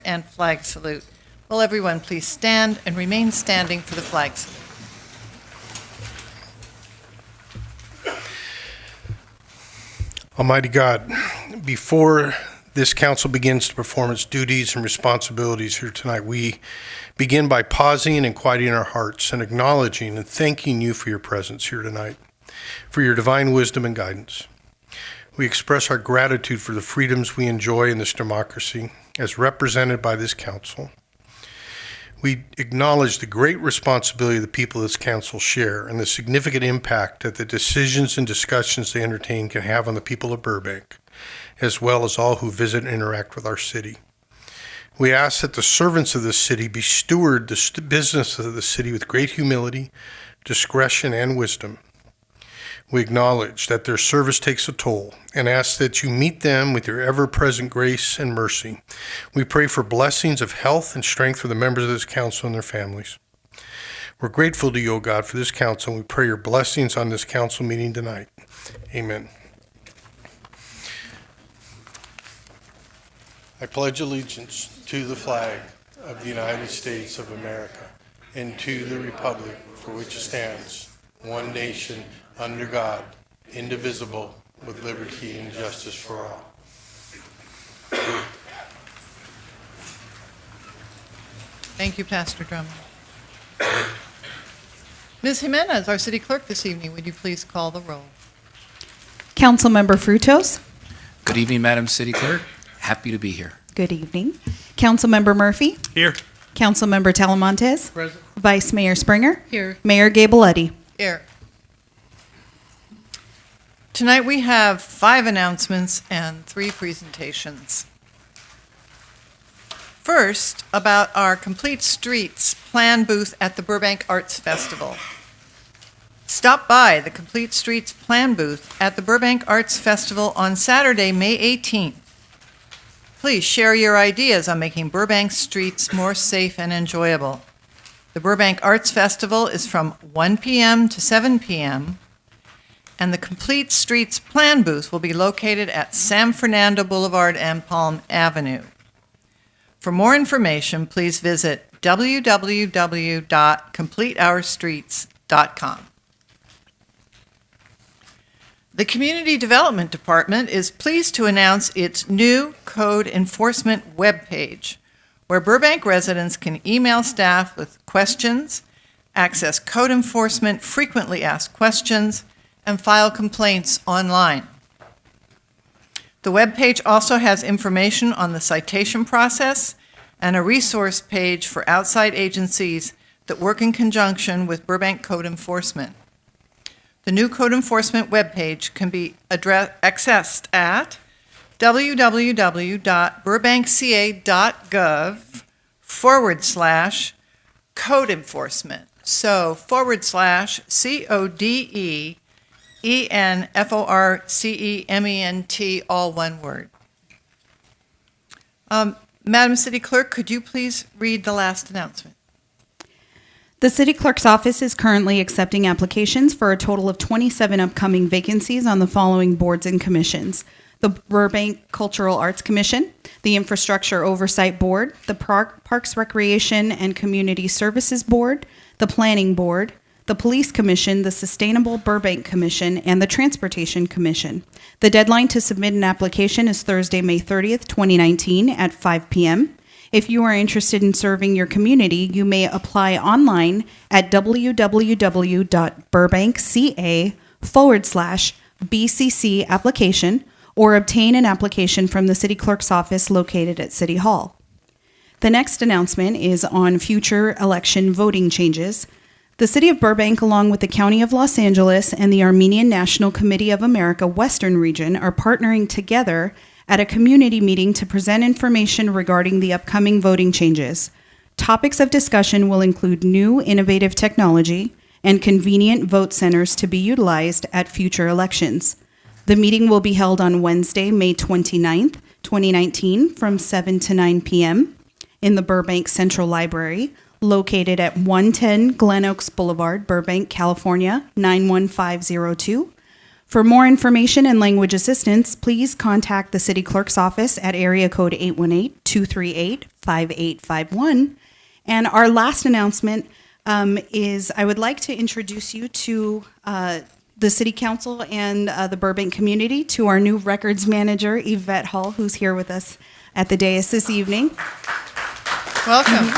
and flag salute. Will everyone please stand and remain standing for the flag salute? Almighty God, before this council begins to perform its duties and responsibilities here tonight, we begin by pausing and quieting our hearts and acknowledging and thanking you for your presence here tonight, for your divine wisdom and guidance. We express our gratitude for the freedoms we enjoy in this democracy as represented by this council. We acknowledge the great responsibility the people of this council share and the significant impact that the decisions and discussions they entertain can have on the people of Burbank, as well as all who visit and interact with our city. We ask that the servants of this city be steward the business of the city with great humility, discretion, and wisdom. We acknowledge that their service takes a toll and ask that you meet them with your ever-present grace and mercy. We pray for blessings of health and strength for the members of this council and their families. We're grateful to you, O God, for this council, and we pray your blessings on this council meeting tonight. Amen. I pledge allegiance to the flag of the United States of America and to the republic for which it stands, one nation, under God, indivisible, with liberty and justice for all. Thank you, Pastor Drummond. Ms. Jimenez, our city clerk this evening, would you please call the roll? Councilmember Frutos. Good evening, Madam City Clerk. Happy to be here. Good evening. Councilmember Murphy. Here. Councilmember Talamontes. Present. Vice Mayor Springer. Here. Mayor Gabeletti. Here. Tonight we have 5 announcements and 3 presentations. First, about our Complete Streets plan booth at the Burbank Arts Festival. Stop by the Complete Streets plan booth at the Burbank Arts Festival on Saturday, May 18th. Please share your ideas on making Burbank streets more safe and enjoyable. The Burbank Arts Festival is from 1 p.m. to 7 p.m., and the Complete Streets plan booth will be located at San Fernando Boulevard and Palm Avenue. For more information, please visit www.completeourstreets.com. The Community Development Department is pleased to announce its new code enforcement webpage, where Burbank residents can email staff with questions, access code enforcement frequently asked questions, and file complaints online. The webpage also has information on the citation process and a resource page for outside agencies that work in conjunction with Burbank Code Enforcement. The new code enforcement webpage can be accessed at www.burbankca.gov/code enforcement. So /CODENFORCEMENT, all one word. Madam City Clerk, could you please read the last announcement? The City Clerk's office is currently accepting applications for a total of 27 upcoming vacancies on the following boards and commissions: the Burbank Cultural Arts Commission, the Infrastructure Oversight Board, the Parks, Recreation, and Community Services Board, the Planning Board, the Police Commission, the Sustainable Burbank Commission, and the Transportation Commission. The deadline to submit an application is Thursday, May 30th, 2019 at 5 p.m. If you are interested in serving your community, you may apply online at www.burbankca.com/BCC application or obtain an application from the City Clerk's office located at City Hall. The next announcement is on future election voting changes. The City of Burbank, along with the County of Los Angeles and the Armenian National Committee of America Western Region, are partnering together at a community meeting to present information regarding the upcoming voting changes. Topics of discussion will include new innovative technology and convenient vote centers to be utilized at future elections. The meeting will be held on Wednesday, May 29th, 2019, from 7 to 9 p.m. in the Burbank Central Library, located at 110 Glen Oaks Boulevard, Burbank, California, 91502. For more information and language assistance, please contact the City Clerk's office at area code 818-238-5851. And our last announcement is I would like to introduce you to the City Council and the Burbank community to our new records manager, Yvette Hall, who's here with us at the dais this evening. Welcome.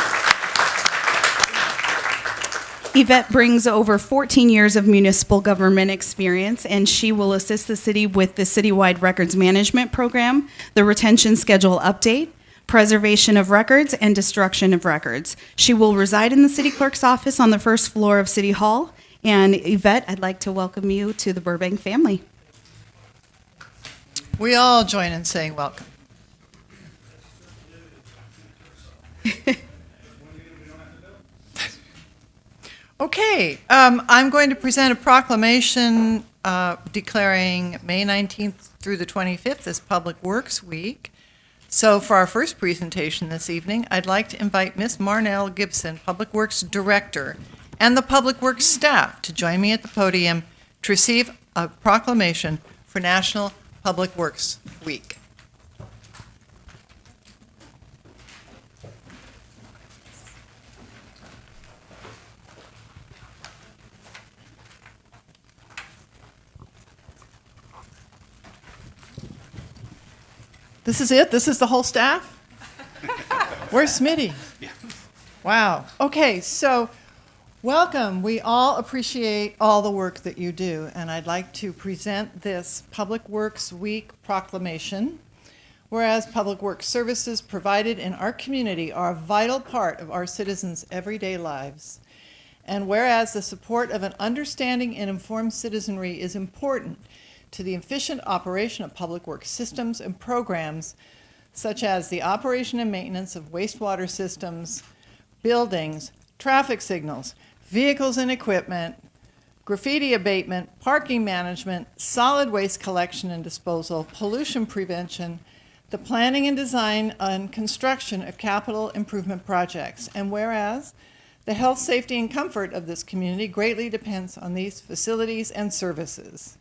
Yvette brings over 14 years of municipal government experience, and she will assist the city with the citywide records management program, the retention schedule update, preservation of records, and destruction of records. She will reside in the city clerk's office on the first floor of City Hall. And Yvette, I'd like to welcome you to the Burbank family. We all join in saying welcome. Okay, I'm going to present a proclamation declaring May 19th through the 25th as Public Works Week. So for our first presentation this evening, I'd like to invite Miss Marnell Gibson, Public Works Director, and the Public Works staff to join me at the podium to receive a proclamation for National Public Works Week. This is it? This is the whole staff? Where's Smitty? Wow. Okay, so welcome. We all appreciate all the work that you do, and I'd like to present this Public Works Week proclamation. Whereas public works services provided in our community are a vital part of our citizens' everyday lives. And whereas the support of an understanding and informed citizenry is important to the efficient operation of public works systems and programs, such as the operation and maintenance of wastewater systems, buildings, traffic signals, vehicles and equipment, graffiti abatement, parking management, solid waste collection and disposal, pollution prevention, the planning and design and construction of capital improvement projects. And whereas the health, safety, and comfort of this community greatly depends on these facilities and services.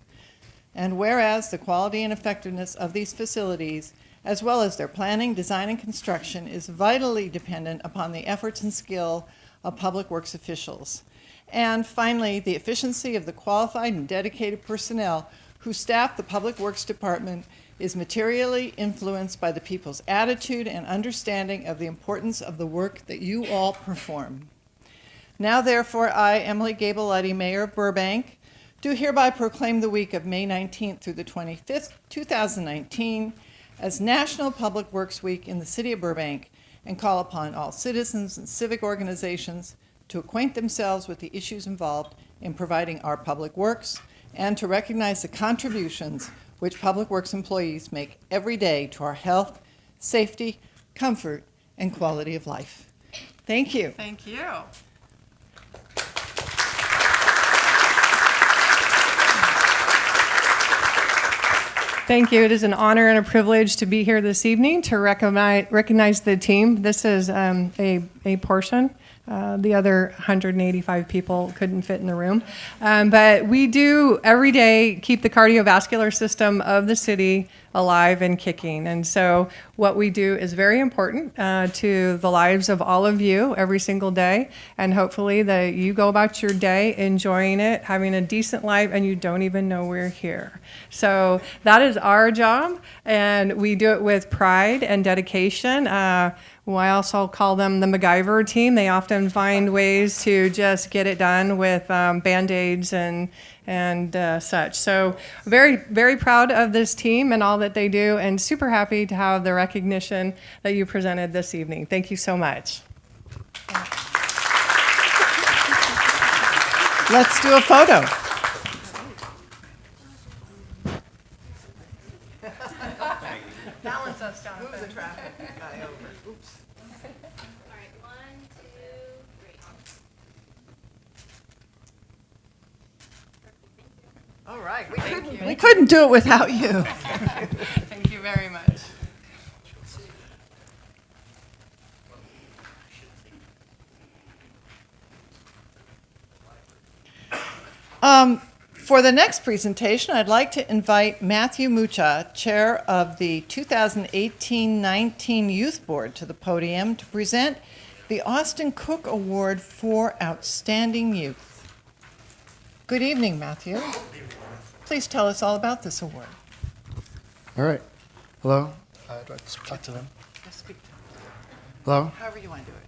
And whereas the quality and effectiveness of these facilities, as well as their planning, design, and construction, is vitally dependent upon the efforts and skill of public works officials. And finally, the efficiency of the qualified and dedicated personnel who staff the Public Works Department is materially influenced by the people's attitude and understanding of the importance of the work that you all perform. Now, therefore, I, Emily Gabeletti, Mayor of Burbank, do hereby proclaim the week of May 19th through the 25th, 2019, as National Public Works Week in the City of Burbank, and call upon all citizens and civic organizations to acquaint themselves with the issues involved in providing our public works, and to recognize the contributions which public works employees make every day to our health, safety, comfort, and quality of life. Thank you. Thank you. Thank you. It is an honor and a privilege to be here this evening to recognize the team. This is a portion. The other 185 people couldn't fit in the room. But we do every day keep the cardiovascular system of the city alive and kicking. And so what we do is very important to the lives of all of you every single day. And hopefully that you go about your day enjoying it, having a decent life, and you don't even know we're here. So that is our job, and we do it with pride and dedication. I also call them the MacGyver team. They often find ways to just get it done with Band-Aids and such. So very, very proud of this team and all that they do, and super happy to have the recognition that you presented this evening. Thank you so much. Let's do a photo. Balance us down. Move the traffic guy over. Oops. All right, 1, 2, 3. All right, we couldn't do it without you. Thank you very much. For the next presentation, I'd like to invite Matthew Mucha, Chair of the 2018-19 Youth Board, to the podium to present the Austin Cook Award for Outstanding Youth. Good evening, Matthew. Please tell us all about this award. All right. Hello. Do I have to talk to them? Just speak to Hello. however you want to do it.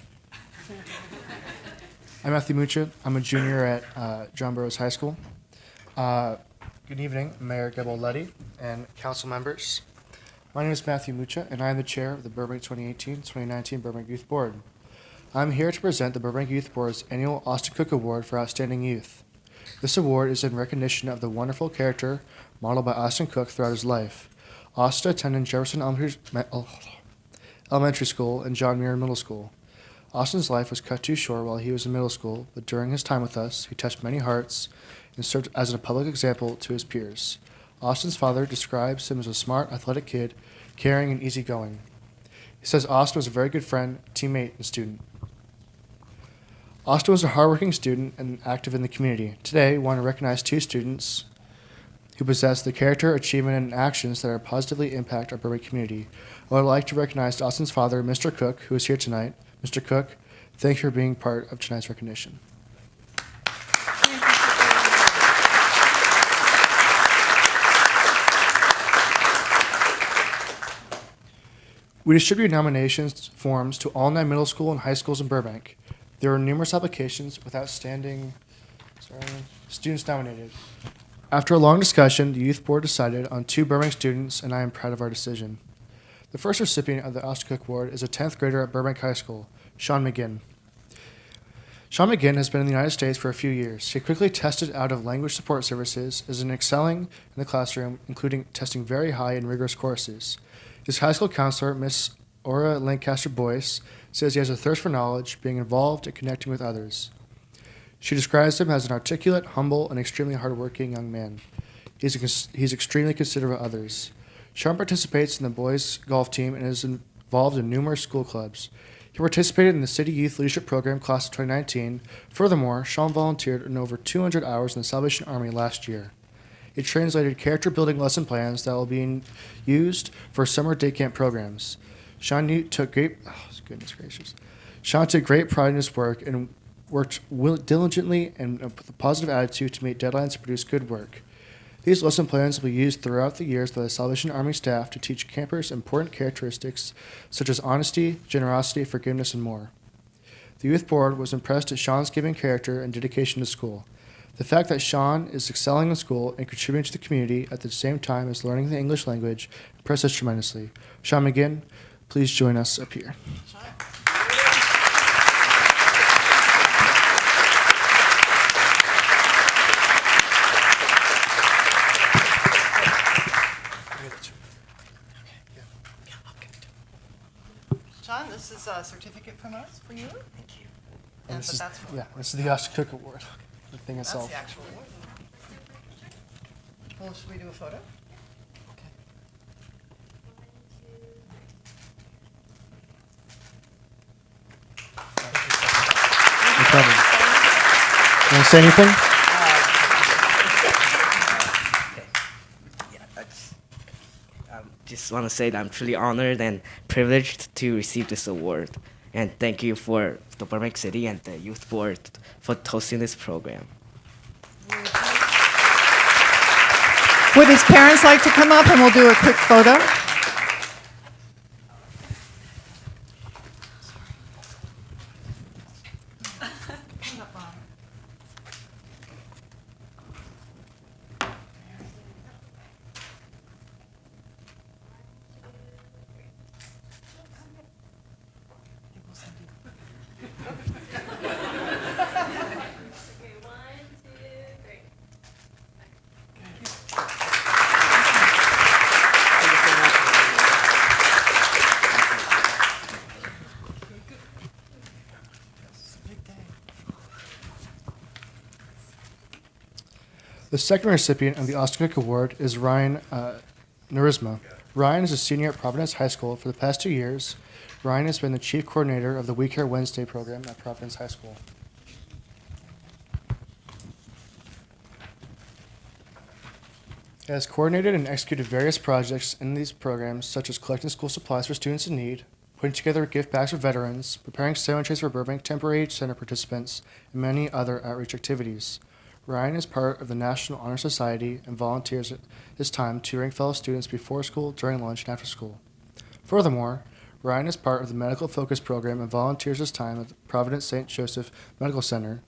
I'm Matthew Mucha. I'm a junior at John Burroughs High School. Good evening, Mayor Gaboletti and council members. My name is Matthew Mucha, and I am the chair of the Burbank 2018-2019 Burbank Youth Board. I'm here to present the Burbank Youth Board's annual Austin Cook Award for Outstanding Youth. This award is in recognition of the wonderful character modeled by Austin Cook throughout his life. Austin attended Jefferson Elementary School and John Muir Middle School. Austin's life was cut too short while he was in middle school, but during his time with us, he touched many hearts and served as a public example to his peers. Austin's father describes him as a smart, athletic kid, caring and easygoing. He says Austin was a very good friend, teammate, and student. Austin was a hardworking student and active in the community. Today, we want to recognize two students who possess the character, achievement, and actions that are positively impact our Burbank community. I would like to recognize Austin's father, Mr. Cook, who is here tonight. Mr. Cook, thank you for being part of tonight's recognition. We distribute nominations forms to all 9 middle school and high schools in Burbank. There were numerous applications with outstanding students nominated. After a long discussion, the youth board decided on 2 Burbank students, and I am proud of our decision. The first recipient of the Austin Cook Award is a 10th grader at Burbank High School, Sean McGinn. Sean McGinn has been in the United States for a few years. He quickly tested out of language support services, is excelling in the classroom, including testing very high and rigorous courses. His high school counselor, Miss Aura Lancaster Boyce, says he has a thirst for knowledge, being involved, and connecting with others. She describes him as an articulate, humble, and extremely hardworking young man. He's extremely considerate of others. Sean participates in the boys' golf team and is involved in numerous school clubs. He participated in the City Youth Leadership Program class of 2019. Furthermore, Sean volunteered in over 200 hours in the Salvation Army last year. He translated character-building lesson plans that will be used for summer day camp programs. Sean took great pride in his work and worked diligently and with a positive attitude to meet deadlines and produce good work. These lesson plans will be used throughout the years by the Salvation Army staff to teach campers important characteristics such as honesty, generosity, forgiveness, and more. The youth board was impressed at Sean's giving character and dedication to school. The fact that Sean is excelling in school and contributing to the community at the same time as learning the English language impressed us tremendously. Sean McGinn, please join us up here. Sean, this is a certificate from us for you. Thank you. And This is the Austin Cook Award, the thing that's itself. the actual award. Well, should we do a photo? Okay. No problem. You want to say anything? Just want to say that I'm truly honored and privileged to receive this award. And thank you for the Burbank City and the Youth Board for hosting this program. Would his parents like to come up and we'll do a quick photo? Okay, 1, 2, 3. The second recipient of the Austin Cook Award is Ryan Narisma. Ryan is a senior at Providence High School. For the past 2 years, Ryan has been the chief coordinator of the We Care Wednesday program at Providence High School. He has coordinated and executed various projects in these programs, such as collecting school supplies for students in need, putting together gift bags for veterans, preparing sewing trays for Burbank Temporary Aid Center participants, and many other outreach activities. Ryan is part of the National Honor Society and volunteers his time tutoring fellow students before school, during lunch, and after school. Furthermore, Ryan is part of the Medical Focus Program and volunteers his time at the Providence St. Joseph Medical Center.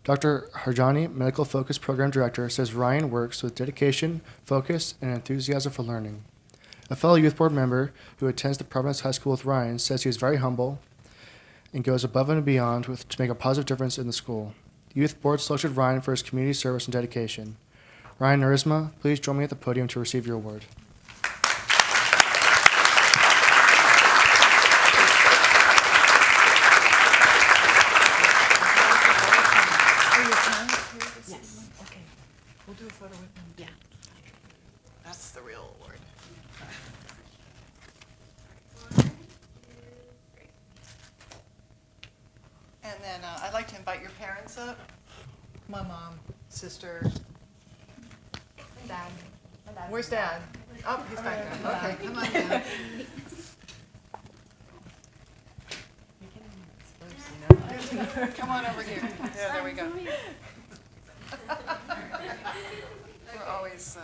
Dr. Harjani, Medical Focus Program Director, says Ryan works with dedication, focus, and enthusiasm for learning. A fellow youth board member who attends the Providence High School with Ryan says he is very humble and goes above and beyond to make a positive difference in the school. The youth board selected Ryan for his community service and dedication. Ryan Narisma, please join me at the podium to receive your award. We'll do a photo with them. Yeah. That's the real award. And then I'd like to invite your parents up. My mom, sister. Dad. Where's Dad? Oh, he's back there. Okay, come on down. Come on over here. Yeah, there we go. We're always, All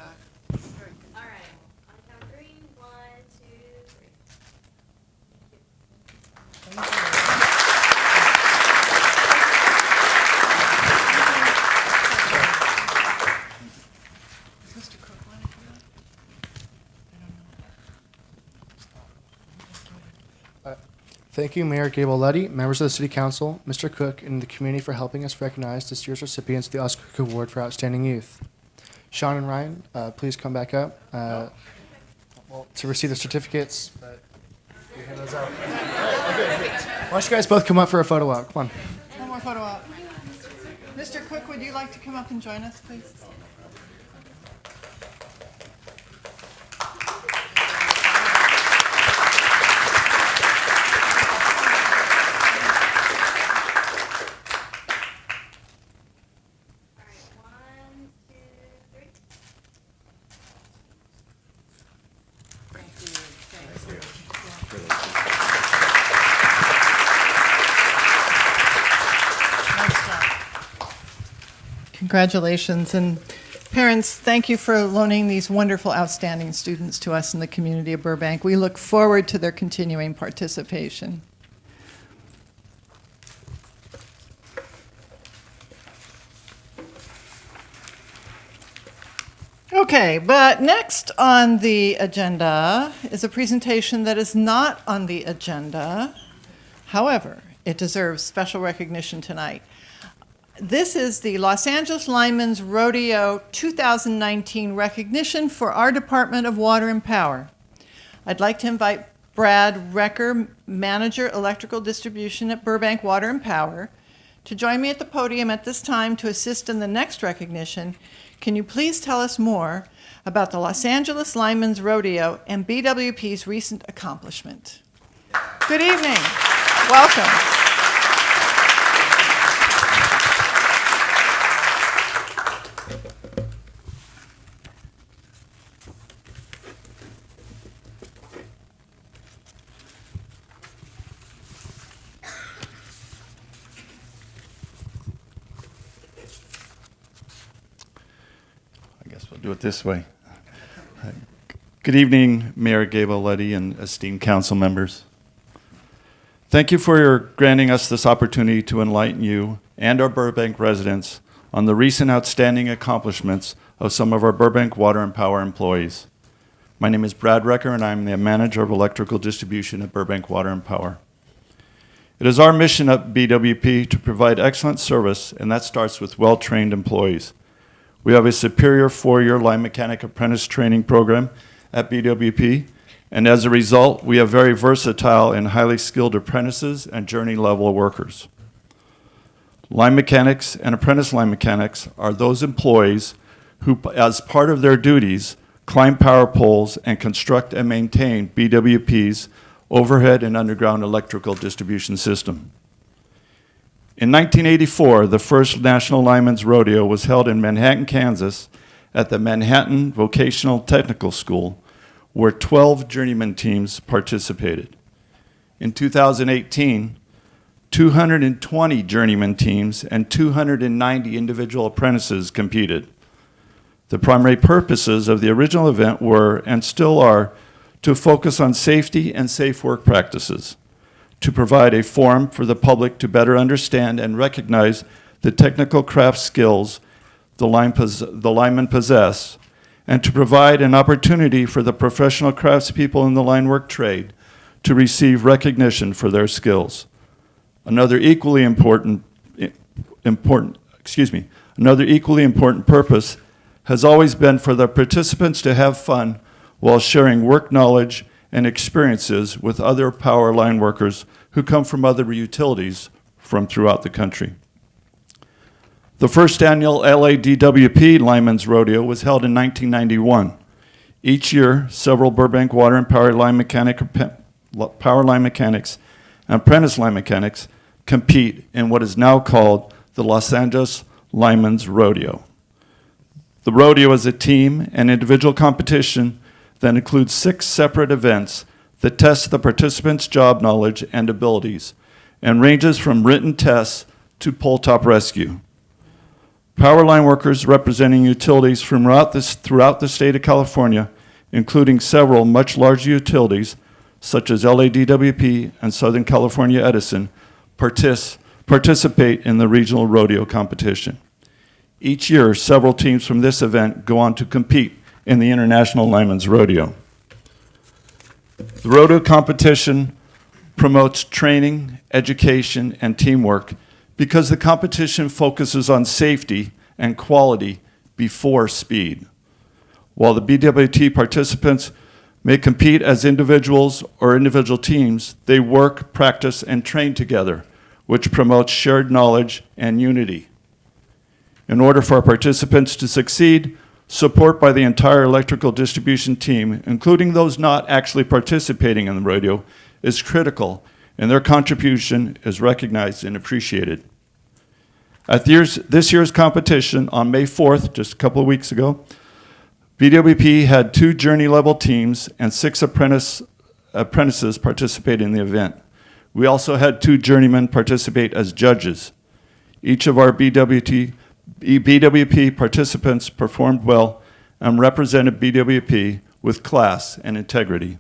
right. On count of 3. 1, 2, 3. Mr. Cook, want to come up? I don't know. Thank you, Mayor Gable Luddy, members of the City Council, Mr. Cook, and the community for helping us recognize this year's recipients of the Oscar Cook Award for Outstanding Youth. Sean and Ryan, please come back up to receive the certificates. But you hand those out. Why don't you guys both come up for a photo op? Come on. One more photo op. Mr. Cook, would you like to come up and join us, please? All right. 1, 2, 3. Nice job. Congratulations. And parents, thank you for loaning these wonderful, outstanding students to us in the community of Burbank. We look forward to their continuing participation. Okay, but next on the agenda is a presentation that is not on the agenda. However, it deserves special recognition tonight. This is the Los Angeles Linemen's Rodeo 2019 recognition for our Department of Water and Power. I'd like to invite Brad Recker, Manager Electrical Distribution at Burbank Water and Power, to join me at the podium at this time to assist in the next recognition. Can you please tell us more about the Los Angeles Linemen's Rodeo and BWP's recent accomplishment? Good evening. Welcome. I guess we'll do it this way. Good evening, Mayor Gable Luddy and esteemed council members. Thank you for granting us this opportunity to enlighten you and our Burbank residents on the recent outstanding accomplishments of some of our Burbank Water and Power employees. My name is Brad Recker, and I'm the Manager of Electrical Distribution at Burbank Water and Power. It is our mission at BWP to provide excellent service, and that starts with well-trained employees. We have a superior 4-year line mechanic apprentice training program at BWP, and as a result, we have very versatile and highly skilled apprentices and journey-level workers. Line mechanics and apprentice line mechanics are those employees who, as part of their duties, climb power poles and construct and maintain BWP's overhead and underground electrical distribution system. In 1984, the first National Linemen's Rodeo was held in Manhattan, Kansas, at the Manhattan Vocational Technical School, where 12 journeyman teams participated. In 2018, 220 journeyman teams and 290 individual apprentices competed. The primary purposes of the original event were, and still are, to focus on safety and safe work practices, to provide a forum for the public to better understand and recognize the technical craft skills the linemen possess, and to provide an opportunity for the professional craftspeople in the line work trade to receive recognition for their skills. Another equally important purpose has always been for the participants to have fun while sharing work knowledge and experiences with other power line workers who come from other utilities from throughout the country. The first annual LADWP Lineman's Rodeo was held in 1991. Each year, several Burbank water and power line mechanics and apprentice line mechanics compete in what is now called the Los Angeles Lineman's Rodeo. The rodeo is a team and individual competition that includes 6 separate events that test the participants' job knowledge and abilities, and ranges from written tests to pole top rescue. Power line workers representing utilities from throughout the state of California, including several much larger utilities, such as LADWP and Southern California Edison, participate in the regional rodeo competition. Each year, several teams from this event go on to compete in the International Lineman's Rodeo. The rodeo competition promotes training, education, and teamwork because the competition focuses on safety and quality before speed. While the BWT participants may compete as individuals or individual teams, they work, practice, and train together, which promotes shared knowledge and unity. In order for our participants to succeed, support by the entire electrical distribution team, including those not actually participating in the rodeo, is critical, and their contribution is recognized and appreciated. At this year's competition on May 4th, just a couple of weeks ago, BWP had 2 journey-level teams and 6 apprentices participate in the event. We also had 2 journeymen participate as judges. Each of our BWP participants performed well and represented BWP with class and integrity.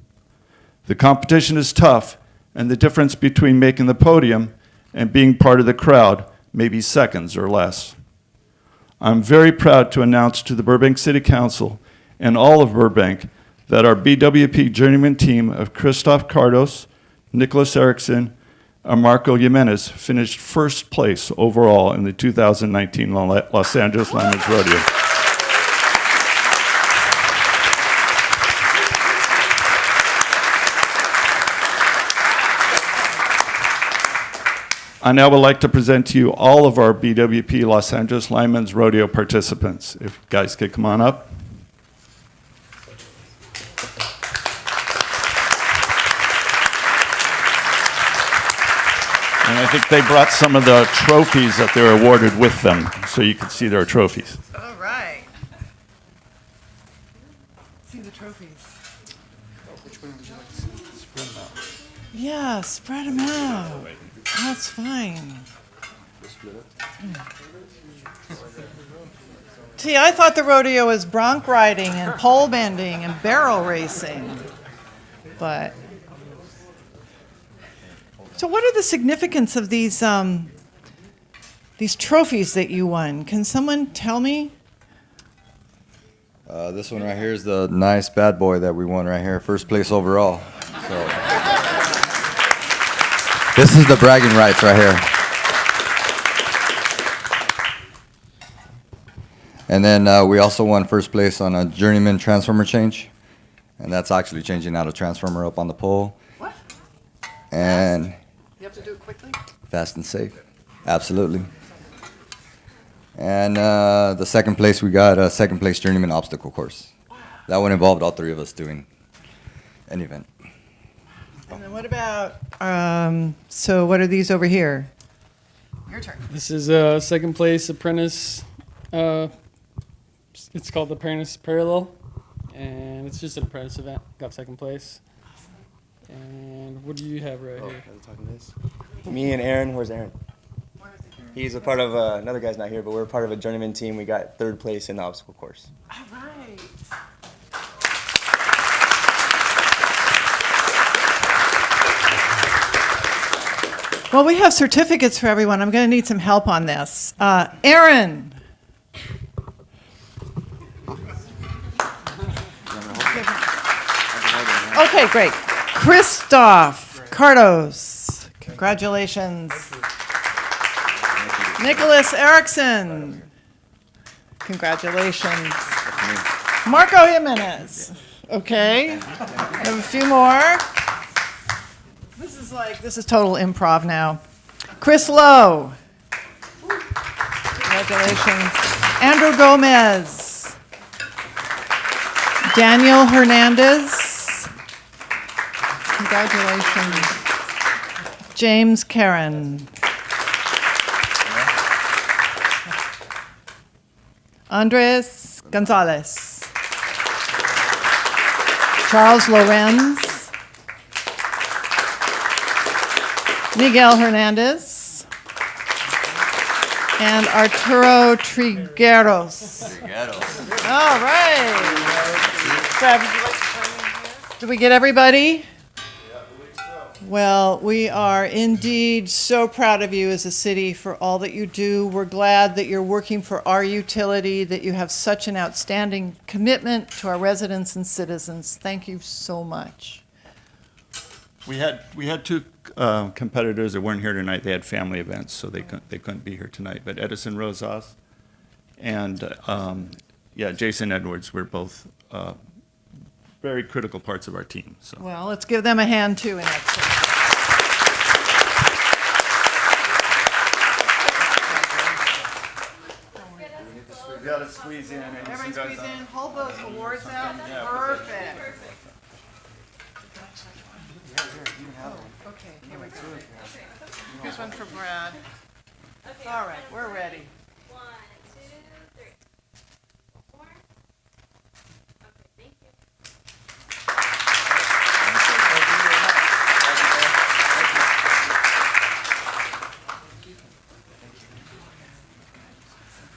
The competition is tough, and the difference between making the podium and being part of the crowd may be seconds or less. I'm very proud to announce to the Burbank City Council and all of Burbank that our BWP journeyman team of Christoph Cardos, Nicholas Erickson, and Marco Jimenez finished first place overall in the 2019 Los Angeles Lineman's Rodeo. I now would like to present to you all of our BWP Los Angeles Lineman's Rodeo participants. If you guys could come on up. And I think they brought some of the trophies that they were awarded with them, so you can see their trophies. All right. See the trophies. Which one would you like to spread them out? Yeah, spread them out. That's fine. See, I thought the rodeo was bronc riding and pole bending and barrel racing, but. So what are the significance of these trophies that you won? Can someone tell me? This one right here is the nice bad boy that we won right here, first place overall. So this is the bragging rights right here. And then we also won first place on a journeyman transformer change, and that's actually changing out a transformer up on the pole. What? And You have to do it quickly? fast and safe, absolutely. And the second place, we got a second place journeyman obstacle course. That one involved all 3 of us doing an event. And then what about, so what are these over here? Your turn. This is a second place apprentice It's called the Apprentice Parallel, and it's just an apprentice event. Got second place. And what do you have right here? Me and Aaron. Where's Aaron? He's a part of another guy's not here, but we're part of a journeyman team. We got third place in the obstacle course. All right. Well, we have certificates for everyone. I'm going to need some help on this. Aaron. Okay, great. Christoph Cardos. Congratulations. Nicholas Erickson. Congratulations. Marco Jimenez. Okay. I have a few more. This is total improv now. Chris Lowe. Congratulations. Andrew Gomez. Daniel Hernandez. Congratulations. James Karen. Andres Gonzalez. Charles Lorenz. Miguel Hernandez. And Arturo Trigueros. All right. Did we get everybody? Well, we are indeed so proud of you as a city for all that you do. We're glad that you're working for our utility, that you have such an outstanding commitment to our residents and citizens. Thank you so much. We had two competitors that weren't here tonight. They had family events, so they couldn't be here tonight. But Edison Rosas and Jason Edwards were both very critical parts of our team. So. Well, let's give them a hand too in that sense. We gotta squeeze in. Everybody squeeze in. Hold those awards out. Perfect. Okay, here we go. Here's one for Brad. All right, we're ready. 1, 2, 3. More. Okay, thank you.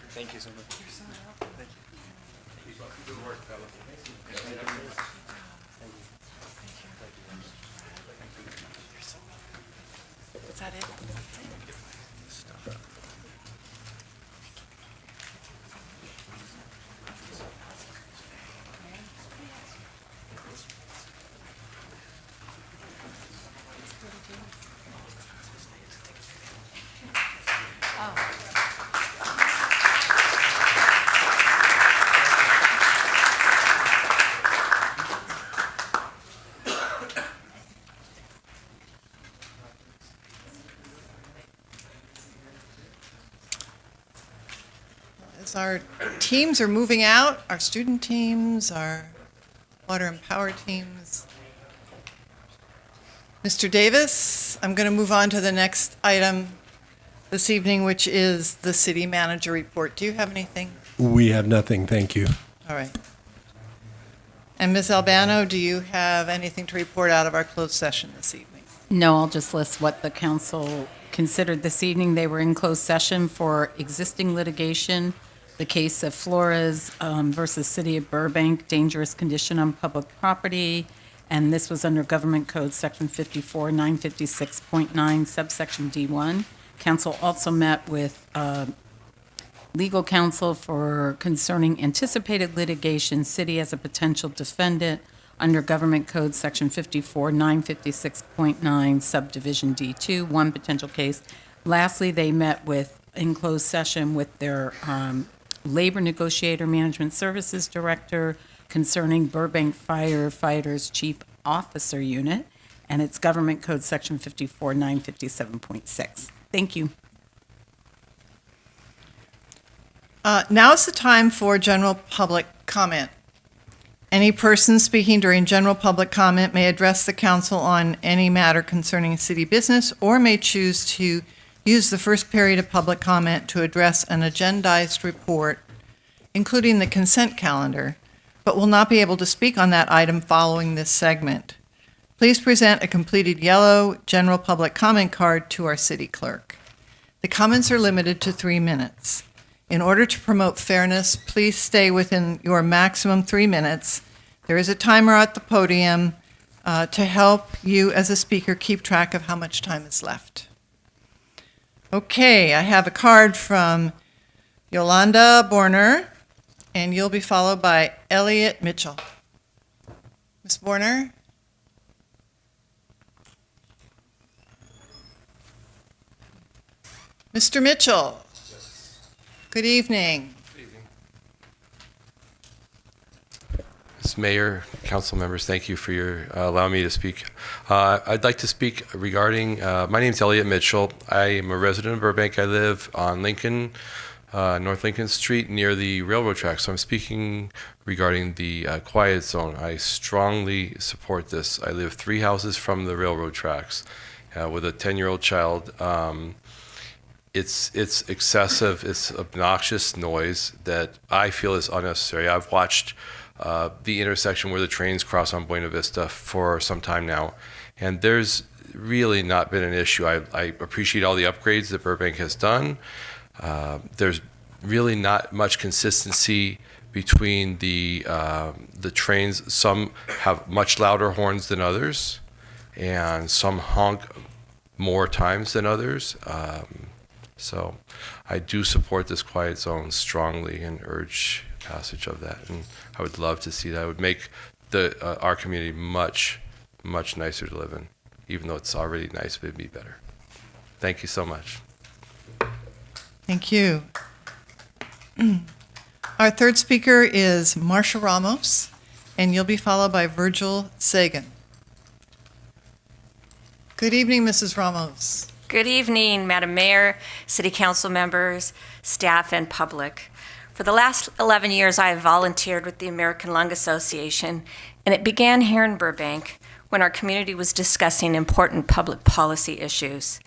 Thank you so much. Thank you. Good work, fellas. Is that it? As our teams are moving out, our student teams, our water and power teams. Mr. Davis, I'm going to move on to the next item this evening, which is the city manager report. Do you have anything? We have nothing, thank you. All right. And Ms. Albano, do you have anything to report out of our closed session this evening? No, I'll just list what the council considered this evening. They were in closed session for existing litigation, the case of Flores versus City of Burbank, dangerous condition on public property, and this was under Government Code Section 54-956.9, subsection D1. Council also met with legal counsel for concerning anticipated litigation, city as a potential defendant under Government Code Section 54-956.9, subdivision D2, one potential case. Lastly, they met in closed session with their labor negotiator, management services director concerning Burbank Firefighters Chief Officer Unit, and it's Government Code Section 54-957.6. Thank you. Now is the time for general public comment. Any person speaking during general public comment may address the council on any matter concerning city business or may choose to use the first period of public comment to address an agendized report including the consent calendar, but will not be able to speak on that item following this segment. Please present a completed yellow general public comment card to our city clerk. The comments are limited to 3 minutes. In order to promote fairness, please stay within your maximum 3 minutes. There is a timer at the podium to help you as a speaker keep track of how much time is left. Okay, I have a card from Yolanda Borner, and you'll be followed by Elliot Mitchell. Ms. Borner? Mr. Mitchell? Good evening. Ms. Mayor, council members, thank you for your allowing me to speak. I'd like to speak regarding, my name's Elliot Mitchell. I am a resident of Burbank. I live on Lincoln, North Lincoln Street near the railroad tracks. So I'm speaking regarding the quiet zone. I strongly support this. I live 3 houses from the railroad tracks with a 10-year-old child. It's excessive, it's obnoxious noise that I feel is unnecessary. I've watched the intersection where the trains cross on Buena Vista for some time now, and there's really not been an issue. I appreciate all the upgrades that Burbank has done. There's really not much consistency between the trains. Some have much louder horns than others, and some honk more times than others. So I do support this quiet zone strongly and urge passage of that. And I would love to see that. It would make our community much, much nicer to live in. Even though it's already nice, it would be better. Thank you so much. Thank you. Our third speaker is Marsha Ramos, and you'll be followed by Virgil Sagan. Good evening, Mrs. Ramos. Good evening, Madam Mayor, City Council members, staff, and public. For the last 11 years, I have volunteered with the American Lung Association, and it began here in Burbank when our community was discussing important public policy issues.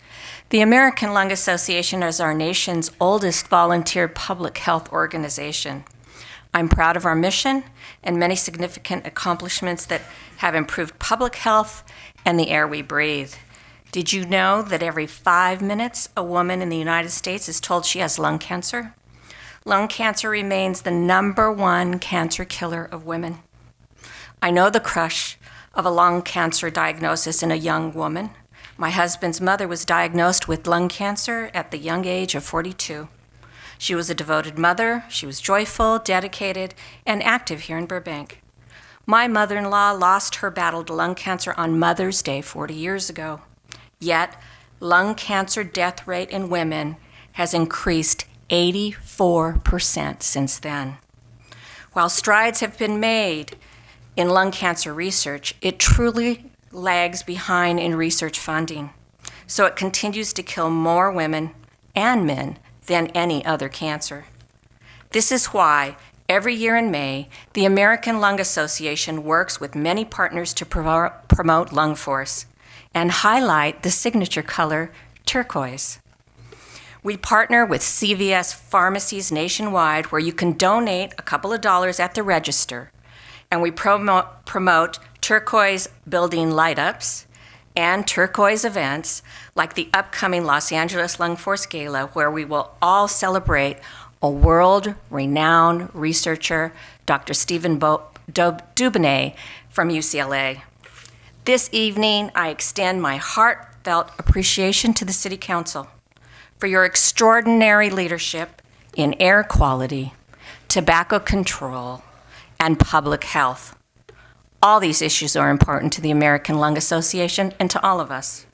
The American Lung Association is our nation's oldest volunteer public health organization. I'm proud of our mission and many significant accomplishments that have improved public health and the air we breathe. Did you know that every 5 minutes a woman in the United States is told she has lung cancer? Lung cancer remains the #1 cancer killer of women. I know the crush of a lung cancer diagnosis in a young woman. My husband's mother was diagnosed with lung cancer at the young age of 42. She was a devoted mother. She was joyful, dedicated, and active here in Burbank. My mother-in-law lost her battle to lung cancer on Mother's Day 40 years ago. Yet, lung cancer death rate in women has increased 84% since then. While strides have been made in lung cancer research, it truly lags behind in research funding. So it continues to kill more women and men than any other cancer. This is why every year in May, the American Lung Association works with many partners to promote Lung Force and highlight the signature color, turquoise. We partner with CVS pharmacies nationwide where you can donate a couple of dollars at the register, and we promote turquoise building light-ups and turquoise events like the upcoming Los Angeles Lung Force Gala, where we will all celebrate a world-renowned researcher, Dr. Stephen Dubonnet from UCLA. This evening, I extend my heartfelt appreciation to the City Council for your extraordinary leadership in air quality, tobacco control, and public health. All these issues are important to the American Lung Association and to all of us.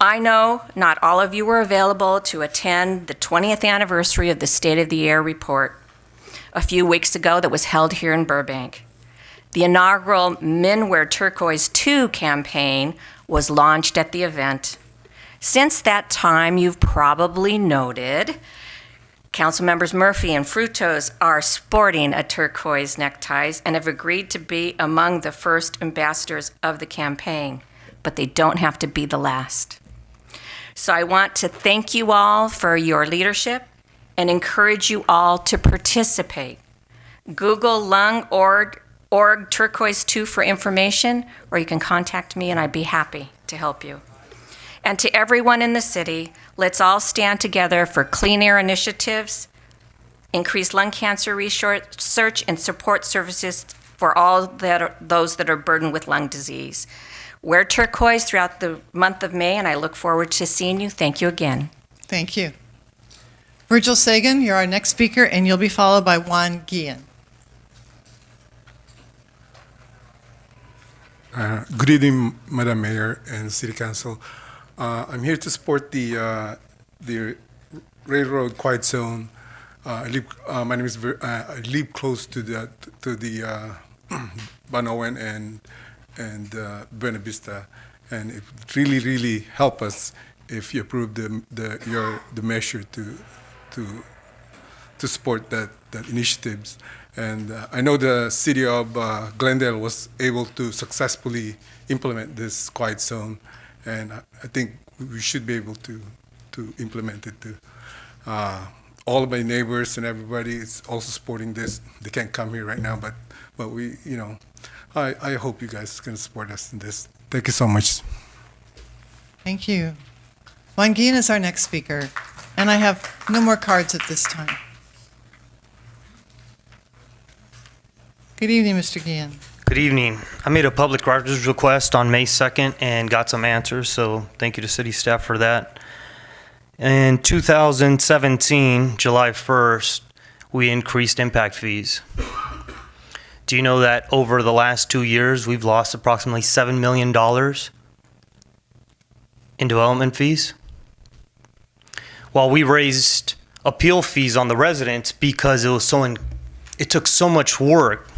I know not all of you were available to attend the 20th anniversary of the State of the Air report a few weeks ago that was held here in Burbank. The inaugural Men Wear Turquoise 2 campaign was launched at the event. Since that time, you've probably noted Councilmembers Murphy and Frutos are sporting a turquoise neckties and have agreed to be among the first ambassadors of the campaign, but they don't have to be the last. So I want to thank you all for your leadership and encourage you all to participate Google lung.org turquoise 2 for information, or you can contact me and I'd be happy to help you. And to everyone in the city, let's all stand together for clean air initiatives, increase lung cancer research, and support services for all those that are burdened with lung disease. Wear turquoise throughout the month of May, and I look forward to seeing you. Thank you again. Thank you. Virgil Sagan, you're our next speaker, and you'll be followed by Juan Guillen. Good evening, Madam Mayor and City Council. I'm here to support the railroad quiet zone. I live close to the Banoan and Buena Vista, and it would really help us if you approve the measure to support that initiatives. And I know the city of Glendale was able to successfully implement this quiet zone, and I think we should be able to implement it too. All of my neighbors and everybody is also supporting this. They can't come here right now, but we, I hope you guys can support us in this. Thank you so much. Thank you. Juan Guillen is our next speaker, and I have no more cards at this time. Good evening, Mr. Guillen. Good evening. I made a public records request on May 2nd and got some answers, so thank you to city staff for that. In 2017, July 1st, we increased impact fees. Do you know that over the last 2 years, we've lost approximately $7 million in development fees? While we raised appeal fees on the residents because it took so much work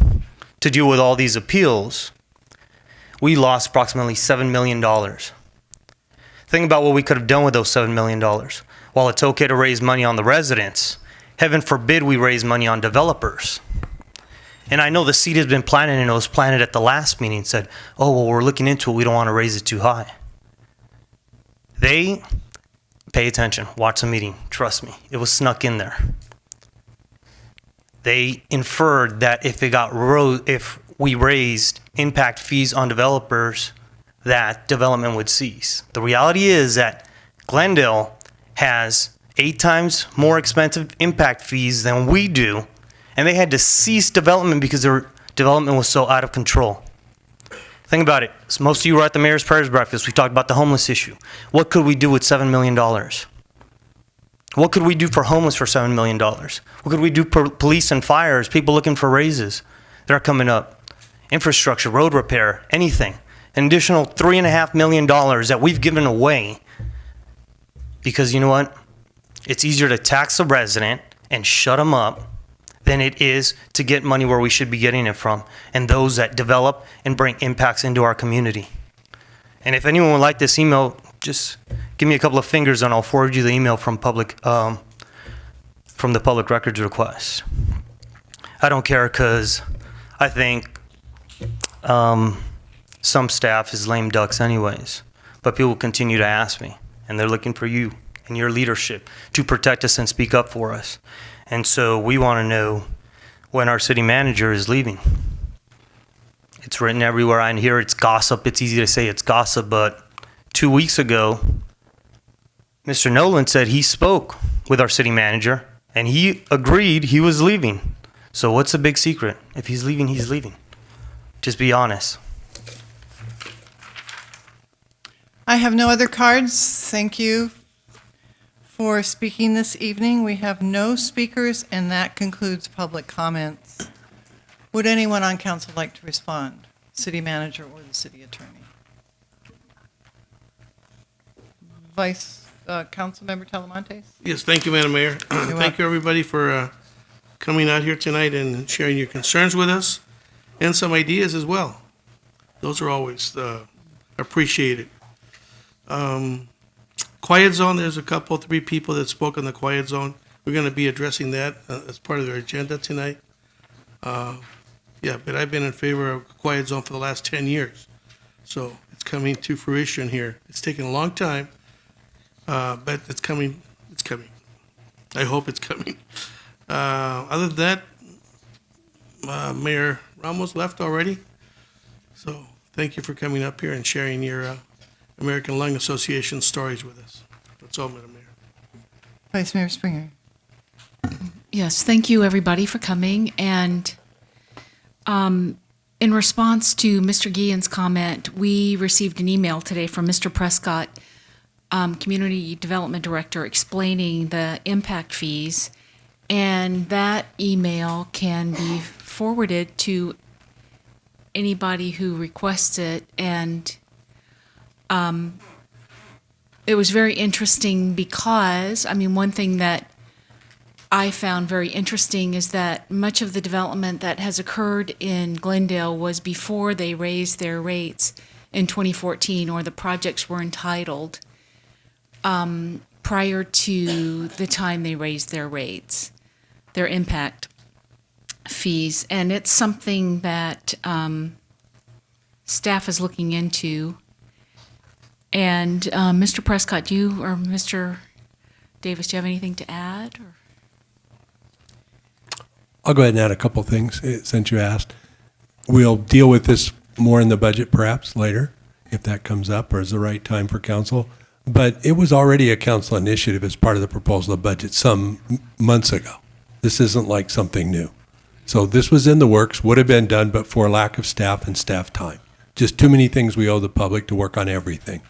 to deal with all these appeals, we lost approximately $7 million. Think about what we could have done with those $7 million. While it's okay to raise money on the residents, heaven forbid we raise money on developers. And I know the seed has been planted, and it was planted at the last meeting, said, oh, well, we're looking into it, we don't want to raise it too high. They, pay attention, watch the meeting, trust me, it was snuck in there. They inferred that if we raised impact fees on developers, that development would cease. The reality is that Glendale has 8 times more expensive impact fees than we do, and they had to cease development because their development was so out of control. Think about it. So most of you were at the Mayor's Prayers Breakfast. We talked about the homeless issue. What could we do with $7 million? What could we do for homeless for $7 million? What could we do for police and fires, people looking for raises that are coming up? Infrastructure, road repair, anything. An additional $3.5 million that we've given away because you know what? It's easier to tax a resident and shut them up than it is to get money where we should be getting it from, and those that develop and bring impacts into our community. And if anyone would like this email, just give me a couple of fingers and I'll forward you the email from the public records request. I don't care because I think some staff is lame ducks anyways, but people continue to ask me, and they're looking for you and your leadership to protect us and speak up for us. And so we want to know when our city manager is leaving. It's written everywhere. I hear it's gossip. It's easy to say it's gossip, but 2 weeks ago, Mr. Nolan said he spoke with our city manager, and he agreed he was leaving. So what's the big secret? If he's leaving, he's leaving. Just be honest. I have no other cards. Thank you for speaking this evening. We have no speakers, and that concludes public comments. Would anyone on council like to respond? City manager or the city attorney? Council Member Talamantes? Yes, thank you, Madam Mayor. Thank you, everybody, for coming out here tonight and sharing your concerns with us and some ideas as well. Those are always appreciated. Quiet zone, there's a couple, 3 people that spoke on the quiet zone. We're going to be addressing that as part of their agenda tonight. Yeah, but I've been in favor of quiet zone for the last 10 years. So it's coming to fruition here. It's taken a long time, but it's coming. It's coming. I hope it's coming. Other than that, Mayor Ramos left already. So thank you for coming up here and sharing your American Lung Association stories with us. That's all, Madam Mayor. Vice Mayor Springer. Yes, thank you, everybody, for coming. And in response to Mr. Guillen's comment, we received an email today from Mr. Prescott, Community Development Director, explaining the impact fees. And that email can be forwarded to anybody who requests it. And it was very interesting because, I mean, one thing that I found very interesting is that much of the development that has occurred in Glendale was before they raised their rates in 2014, or the projects were entitled prior to the time they raised their rates, their impact fees. And it's something that staff is looking into. And Mr. Prescott, do you or Mr. Davis, do you have anything to add? Or? I'll go ahead and add a couple things since you asked. We'll deal with this more in the budget perhaps later, if that comes up or is the right time for council. But it was already a council initiative as part of the proposal of budget some months ago. This isn't like something new. So this was in the works, would have been done, but for lack of staff and staff time. Just too many things we owe the public to work on everything.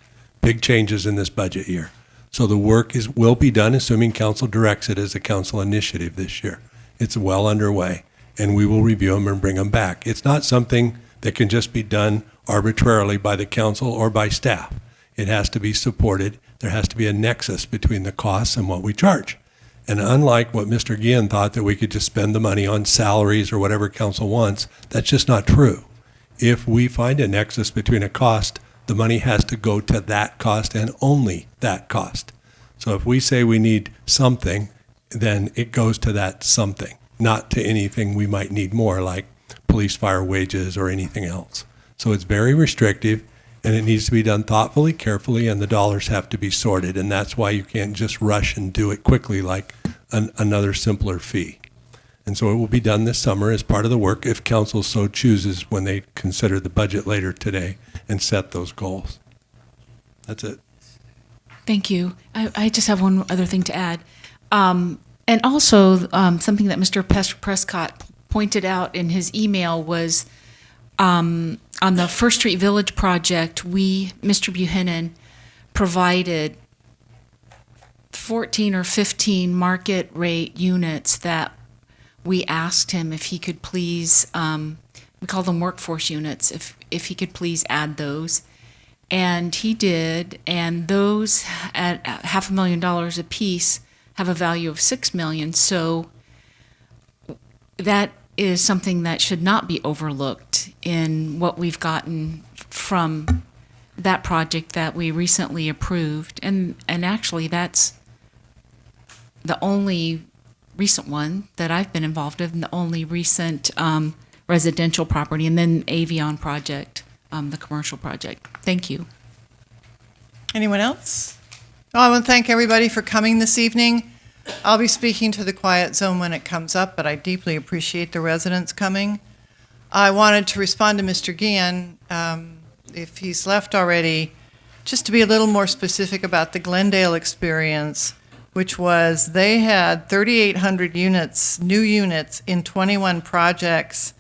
Big changes in this budget year. So the work will be done, assuming council directs it as a council initiative this year. It's well underway, and we will review them and bring them back. It's not something that can just be done arbitrarily by the council or by staff. It has to be supported. There has to be a nexus between the costs and what we charge. And unlike what Mr. Guillen thought, that we could just spend the money on salaries or whatever council wants, that's just not true. If we find a nexus between a cost, the money has to go to that cost and only that cost. So if we say we need something, then it goes to that something, not to anything we might need more, like police fire wages or anything else. So it's very restrictive, and it needs to be done thoughtfully, carefully, and the dollars have to be sorted. And that's why you can't just rush and do it quickly like another simpler fee. And so it will be done this summer as part of the work, if council so chooses, when they consider the budget later today and set those goals. That's it. Thank you. I just have one other thing to add. And also, something that Mr. Prescott pointed out in his email was on the First Street Village project, Mr. Buchanan, provided 14 or 15 market rate units that we asked him if he could please, we call them workforce units, if he could please add those. And he did, and those at $500,000 a piece have a value of $6 million. So that is something that should not be overlooked in what we've gotten from that project that we recently approved. And actually, that's the only recent one that I've been involved in, the only recent residential property, and then Avion project, the commercial project. Thank you. Anyone else? Oh, I want to thank everybody for coming this evening. I'll be speaking to the quiet zone when it comes up, but I deeply appreciate the residents coming. I wanted to respond to Mr. Guillen, if he's left already, just to be a little more specific about the Glendale experience, which was they had 3,800 units, new units in 21 projects,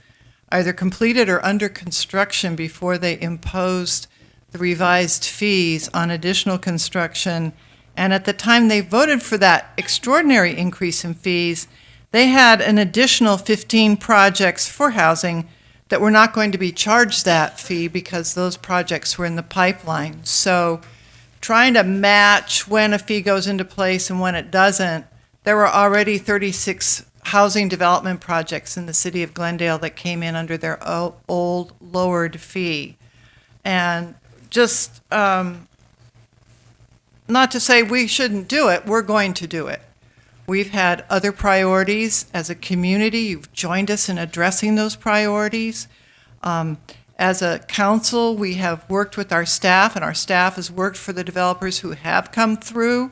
either completed or under construction before they imposed the revised fees on additional construction. And at the time they voted for that extraordinary increase in fees, they had an additional 15 projects for housing that were not going to be charged that fee because those projects were in the pipeline. So trying to match when a fee goes into place and when it doesn't, there were already 36 housing development projects in the city of Glendale that came in under their old lowered fee. And just not to say we shouldn't do it, we're going to do it. We've had other priorities as a community. You've joined us in addressing those priorities. As a council, we have worked with our staff, and our staff has worked for the developers who have come through,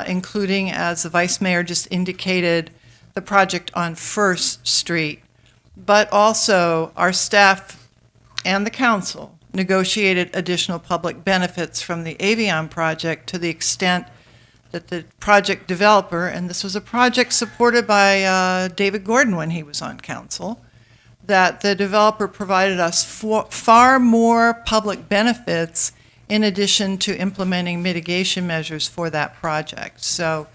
including, as the Vice Mayor just indicated, the project on First Street. but also our staff and the council negotiated additional public benefits from the Avion project to the extent that the project developer, and this was a project supported by David Gordon when he was on council, that the developer provided us far more public benefits in addition to implementing mitigation measures for that project. So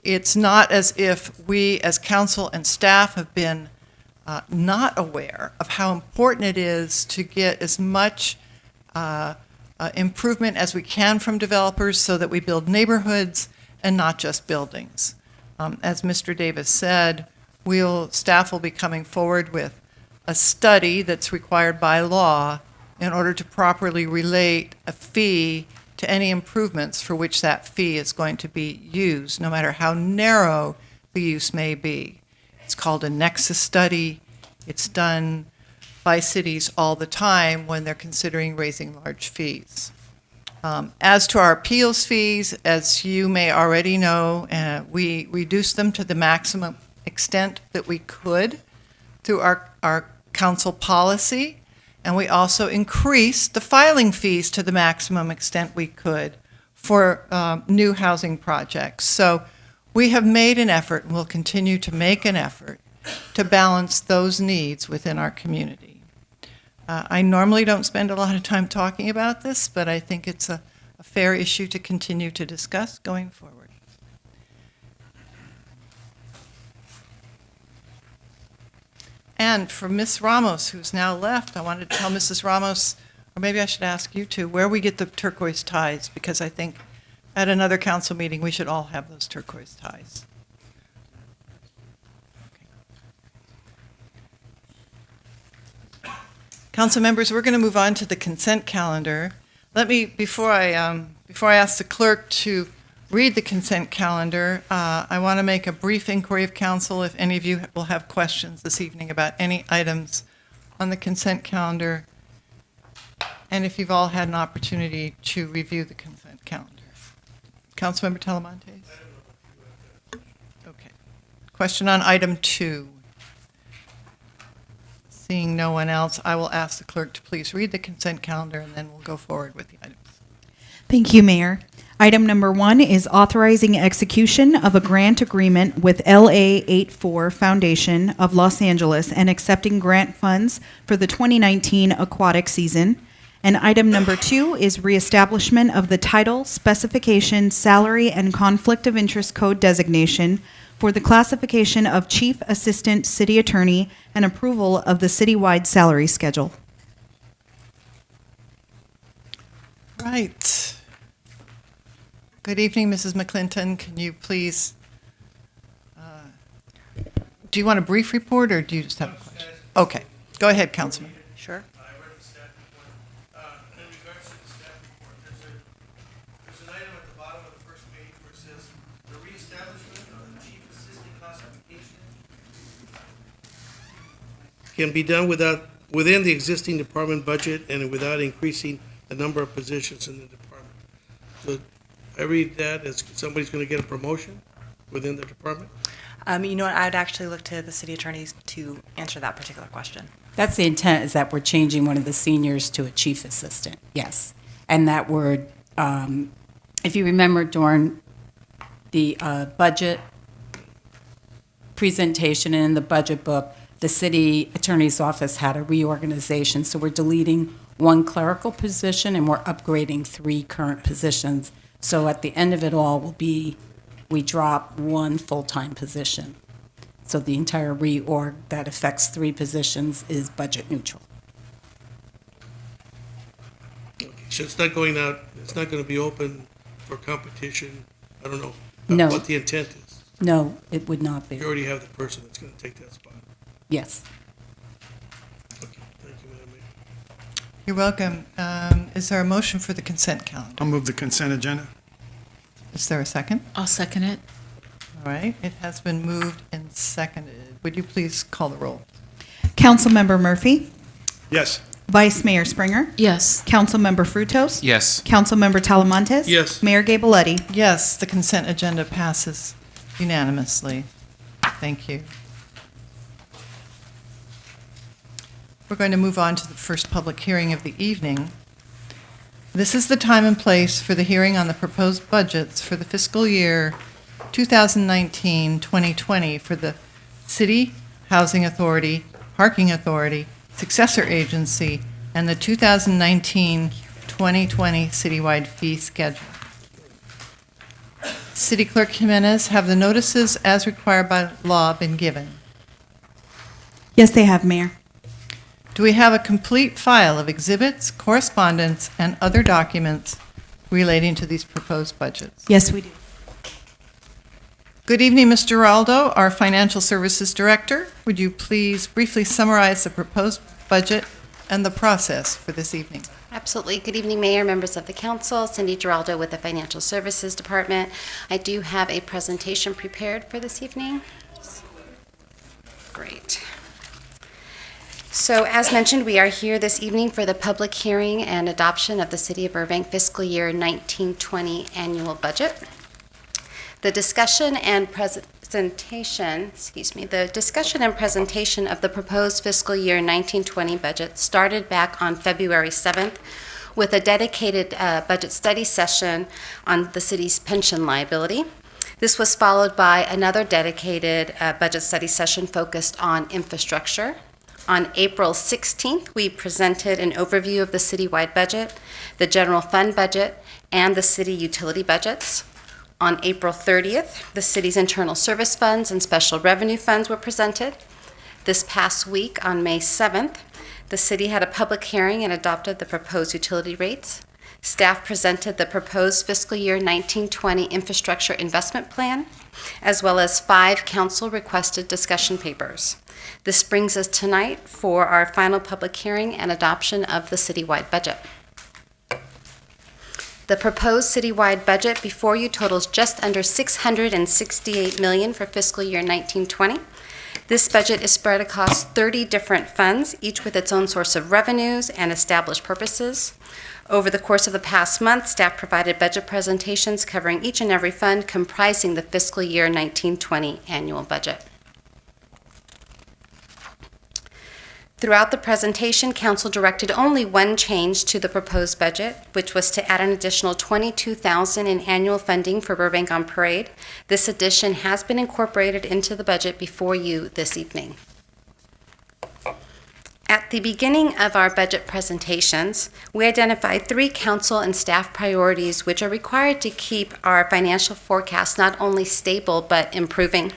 it's not as if we as council and staff have been not aware of how important it is to get as much improvement as we can from developers so that we build neighborhoods and not just buildings. As Mr. Davis said, staff will be coming forward with a study that's required by law in order to properly relate a fee to any improvements for which that fee is going to be used, no matter how narrow the use may be. It's called a nexus study. It's done by cities all the time when they're considering raising large fees. As to our appeals fees, as you may already know, we reduced them to the maximum extent that we could through our council policy, and we also increased the filing fees to the maximum extent we could for new housing projects. So we have made an effort, and will continue to make an effort, to balance those needs within our community. I normally don't spend a lot of time talking about this, but I think it's a fair issue to continue to discuss going forward. And for Ms. Ramos, who's now left, I wanted to tell Mrs. Ramos, or maybe I should ask you to, where we get the turquoise ties, because I think at another council meeting we should all have those turquoise ties. Council members, we're going to move on to the consent calendar. Let me, before I ask the clerk to read the consent calendar, I want to make a brief inquiry of council if any of you will have questions this evening about any items on the consent calendar, and if you've all had an opportunity to review the consent calendar. Councilmember Talamantes? Okay. Question on item 2. Seeing no one else, I will ask the clerk to please read the consent calendar, and then we'll go forward with the items. Thank you, Mayor. Item number 1 is authorizing execution of a grant agreement with LA84 Foundation of Los Angeles and accepting grant funds for the 2019 aquatic season. And item number 2 is reestablishment of the title, specification, salary, and conflict of interest code designation for the classification of Chief Assistant City Attorney and approval of the citywide salary schedule. Right. Good evening, Mrs. McClinton. Can you please, do you want a brief report or do you just have a question? Okay. Go ahead, Councilman. Sure. Can be done within the existing department budget and without increasing the number of positions in the department. So I read that as somebody's going to get a promotion within the department? You know what, I'd actually look to the city attorneys to answer that particular question. That's the intent, is that we're changing one of the seniors to a chief assistant, yes. And that word, if you remember during the budget presentation and in the budget book, the city attorney's office had a reorganization, so we're deleting one clerical position and we're upgrading 3 current positions. So at the end of it all will be, we drop 1 full-time position. So the entire reorg that affects 3 positions is budget neutral. Okay, so it's not going out, it's not going to be open for competition? I don't know No. what the intent is. No, it would not be. You already have the person that's going to take that spot. Yes. Okay, thank you, Madam Mayor. You're welcome. Is there a motion for the consent calendar? I'll move the consent agenda. Is there a second? I'll second it. All right, it has been moved and seconded. Would you please call the roll? Councilmember Murphy? Yes. Vice Mayor Springer? Yes. Councilmember Frutos? Yes. Councilmember Talamantes? Yes. Mayor Gabaletti? Yes, the consent agenda passes unanimously. Thank you. We're going to move on to the first public hearing of the evening. This is the time and place for the hearing on the proposed budgets for the fiscal year 2019-2020 for the City, Housing Authority, Parking Authority, Successor Agency, and the 2019-2020 citywide fee schedule. City Clerk Jimenez, have the notices as required by law been given? Yes, they have, Mayor. Do we have a complete file of exhibits, correspondence, and other documents relating to these proposed budgets? Yes, we do. Good evening, Ms. Giraldo, our Financial Services Director. Would you please briefly summarize the proposed budget and the process for this evening? Absolutely. Good evening, Mayor, members of the council. Cindy Giraldo with the Financial Services Department. I do have a presentation prepared for this evening. Great. So as mentioned, we are here this evening for the public hearing and adoption of the City of Burbank fiscal year 1920 annual budget. The discussion and presentation of the proposed fiscal year 1920 budget started back on February 7th with a dedicated budget study session on the city's pension liability. This was followed by another dedicated budget study session focused on infrastructure. On April 16th, we presented an overview of the citywide budget, the general fund budget, and the city utility budgets. On April 30th, the city's internal service funds and special revenue funds were presented. This past week, on May 7th, the city had a public hearing and adopted the proposed utility rates. Staff presented the proposed fiscal year 1920 infrastructure investment plan, as well as 5 council-requested discussion papers. This brings us tonight for our final public hearing and adoption of the citywide budget. The proposed citywide budget before you totals just under $668 million for fiscal year 1920. This budget is spread across 30 different funds, each with its own source of revenues and established purposes. Over the course of the past month, staff provided budget presentations covering each and every fund comprising the fiscal year 1920 annual budget. Throughout the presentation, Council directed only one change to the proposed budget, which was to add an additional $22,000 in annual funding for Burbank on Parade. This addition has been incorporated into the budget before you this evening. At the beginning of our budget presentations, we identified 3 council and staff priorities which are required to keep our financial forecast not only stable but improving.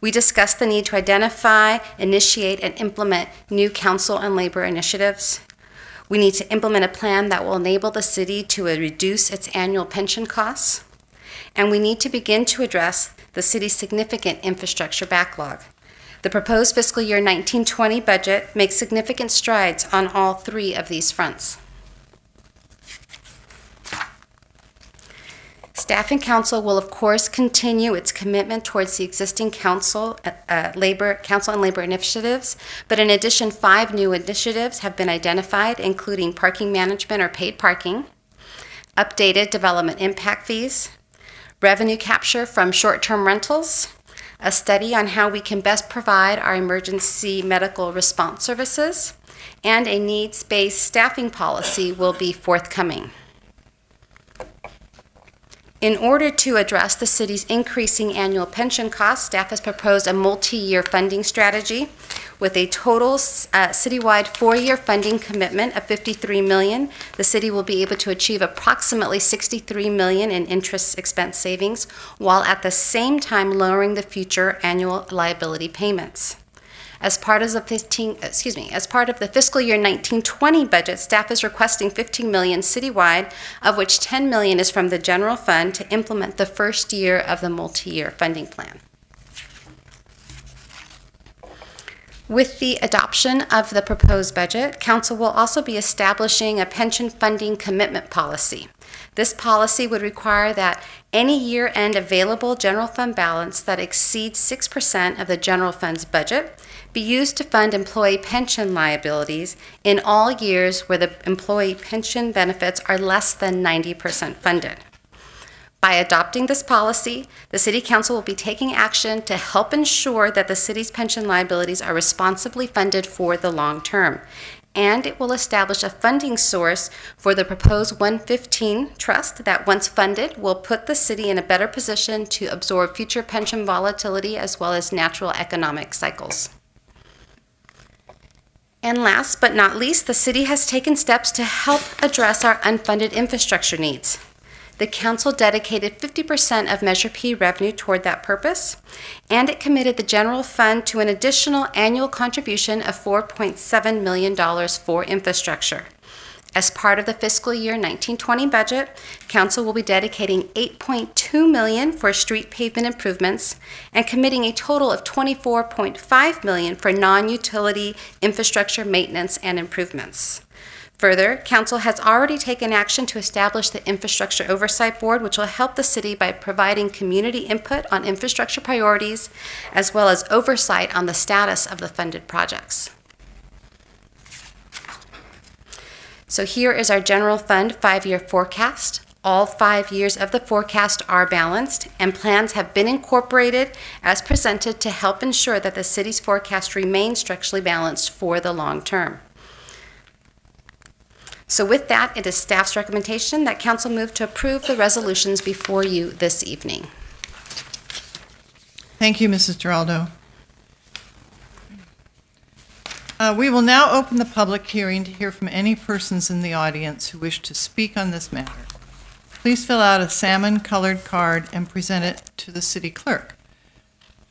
We discussed the need to identify, initiate, and implement new council and labor initiatives. We need to implement a plan that will enable the city to reduce its annual pension costs. And we need to begin to address the city's significant infrastructure backlog. The proposed fiscal year 1920 budget makes significant strides on all 3 of these fronts. Staff and council will, of course, continue its commitment towards the existing council and labor initiatives, but in addition, 5 new initiatives have been identified, including parking management or paid parking, updated development impact fees, revenue capture from short-term rentals, a study on how we can best provide our emergency medical response services, and a needs-based staffing policy will be forthcoming. In order to address the city's increasing annual pension costs, staff has proposed a multi-year funding strategy with a total citywide 4-year funding commitment of $53 million. The city will be able to achieve approximately $63 million in interest expense savings, while at the same time lowering the future annual liability payments. As part of the fiscal year 1920 budget, staff is requesting $15 million citywide, of which $10 million is from the general fund to implement the first year of the multi-year funding plan. With the adoption of the proposed budget, Council will also be establishing a pension funding commitment policy. This policy would require that any year-end available general fund balance that exceeds 6% of the general fund's budget be used to fund employee pension liabilities in all years where the employee pension benefits are less than 90% funded. By adopting this policy, the City Council will be taking action to help ensure that the city's pension liabilities are responsibly funded for the long term. And it will establish a funding source for the proposed 115 trust that, once funded, will put the city in a better position to absorb future pension volatility as well as natural economic cycles. And last but not least, the city has taken steps to help address our unfunded infrastructure needs. The council dedicated 50% of Measure P revenue toward that purpose, and it committed the general fund to an additional annual contribution of $4.7 million for infrastructure. As part of the fiscal year 1920 budget, council will be dedicating $8.2 million for street pavement improvements and committing a total of $24.5 million for non-utility infrastructure maintenance and improvements. Further, council has already taken action to establish the Infrastructure Oversight Board, which will help the city by providing community input on infrastructure priorities, as well as oversight on the status of the funded projects. So here is our general fund 5-year forecast. All 5 years of the forecast are balanced, and plans have been incorporated as presented to help ensure that the city's forecast remains structurally balanced for the long term. So with that, it is staff's recommendation that council move to approve the resolutions before you this evening. Thank you, Mrs. Giraldo. We will now open the public hearing to hear from any persons in the audience who wish to speak on this matter. Please fill out a salmon-colored card and present it to the city clerk.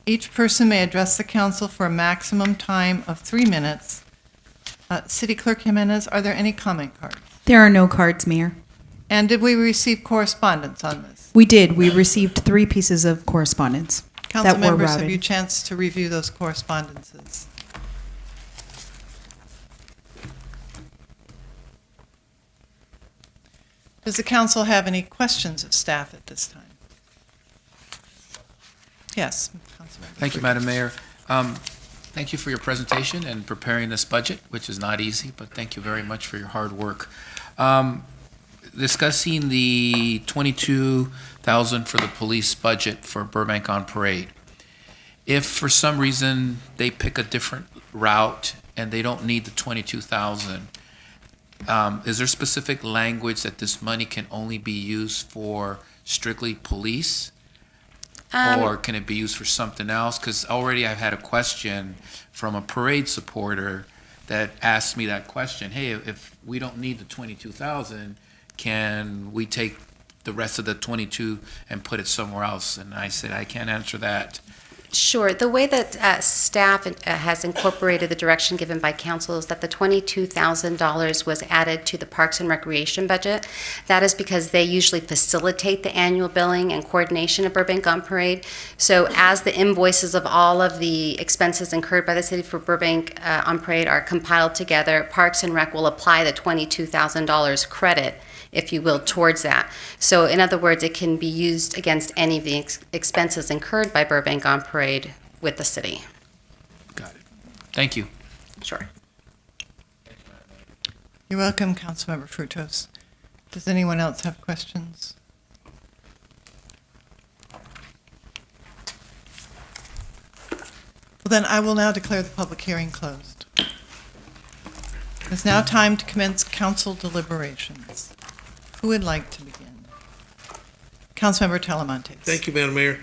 Each person may address the council for a maximum time of 3 minutes. City Clerk Jimenez, are there any comment cards? There are no cards, Mayor. And did we receive correspondence on this? We did. We received 3 pieces of correspondence Council that were members, have routed. you a chance to review those correspondences? Does the council have any questions of staff at this time? Yes, Councilmember. Thank you, Madam Mayor. Thank you for your presentation and preparing this budget, which is not easy, but thank you very much for your hard work. Discussing the $22,000 for the police budget for Burbank on Parade. If for some reason they pick a different route and they don't need the $22,000, is there specific language that this money can only be used for strictly police? Or can it be used for something else? Because already I've had a question from a parade supporter that asked me that question. Hey, if we don't need the $22,000, can we take the rest of the 22 and put it somewhere else? And I said, I can't answer that. Sure. The way that staff has incorporated the direction given by council is that the $22,000 was added to the Parks and Recreation budget. That is because they usually facilitate the annual billing and coordination of Burbank on Parade. So as the invoices of all of the expenses incurred by the city for Burbank on Parade are compiled together, Parks and Rec will apply the $22,000 credit, if you will, towards that. So in other words, it can be used against any of the expenses incurred by Burbank on Parade with the city. Got it. Thank you. Sure. You're welcome, Councilmember Frutos. Does anyone else have questions? Well, then I will now declare the public hearing closed. It's now time to commence council deliberations. Who would like to begin? Councilmember Talamantes. Thank you, Madam Mayor.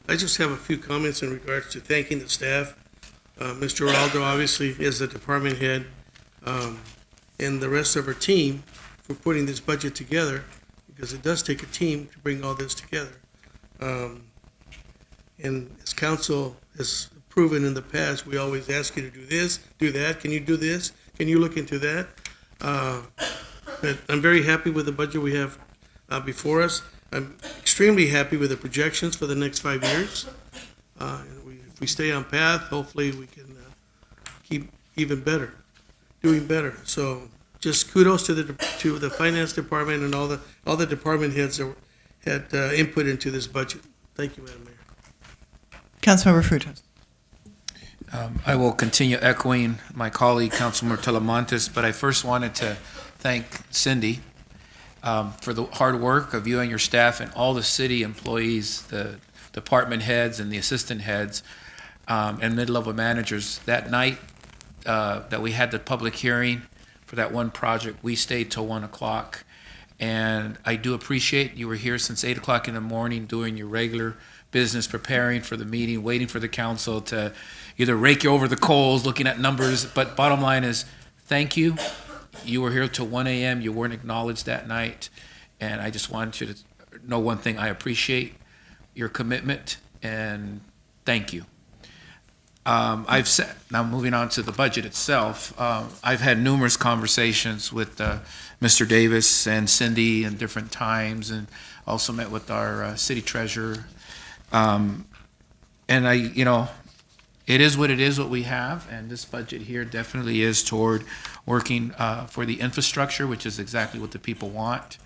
I just have a few comments in regards to thanking the staff. Mr. Aldo, obviously, is the department head, and the rest of our team for putting this budget together, because it does take a team to bring all this together. And as council has proven in the past, we always ask you to do this, do that. Can you do this? Can you look into that? But I'm very happy with the budget we have before us. I'm extremely happy with the projections for the next 5 years. If we stay on path, hopefully we can keep even better, doing better. So just kudos to the finance department and all the department heads that had input into this budget. Thank you, Madam Mayor. Councilmember Frutos. I will continue echoing my colleague, Councilmember Talamantes, but I first wanted to thank Cindy for the hard work of you and your staff and all the city employees, the department heads and the assistant heads, and mid-level managers. That night that we had the public hearing for that one project, we stayed till 1 o'clock. And I do appreciate you were here since 8 o'clock in the morning doing your regular business, preparing for the meeting, waiting for the council to either rake you over the coals, looking at numbers. But bottom line is, thank you. You were here till 1 a.m. You weren't acknowledged that night. And I just wanted you to know one thing. I appreciate your commitment and thank you. I've said, now moving on to the budget itself, I've had numerous conversations with Mr. Davis and Cindy in different times, and also met with our city treasurer. And it is what it is, what we have, and this budget here definitely is toward working for the infrastructure, which is exactly what the people want.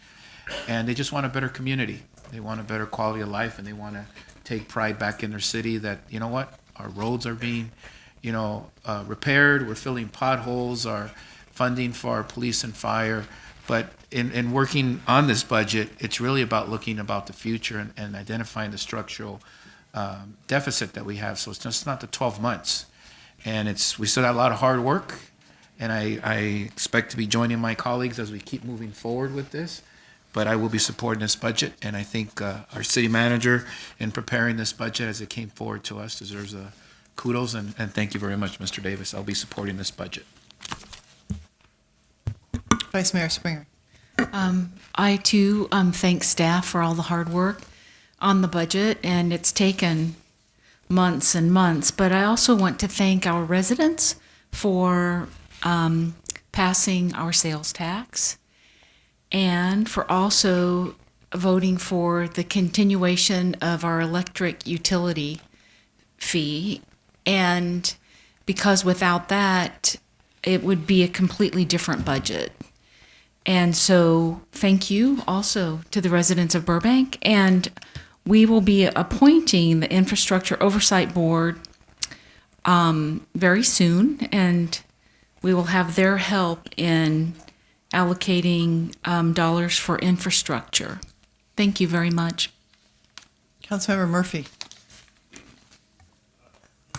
And they just want a better community. They want a better quality of life, and they want to take pride back in their city that, you know what, our roads are being, repaired. We're filling potholes, our funding for our police and fire. But in working on this budget, it's really about looking about the future and identifying the structural deficit that we have. So it's just not the 12 months. And we still got a lot of hard work. And I expect to be joining my colleagues as we keep moving forward with this. But I will be supporting this budget, and I think our city manager, in preparing this budget as it came forward to us, deserves kudos, and thank you very much, Mr. Davis. I'll be supporting this budget. Vice Mayor Springer. I too thank staff for all the hard work on the budget, and it's taken months and months. But I also want to thank our residents for passing our sales tax, and for also voting for the continuation of our electric utility fee. And because without that, it would be a completely different budget. And so thank you also to the residents of Burbank. And we will be appointing the Infrastructure Oversight Board very soon, and we will have their help in allocating dollars for infrastructure. Thank you very much. Councilmember Murphy.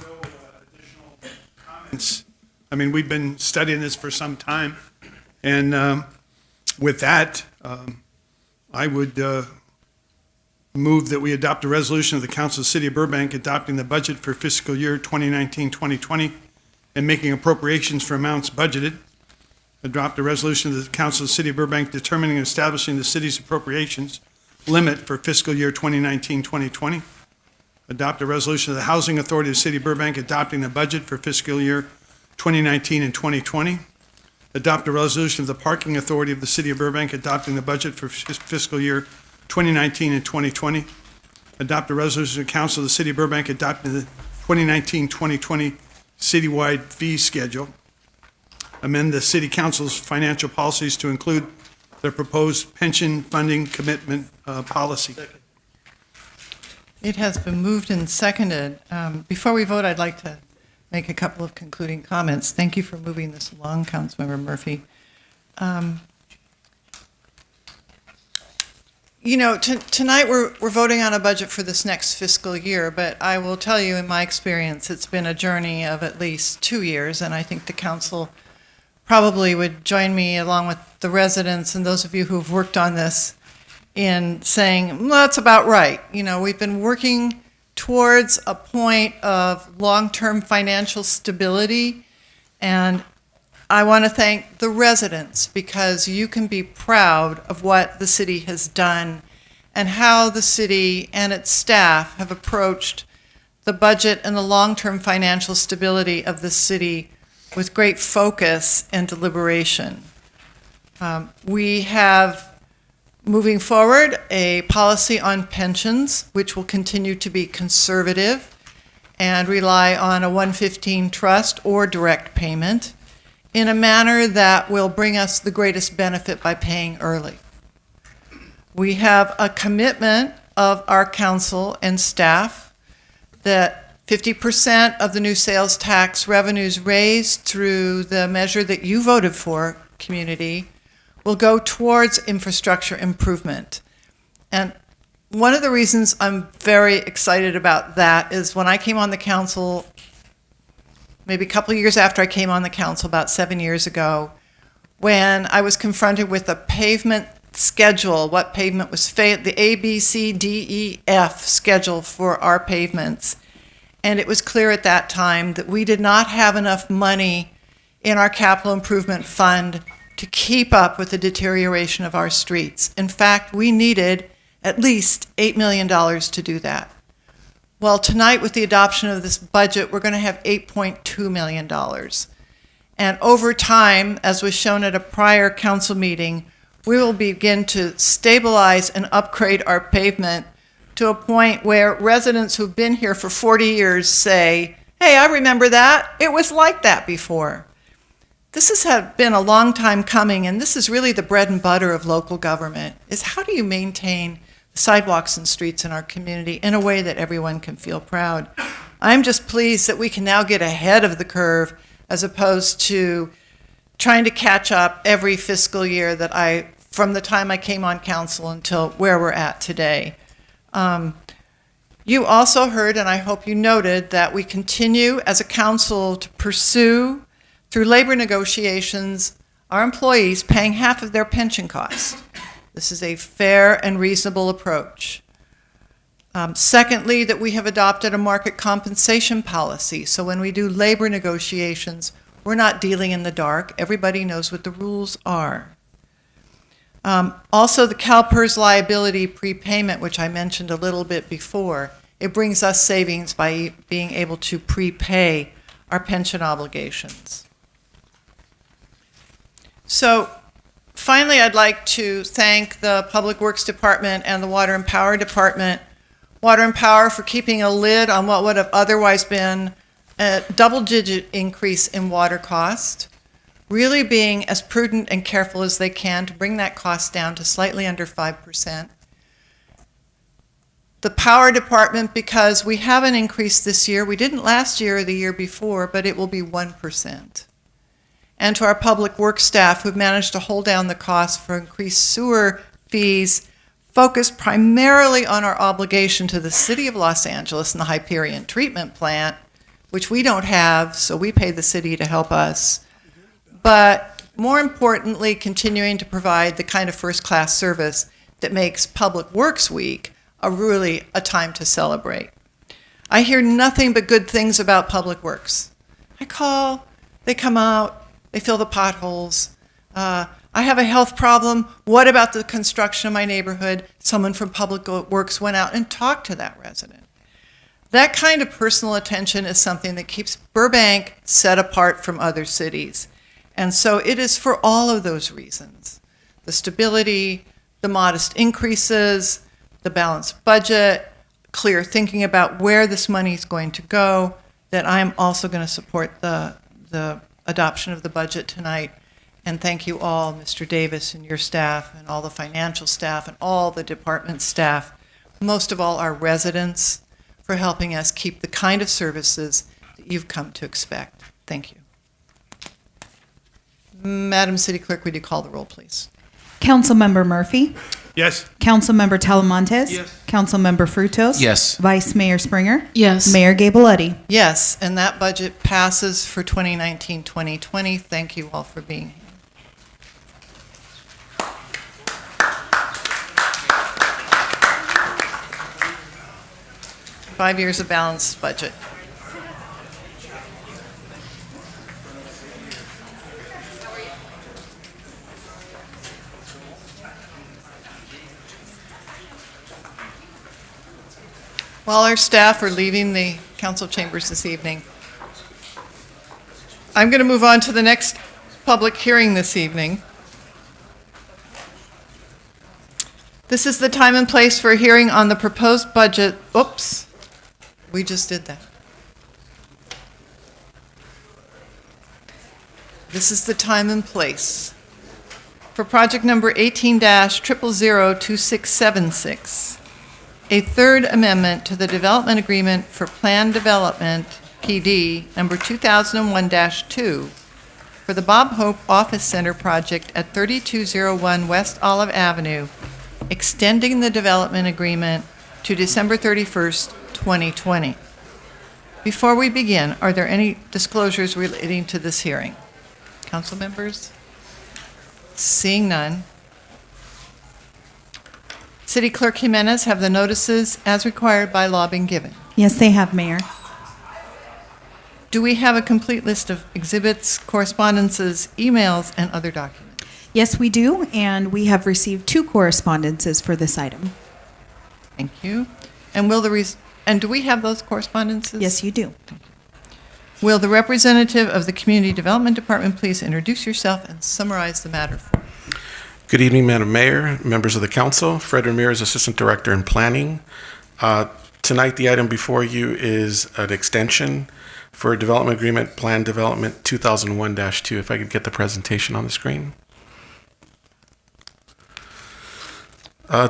No additional comments. I mean, we've been studying this for some time, and with that, I would move that we adopt a resolution of the Council of the City of Burbank adopting the budget for fiscal year 2019-2020 and making appropriations for amounts budgeted. Adopt a resolution of the Council of the City of Burbank determining and establishing the city's appropriations limit for fiscal year 2019-2020. Adopt a resolution of the Housing Authority of the City of Burbank adopting the budget for fiscal year 2019 and 2020. Adopt a resolution of the Parking Authority of the City of Burbank adopting the budget for fiscal year 2019 and 2020. Adopt a resolution of the Council of the City of Burbank adopting the 2019-2020 citywide fee schedule. Amend the City Council's financial policies to include their proposed pension funding commitment policy. It has been moved and seconded. Before we vote, I'd like to make a couple of concluding comments. Thank you for moving this along, Councilmember Murphy. Tonight we're voting on a budget for this next fiscal year, but I will tell you, in my experience, it's been a journey of at least 2 years, and I think the council probably would join me, along with the residents and those of you who've worked on this, in saying, well, that's about right. We've been working towards a point of long-term financial stability, and I want to thank the residents, because you can be proud of what the city has done and how the city and its staff have approached the budget and the long-term financial stability of the city with great focus and deliberation. We have, moving forward, a policy on pensions, which will continue to be conservative and rely on a 115 trust or direct payment in a manner that will bring us the greatest benefit by paying early. We have a commitment of our council and staff that 50% of the new sales tax revenues raised through the measure that you voted for, community, will go towards infrastructure improvement. And one of the reasons I'm very excited about that is when I came on the council, maybe a couple of years after I came on the council, about 7 years ago, when I was confronted with a pavement schedule, what pavement was the A, B, C, D, E, F schedule for our pavements. And it was clear at that time that we did not have enough money in our capital improvement fund to keep up with the deterioration of our streets. In fact, we needed at least $8 million to do that. Well, tonight with the adoption of this budget, we're going to have $8.2 million. And over time, as was shown at a prior council meeting, we will begin to stabilize and upgrade our pavement to a point where residents who've been here for 40 years say, hey, I remember that. It was like that before. This has been a long time coming, and this is really the bread and butter of local government, is how do you maintain the sidewalks and streets in our community in a way that everyone can feel proud. I'm just pleased that we can now get ahead of the curve as opposed to trying to catch up every fiscal year from the time I came on council until where we're at today. You also heard, and I hope you noted, that we continue as a council to pursue, through labor negotiations, our employees paying half of their pension costs. This is a fair and reasonable approach. Secondly, that we have adopted a market compensation policy. So when we do labor negotiations, we're not dealing in the dark. Everybody knows what the rules are. Also, the CalPERS liability prepayment, which I mentioned a little bit before, it brings us savings by being able to prepay our pension obligations. So finally, I'd like to thank the Public Works Department and the Water and Power Department. Water and Power for keeping a lid on what would have otherwise been a double-digit increase in water cost, really being as prudent and careful as they can to bring that cost down to slightly under 5%. The Power Department, because we have an increase this year, we didn't last year or the year before, but it will be 1%. And to our Public Works staff who've managed to hold down the cost for increased sewer fees, focused primarily on our obligation to the City of Los Angeles and the Hyperion Treatment Plant, which we don't have, so we pay the city to help us. But more importantly, continuing to provide the kind of first-class service that makes Public Works Week really a time to celebrate. I hear nothing but good things about Public Works. I call, they come out, they fill the potholes. I have a health problem. What about the construction of my neighborhood? Someone from Public Works went out and talked to that resident. That kind of personal attention is something that keeps Burbank set apart from other cities. And so it is for all of those reasons, the stability, the modest increases, the balanced budget, clear thinking about where this money is going to go, that I'm also going to support the adoption of the budget tonight. And thank you all, Mr. Davis and your staff, and all the financial staff, and all the department staff, most of all our residents, for helping us keep the kind of services that you've come to expect. Thank you. Madam City Clerk, would you call the roll, please? Councilmember Murphy? Yes. Councilmember Talamontes? Yes. Councilmember Frutos? Yes. Vice Mayor Springer? Yes. Mayor Gabaletti? Yes, and that budget passes for 2019-2020. Thank you all for being here. Five years of balanced budget. While our staff are leaving the council chambers this evening, I'm going to move on to the next public hearing this evening. This is the time and place for a hearing on the proposed budget. Oops, we just did that. This is the time and place for project number 18-0002676. A third amendment to the development agreement for planned development, PD, number 2001-2, for the Bob Hope Office Center project at 3201 West Olive Avenue, extending the development agreement to December 31st, 2020. Before we begin, are there any disclosures relating to this hearing? Council members? Seeing none. City Clerk Jimenez, have the notices as required by law been given? Yes, they have, Mayor. Do we have a complete list of exhibits, correspondences, emails, and other documents? Yes, we do, and we have received 2 correspondences for this item. Thank you. And do we have those correspondences? Yes, you do. Will the representative of the Community Development Department please introduce yourself and summarize the matter for us? Good evening, Madam Mayor, members of the council. Fred Ramirez, Assistant Director in Planning. Tonight, the item before you is an extension for Development Agreement Plan Development 2001-2. If I could get the presentation on the screen.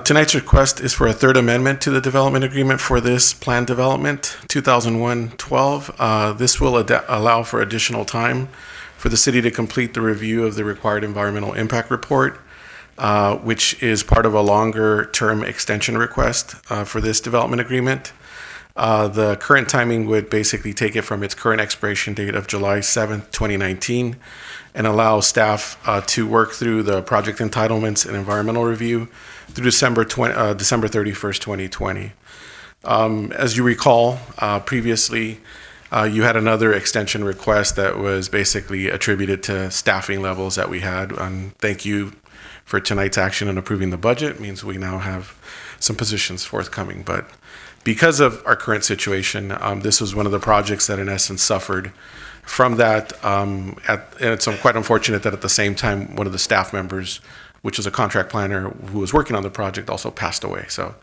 Tonight's request is for a third amendment to the development agreement for this plan development 2001-12. This will allow for additional time for the city to complete the review of the required environmental impact report, which is part of a longer term extension request for this development agreement. The current timing would basically take it from its current expiration date of July 7th, 2019, and allow staff to work through the project entitlements and environmental review through December 31st, 2020. As you recall, previously, you had another extension request that was basically attributed to staffing levels that we had. Thank you for tonight's action in approving the budget. It means we now have some positions forthcoming. But because of our current situation, this was one of the projects that in essence suffered from that. And it's quite unfortunate that at the same time, one of the staff members, which was a contract planner who was working on the project, also passed away. So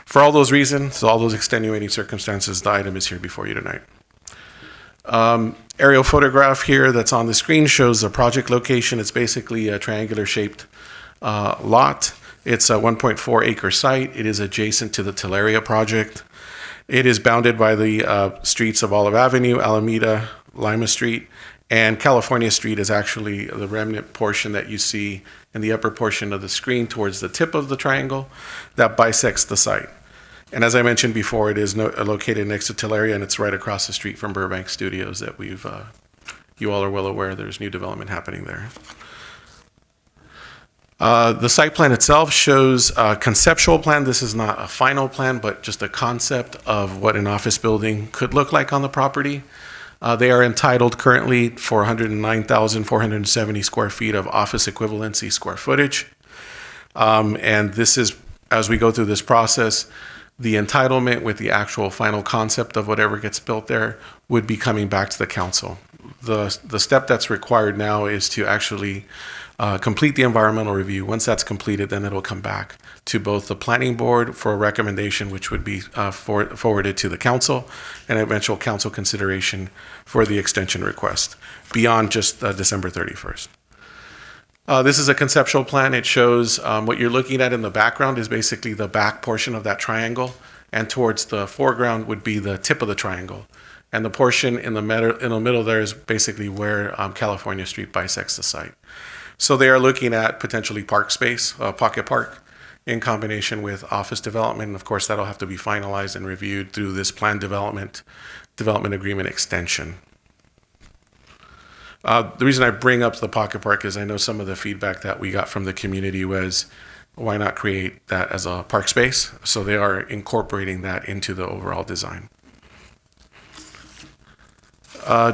for all those reasons, all those extenuating circumstances, the item is here before you tonight. Aerial photograph here that's on the screen shows the project location. It's basically a triangular shaped lot. It's a 1.4 acre site. It is adjacent to the Teleria project. It is bounded by the streets of Olive Avenue, Alameda, Lima Street, and California Street is actually the remnant portion that you see in the upper portion of the screen towards the tip of the triangle that bisects the site. And as I mentioned before, it is located next to Teleria, and it's right across the street from Burbank Studios that you all are well aware there's new development happening there. The site plan itself shows a conceptual plan. This is not a final plan, but just a concept of what an office building could look like on the property. They are entitled currently for 109,470 square feet of office equivalency square footage. And this is, as we go through this process, the entitlement with the actual final concept of whatever gets built there would be coming back to the council. The step that's required now is to actually complete the environmental review. Once that's completed, then it'll come back to both the planning board for a recommendation, which would be forwarded to the council, and eventual council consideration for the extension request beyond just December 31st. This is a conceptual plan. It shows what you're looking at in the background is basically the back portion of that triangle, and towards the foreground would be the tip of the triangle. And the portion in the middle there is basically where California Street bisects the site. So they are looking at potentially park space, pocket park, in combination with office development. And of course, that'll have to be finalized and reviewed through this plan development agreement extension. The reason I bring up the pocket park is I know some of the feedback that we got from the community was, why not create that as a park space? So they are incorporating that into the overall design.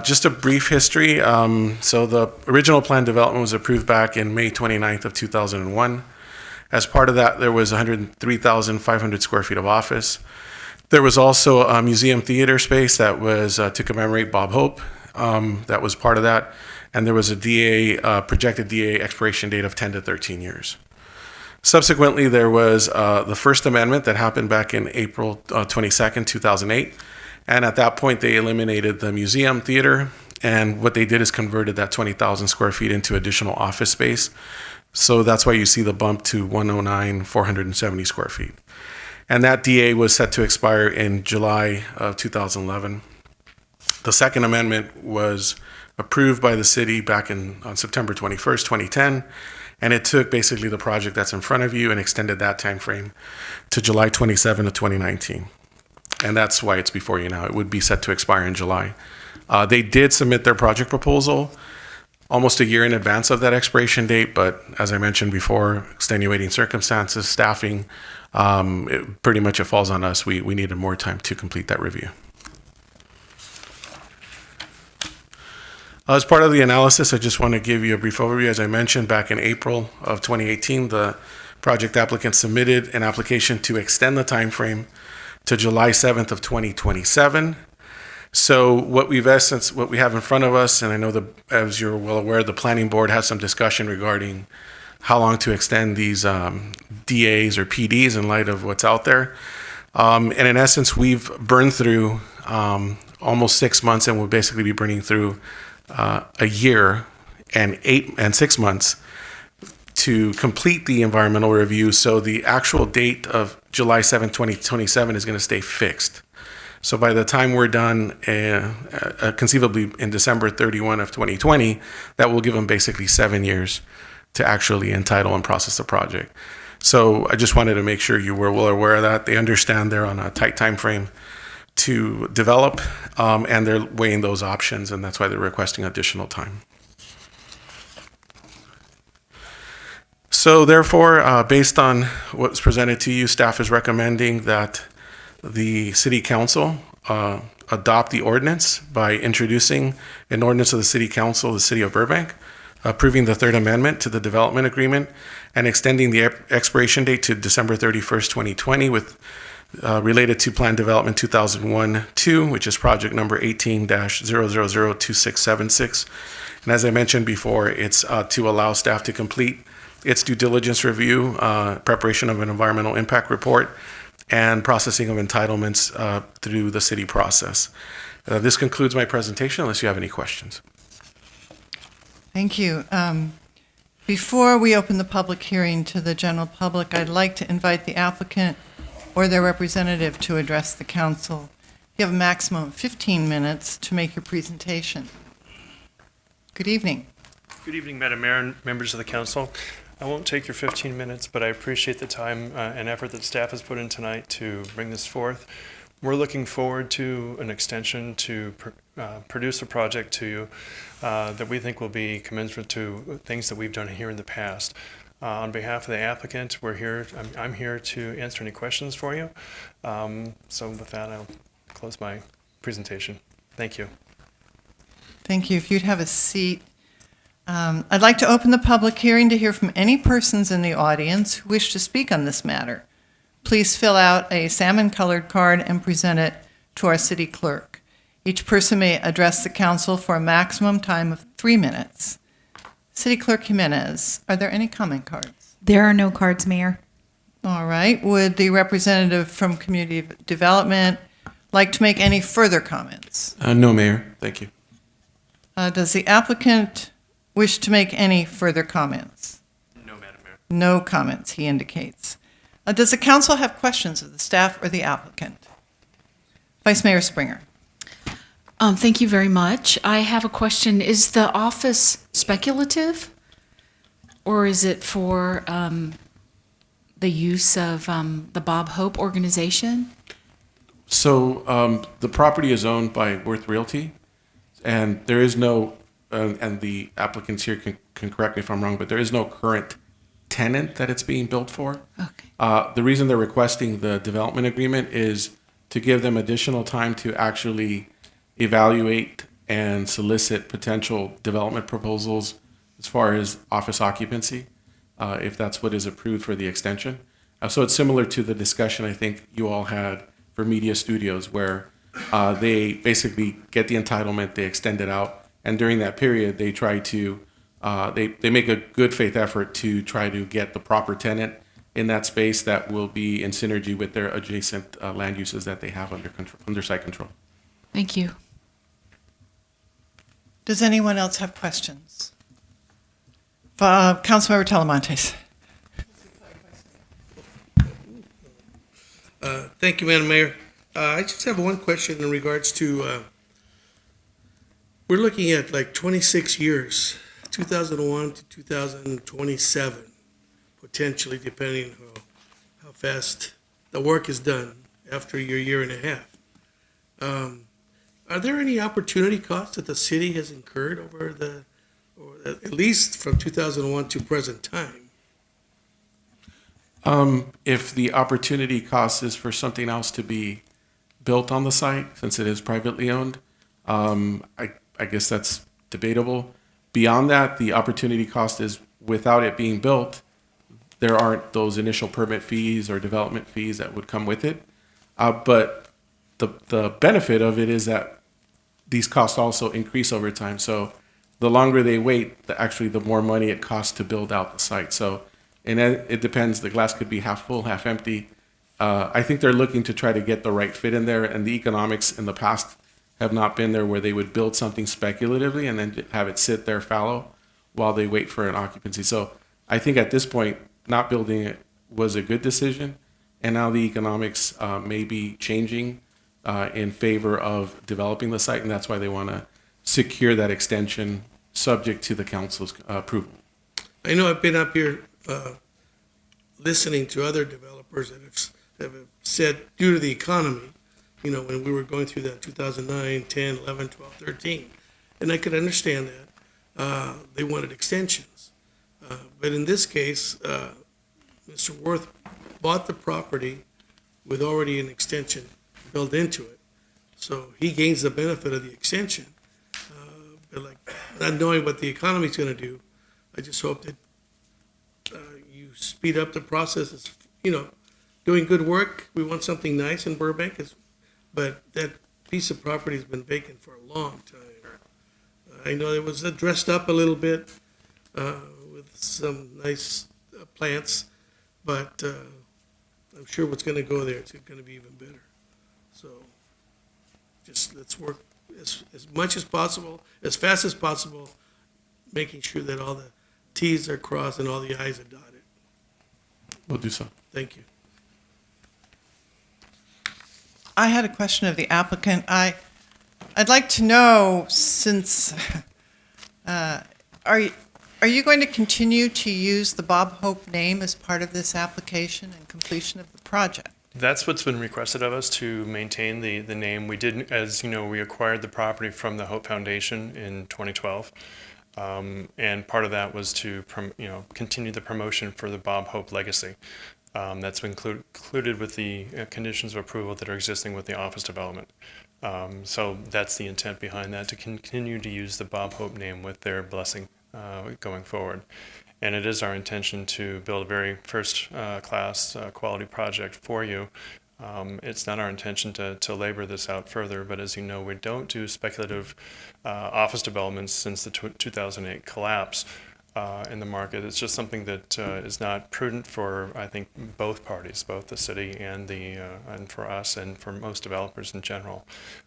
Just a brief history. So the original plan development was approved back in May 29th of 2001. As part of that, there was 103,500 square feet of office. There was also a museum theater space that was to commemorate Bob Hope. That was part of that. And there was a projected DA expiration date of 10 to 13 years. Subsequently, there was the First Amendment that happened back in April 22nd, 2008. And at that point, they eliminated the museum theater. And what they did is converted that 20,000 square feet into additional office space. So that's why you see the bump to 109,470 square feet. And that DA was set to expire in July of 2011. The Second Amendment was approved by the city back on September 21st, 2010. And it took basically the project that's in front of you and extended that time frame to July 27 of 2019. And that's why it's before you now. It would be set to expire in July. They did submit their project proposal almost a year in advance of that expiration date, but as I mentioned before, extenuating circumstances, staffing, pretty much it falls on us. We needed more time to complete that review. As part of the analysis, I just want to give you a brief overview. As I mentioned, back in April of 2018, the project applicant submitted an application to extend the time frame to July 7th of 2027. So what we have in front of us, and I know as you're well aware, the planning board has some discussion regarding how long to extend these DAs or PDs in light of what's out there. And in essence, we've burned through almost 6 months, and we'll basically be burning through a year and 6 months to complete the environmental review. So the actual date of July 7, 2027 is going to stay fixed. So by the time we're done, conceivably in December 31 of 2020, that will give them basically 7 years to actually entitle and process the project. So I just wanted to make sure you were well aware of that. They understand they're on a tight time frame to develop, and they're weighing those options, and that's why they're requesting additional time. So therefore, based on what was presented to you, staff is recommending that the City Council adopt the ordinance by introducing an ordinance of the City Council of the City of Burbank, approving the Third Amendment to the development agreement and extending the expiration date to December 31st, 2020 with related to Plan Development 2001-2, which is project number 18-0002676. And as I mentioned before, it's to allow staff to complete its due diligence review, preparation of an environmental impact report, and processing of entitlements through the city process. This concludes my presentation, unless you have any questions. Thank you. Before we open the public hearing to the general public, I'd like to invite the applicant or their representative to address the council. You have a maximum of 15 minutes to make your presentation. Good evening. Good evening, Madam Mayor and members of the council. I won't take your 15 minutes, but I appreciate the time and effort that staff has put in tonight to bring this forth. We're looking forward to an extension to produce a project to you that we think will be commensurate to things that we've done here in the past. On behalf of the applicant, I'm here to answer any questions for you. So with that, I'll close my presentation. Thank you. Thank you. If you'd have a seat. I'd like to open the public hearing to hear from any persons in the audience who wish to speak on this matter. Please fill out a salmon-colored card and present it to our city clerk. Each person may address the council for a maximum time of 3 minutes. City Clerk Jimenez, are there any comment cards? There are no cards, Mayor. All right. Would the representative from Community Development like to make any further comments? No, Mayor. Thank you. Does the applicant wish to make any further comments? No, Madam Mayor. No comments, he indicates. Does the council have questions of the staff or the applicant? Vice Mayor Springer. Thank you very much. I have a question. Is the office speculative, or is it for the use of the Bob Hope organization? So the property is owned by Worth Realty, and there is no, and the applicants here can correct me if I'm wrong, but there is no current tenant that it's being built for. Okay. The reason they're requesting the development agreement is to give them additional time to actually evaluate and solicit potential development proposals as far as office occupancy, if that's what is approved for the extension. So it's similar to the discussion I think you all had for media studios, where they basically get the entitlement, they extend it out, and during that period they try to they make a good faith effort to try to get the proper tenant in that space that will be in synergy with their adjacent land uses that they have under site control. Thank you. Does anyone else have questions? Councilmember Talamantes. Thank you, Madam Mayor. I just have one question in regards to we're looking at like 26 years, 2001 to 2027, potentially, depending on how fast the work is done after your year and a half. Are there any opportunity costs that the city has incurred over or at least from 2001 to present time? If the opportunity cost is for something else to be built on the site, since it is privately owned, I guess that's debatable. Beyond that, the opportunity cost is without it being built, there aren't those initial permit fees or development fees that would come with it. But the benefit of it is that these costs also increase over time. So the longer they wait, the more money it costs to build out the site. So, and it depends. The glass could be half full, half empty. I think they're looking to try to get the right fit in there, and the economics in the past have not been there where they would build something speculatively and then have it sit there fallow while they wait for an occupancy. So I think at this point, not building it was a good decision, and now the economics may be changing in favor of developing the site, and that's why they want to secure that extension subject to the council's approval. I know I've been up here listening to other developers that have said due to the economy, you know, when we were going through that 2009, 10, 11, 12, 13, and I could understand that. They wanted extensions. But in this case, Mr. Worth bought the property with already an extension built into it. So he gains the benefit of the extension. But like, not knowing what the economy's gonna do, I just hope that you speed up the process. It's, you know, doing good work. We want something nice in Burbank, but that piece of property has been vacant for a long time. I know it was dressed up a little bit with some nice plants, but I'm sure what's going to go there, it's going to be even better. So just let's work as much as possible, as fast as possible, making sure that all the T's are crossed and all the I's are dotted. We'll do so. Thank you. I had a question of the applicant. I'd like to know, since, are you going to continue to use the Bob Hope name as part of this application and completion of the project? That's what's been requested of us, to maintain the name. We did, as you know, we acquired the property from the Hope Foundation in 2012. And part of that was to continue the promotion for the Bob Hope legacy. That's been included with the conditions of approval that are existing with the office development. So that's the intent behind that, to continue to use the Bob Hope name with their blessing going forward. And it is our intention to build a very first class quality project for you. It's not our intention to labor this out further, but as you know, we don't do speculative office developments since the 2008 collapse in the market. It's just something that is not prudent for, I think, both parties, both the city and and for us and for most developers in general.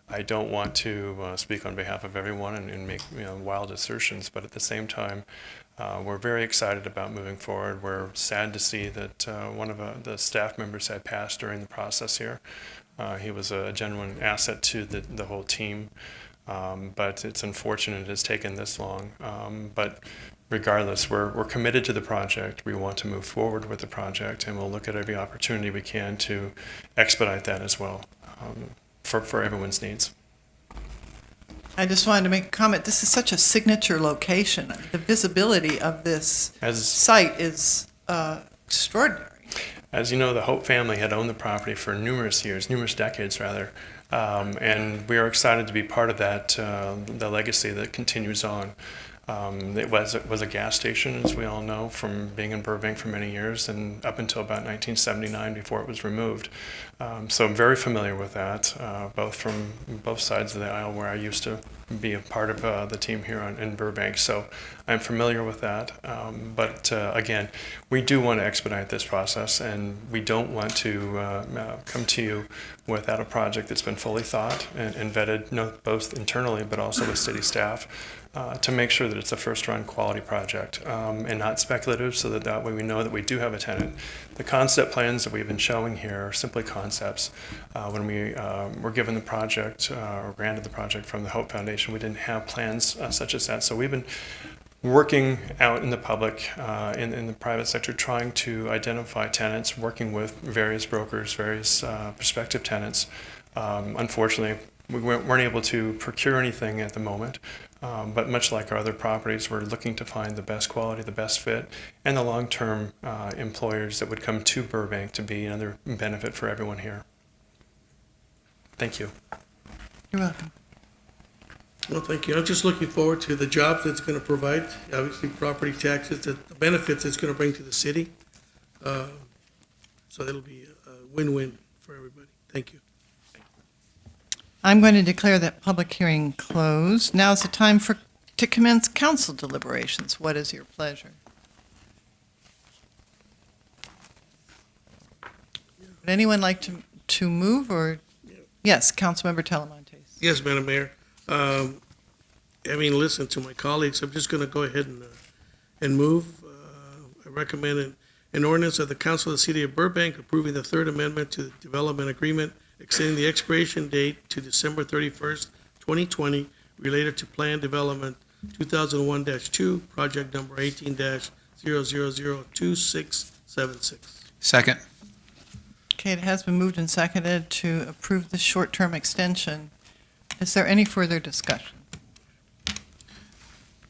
I don't want to speak on behalf of everyone and make wild assertions, but at the same time, we're very excited about moving forward. We're sad to see that one of the staff members had passed during the process here. He was a genuine asset to the whole team, but it's unfortunate it has taken this long. But regardless, we're committed to the project. We want to move forward with the project, and we'll look at every opportunity we can to expedite that as well, for everyone's needs. I just wanted to make a comment. This is such a signature location. The visibility of this site is extraordinary. As you know, the Hope family had owned the property for numerous years, numerous decades rather, and we are excited to be part of that, the legacy that continues on. It was a gas station, as we all know, from being in Burbank for many years and up until about 1979 before it was removed. So I'm very familiar with that, both from both sides of the aisle where I used to be a part of the team here in Burbank. So I'm familiar with that. But again, we do want to expedite this process, and we don't want to come to you without a project that's been fully thought and vetted, both internally but also with city staff. To make sure that it's a first-run quality project and not speculative, so that way we know that we do have a tenant. The concept plans that we've been showing here are simply concepts. When we were given the project or granted the project from the Hope Foundation location. We didn't have plans such as that. So we've been working out in the public, in the private sector, trying to identify tenants, working with various brokers, various prospective tenants. Unfortunately, we weren't able to procure anything at the moment, but much like our other properties, we're looking to find the best quality, the best fit, and the long-term employers that would come to Burbank to be another benefit for everyone here. Thank you. You're welcome. Well, thank you. I'm just looking forward to the jobs that's going to provide, obviously property taxes, the benefits it's going to bring to the city. So that'll be a win-win for everybody. Thank you. I'm going to declare that public hearing closed. Now is the time to commence council deliberations. What is your pleasure? Would anyone like to move or? Yes, Councilmember Talamontes. Yes, Madam Mayor. Having listened to my colleagues, I'm just going to go ahead and move. I recommend an ordinance of the Council of the City of Burbank approving the Third Amendment to the Development Agreement, extending the expiration date to December 31st, 2020, related to Plan Development 2001-2, project number 18-0002676. Second. Okay, it has been moved and seconded to approve the short-term extension. Is there any further discussion?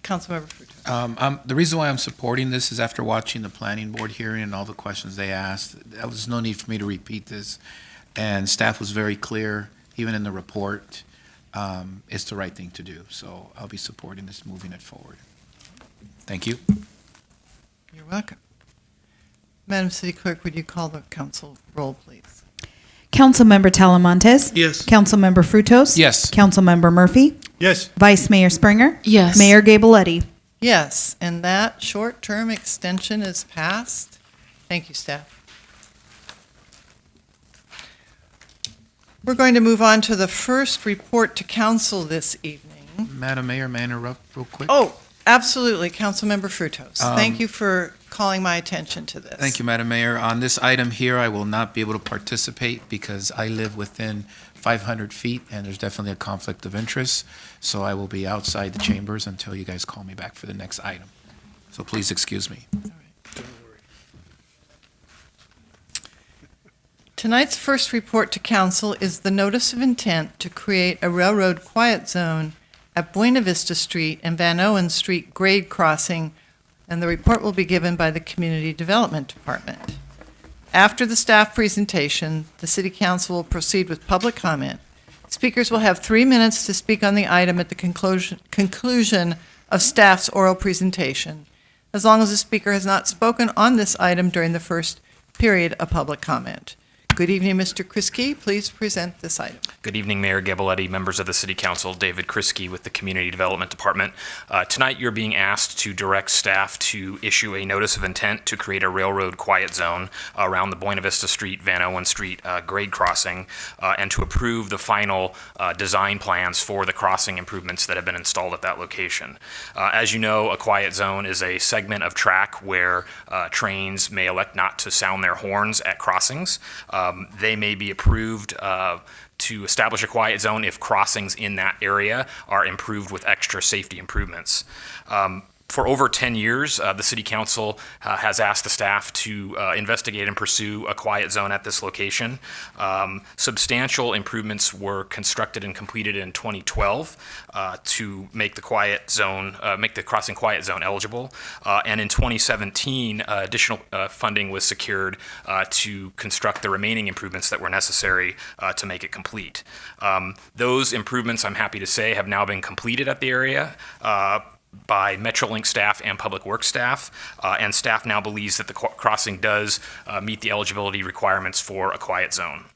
Councilmember Fruto. The reason why I'm supporting this is after watching the planning board hearing and all the questions they asked, there was no need for me to repeat this. And staff was very clear, even in the report, it's the right thing to do. So I'll be supporting this, moving it forward. Thank you. You're welcome. Madam City Clerk, would you call the council roll, please? Councilmember Talamontes. Yes. Councilmember Frutos. Yes. Councilmember Murphy. Yes. Vice Mayor Springer. Yes. Mayor Gabaletti. Yes, and that short-term extension is passed. Thank you, staff. We're going to move on to the first report to council this evening. Madam Mayor, may I interrupt real quick? Oh, absolutely, Councilmember Frutos. Thank you for calling my attention to this. Thank you, Madam Mayor. On this item here, I will not be able to participate because I live within 500 feet and there's definitely a conflict of interest. So I will be outside the chambers until you guys call me back for the next item. So please excuse me. Tonight's first report to council is the notice of intent to create a railroad quiet zone at Buena Vista Street and Van Owen Street grade crossing, and the report will be given by the Community Development Department. After the staff presentation, the City Council will proceed with public comment. Speakers will have 3 minutes to speak on the item at the conclusion of staff's oral presentation, as long as the speaker has not spoken on this item during the first period of public comment. Good evening, Mr. Kriske. Please present this item. Good evening, Mayor Gabaletti, members of the City Council, David Kriske with the Community Development Department. Tonight, you're being asked to direct staff to issue a notice of intent to create a railroad quiet zone around the Buena Vista Street, Van Owen Street grade crossing, and to approve the final design plans for the crossing improvements that have been installed at that location. As you know, a quiet zone is a segment of track where trains may elect not to sound their horns at crossings. They may be approved to establish a quiet zone if crossings in that area are improved with extra safety improvements. For over 10 years, the City Council has asked the staff to investigate and pursue a quiet zone at this location. Substantial improvements were constructed and completed in 2012 to make the quiet zone, make the crossing quiet zone eligible. And in 2017, additional funding was secured to construct the remaining improvements that were necessary to make it complete. Those improvements, I'm happy to say, have now been completed at the area by Metrolink staff and Public Works staff, and staff now believes that the crossing does meet the eligibility requirements for a quiet zone.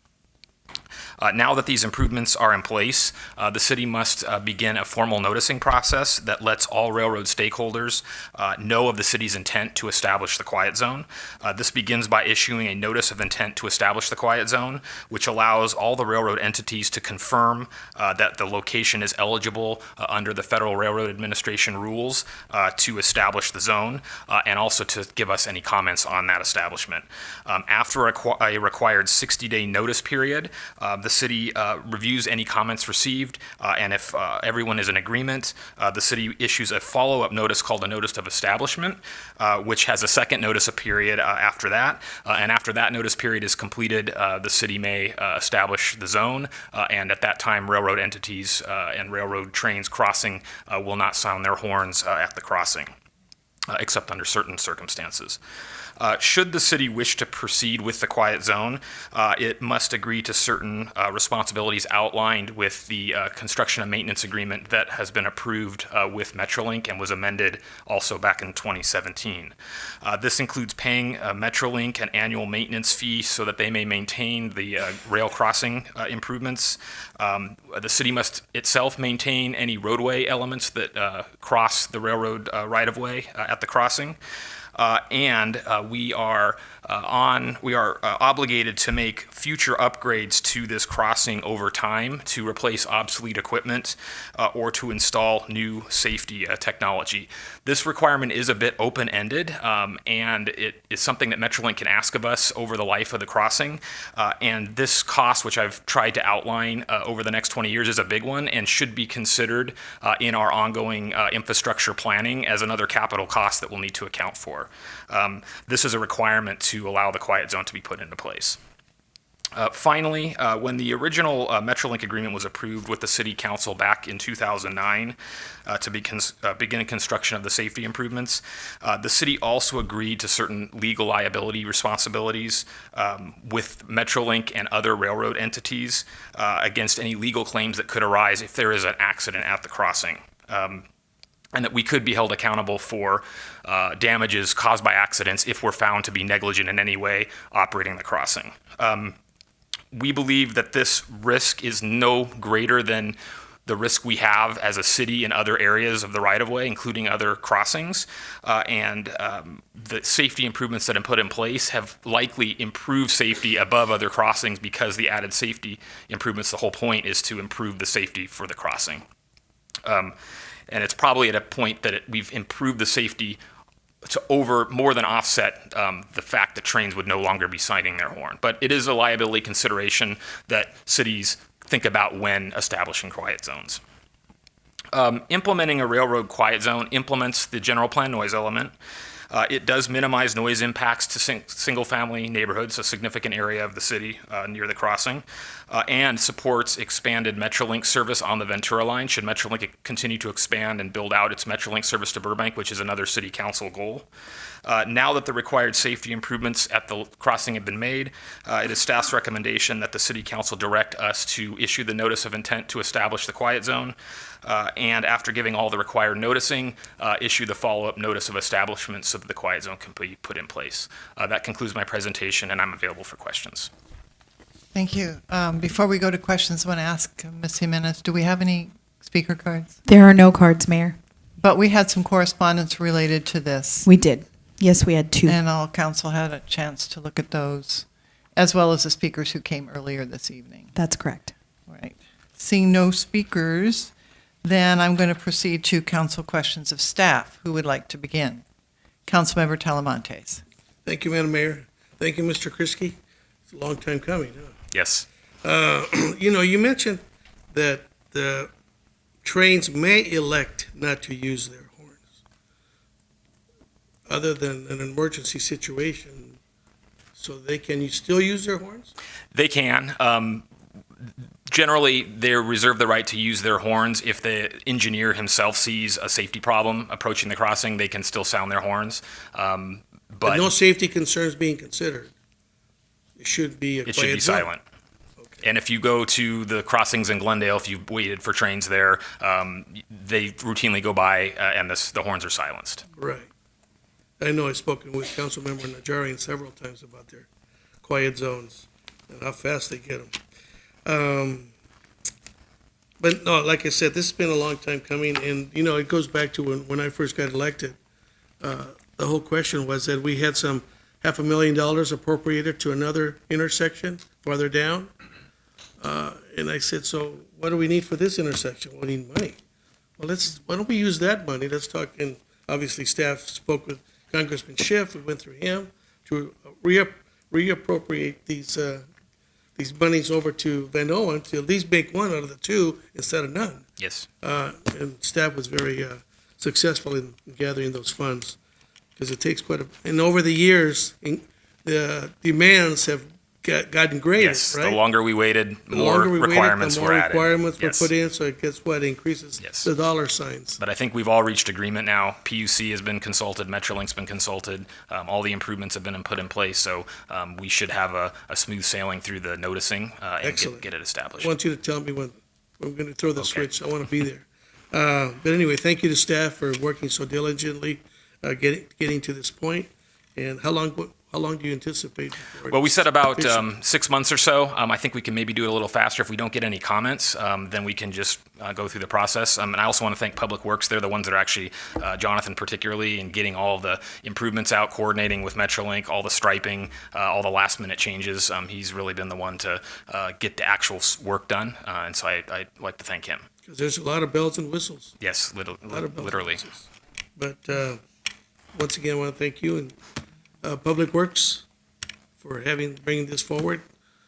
Now that these improvements are in place, the city must begin a formal noticing process that lets all railroad stakeholders know of the city's intent to establish the quiet zone. This begins by issuing a notice of intent to establish the quiet zone, which allows all the railroad entities to confirm that the location is eligible under the Federal Railroad Administration rules to establish the zone, and also to give us any comments on that establishment. After a required 60-day notice period, The city reviews any comments received, and if everyone is in agreement, the city issues a follow-up notice called a notice of establishment, which has a second notice period after that. And after that notice period is completed, the city may establish the zone, and at that time, railroad entities and railroad trains crossing will not sound their horns at the crossing, except under certain circumstances. Should the city wish to proceed with the quiet zone, it must agree to certain responsibilities outlined with the construction and maintenance agreement that has been approved with Metrolink and was amended also back in 2017. This includes paying Metrolink an annual maintenance fee so that they may maintain the rail crossing improvements. The city must itself maintain any roadway elements that cross the railroad right-of-way at the crossing. And we are obligated to make future upgrades to this crossing over time to replace obsolete equipment or to install new safety technology. This requirement is a bit open-ended, and it is something that Metrolink can ask of us over the life of the crossing. And this cost, which I've tried to outline over the next 20 years, is a big one and should be considered in our ongoing infrastructure planning as another capital cost that we'll need to account for. This is a requirement to allow the quiet zone to be put into place. Finally, when the original Metrolink agreement was approved with the City Council back in 2009 to begin construction of the safety improvements, the city also agreed to certain legal liability responsibilities with Metrolink and other railroad entities against any legal claims that could arise if there is an accident at the crossing. And that we could be held accountable for damages caused by accidents if we're found to be negligent in any way operating the crossing. We believe that this risk is no greater than the risk we have as a city in other areas of the right-of-way, including other crossings. And the safety improvements that have put in place have likely improved safety above other crossings because the added safety improvements, the whole point is to improve the safety for the crossing. And it's probably at a point that we've improved the safety to more than offset the fact that trains would no longer be sounding their horn. But it is a liability consideration that cities think about when establishing quiet zones. Implementing a railroad quiet zone implements the general plan noise element. It does minimize noise impacts to single-family neighborhoods, a significant area of the city near the crossing, and supports expanded Metrolink service on the Ventura line should Metrolink continue to expand and build out its Metrolink service to Burbank, which is another city council goal. Now that the required safety improvements at the crossing have been made, it is staff's recommendation that the city council direct us to issue the notice of intent to establish the quiet zone, and after giving all the required noticing, issue the follow-up notice of establishment so that the quiet zone can be put in place. That concludes my presentation, and I'm available for questions. Thank you. Before we go to questions, I want to ask Ms. Jimenez, do we have any speaker cards? There are no cards, Mayor. But we had some correspondence related to this. We did. Yes, we had 2. And all council had a chance to look at those, as well as the speakers who came earlier this evening. That's correct. Right. Seeing no speakers, then I'm going to proceed to council questions of staff. Who would like to begin? Councilmember Talamantes. Thank you, Madam Mayor. Thank you, Mr. Krisky. It's a long time coming, huh? Yes. You mentioned that the trains may elect not to use their horns, other than an emergency situation, so they can still use their horns? They can. Generally, they reserve the right to use their horns. If the engineer himself sees a safety problem approaching the crossing, they can still sound their horns. But no safety concerns being considered. It should be a it should be silent. Okay. And if you go to the crossings in Glendale, if you've waited for trains there, they routinely go by and the horns are silenced. Right. I know I've spoken with Councilmember Najarian several times about their quiet zones and how fast they get them. But no, like I said, this has been a long time coming, and it goes back to when I first got elected. The whole question was that we had some $500,000 appropriated to another intersection farther down, and I said, so what do we need for this intersection? We need money. Well, why don't we use that money? Let's talk. And obviously, staff spoke with Congressman Schiff. We went through him to reappropriate these these monies over to Van Owen to at least make one out of the two instead of none. Yes. And staff was very successful in gathering those funds, because it takes quite a, and over the years, the demands have gotten greater, Yes, right? the longer we waited, The more longer we waited, requirements the were more added. requirements were Yes. put in, so it gets what increases the dollar signs. But I think we've all reached agreement now. PUC has been consulted, Metrolink's been consulted, all the improvements have been put in place, so we should have a smooth sailing through the noticing and Excellent. get it established. I want you to tell me when we're going to throw the switch. I want to be there. But anyway, thank you to staff for working so diligently, getting to this point. And how long do you anticipate? before Well, we it's said about official? 6 months or so. I think we can maybe do it a little faster. If we don't get any comments, then we can just go through the process. And I also want to thank Public Works. They're the ones that are actually, Jonathan particularly, in getting all the improvements out, coordinating with Metrolink, all the striping, all the last minute changes. He's really been the one to get the actual work done. And so I'd like to thank him. Because there's a lot of bells and whistles. Yes, A lot of bells and literally. whistles. But once again, I want to thank you and Public Works for bringing this forward.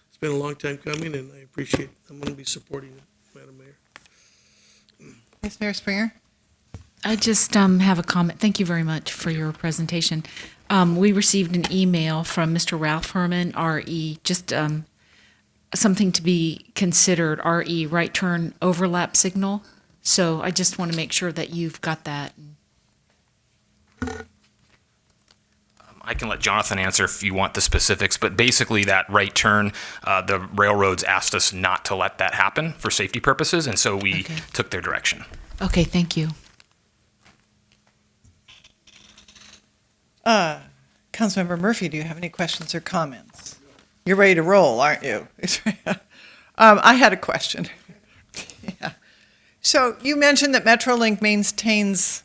It's been a long time coming, and I appreciate it. I'm going to be supporting it, Madam Mayor. Vice Mayor Springer? I just have a comment. Thank you very much for your presentation. We received an email from Mr. Ralph Herman, RE, just something to be considered, RE, right turn overlap signal. So I just want to make sure that you've got that. I can let Jonathan answer if you want the specifics, but basically that right turn, the railroads asked us not to let that happen for safety purposes, and so we took their direction. Okay, thank you. Councilmember Murphy, do you have any questions or comments? You're ready to roll, aren't you? I had a question. Yeah. So you mentioned that Metrolink maintains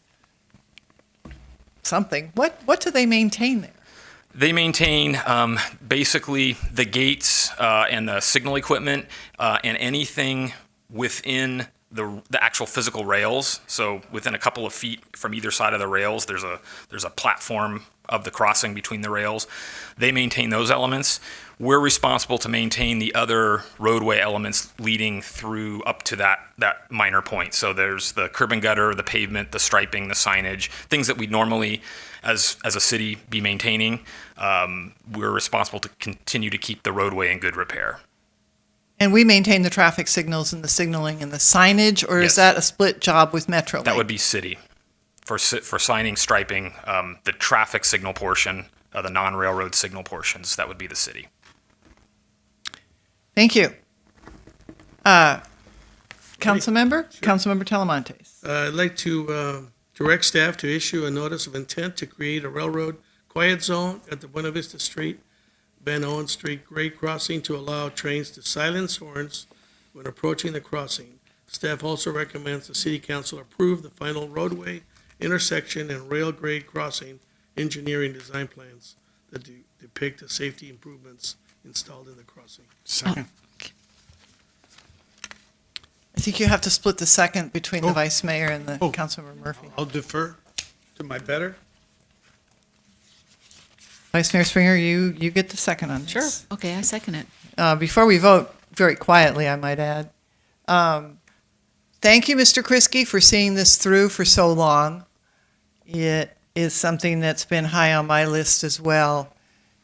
something. What do they maintain there? They maintain basically the gates and the signal equipment and anything within the actual physical rails. So within a couple of feet from either side of the rails, there's a platform of the crossing between the rails. They maintain those elements. We're responsible to maintain the other roadway elements leading through up to that minor point. So there's the curb and gutter, the pavement, the striping, the signage, things that we normally, as a city, be maintaining. We're responsible to continue to keep the roadway in good repair. And we maintain the traffic signals and the signaling and the signage, or is that a split job with Metrolink? That would be city. For signing, striping, the traffic signal portion, the non-railroad signal portions, that would be the city. Thank you. Councilmember Talamantes. I'd like to direct staff to issue a notice of intent to create a railroad quiet zone at the Buena Vista Street, Van Owen Street grade crossing to allow trains to silence horns when approaching the crossing. Staff also recommends the City Council approve the final roadway, intersection, and rail grade crossing engineering design plans that depict the safety improvements installed in the crossing. Second. I think you have to split the second between the Vice Mayor and the Councilmember Murphy. I'll defer to my better. Vice Mayor Springer, you get the second on this. Sure. Okay, I second it. Before we vote, very quietly, I might add, thank you, Mr. Kriske, for seeing this through for so long. It is something that's been high on my list as well,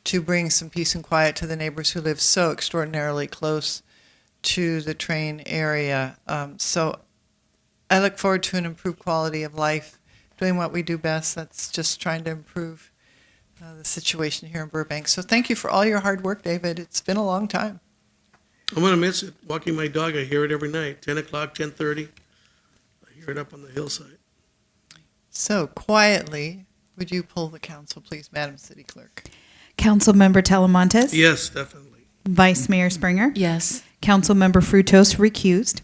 to bring some peace and quiet to the neighbors who live so extraordinarily close to the train area. So I look forward to an improved quality of life, doing what we do best. That's just trying to improve the situation here in Burbank. So thank you for all your hard work, David. It's been a long time. I'm going to miss it. Walking my dog, I hear it every night, 10 o'clock, 10:30. I hear it up on the hillside. So quietly, would you pull the council, please, Madam City Clerk? Councilmember Talamantes? Yes, definitely. Vice Mayor Springer? Yes. Councilmember Frutos recused.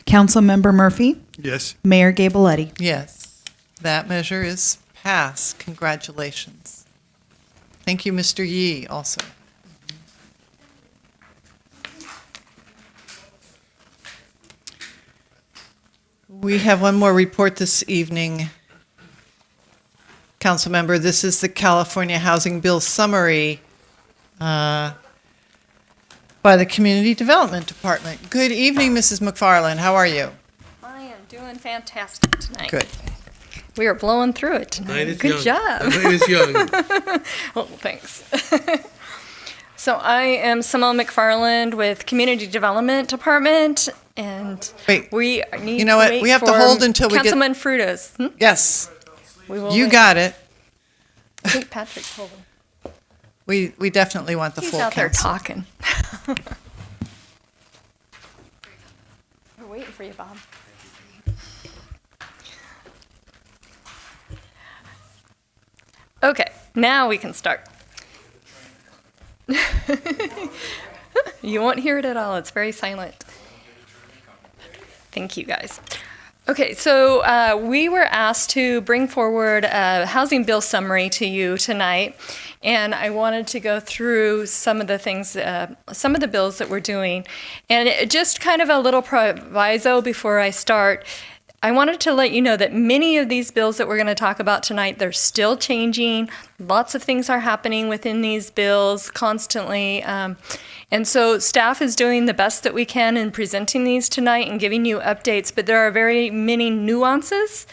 Councilmember Murphy? Yes. Mayor Gabaletti? Yes. That measure is passed. Congratulations. Thank you, Mr. Yee, also. We have one more report this evening. Councilmember, this is the California Housing Bill summary. by the Community Development Department. Good evening, Mrs. McFarland. How are you? I am doing fantastic tonight. Good. We are blowing through it tonight. Night is Good young. job. The night is young. Oh, thanks. So I am Simone McFarland with Community Development Department, and Wait, we need you know to what? wait We have to for hold until we get- Councilman Frutos. Yes. We will You wait. got it. I think Patrick told him. We definitely want the He's full out there council. talking. We're waiting for you, Bob. Okay, now we can start. You won't hear it at all. It's very silent. Thank you, guys. Okay, so we were asked to bring forward a housing bill summary to you tonight, and I wanted to go through some of the things, some of the bills that we're doing. And just kind of a little proviso before I start, I wanted to let you know that many of these bills that we're going to talk about tonight, they're still changing. Lots of things are happening within these bills constantly. And so staff is doing the best that we can in presenting these tonight and giving you updates, but there are very many nuances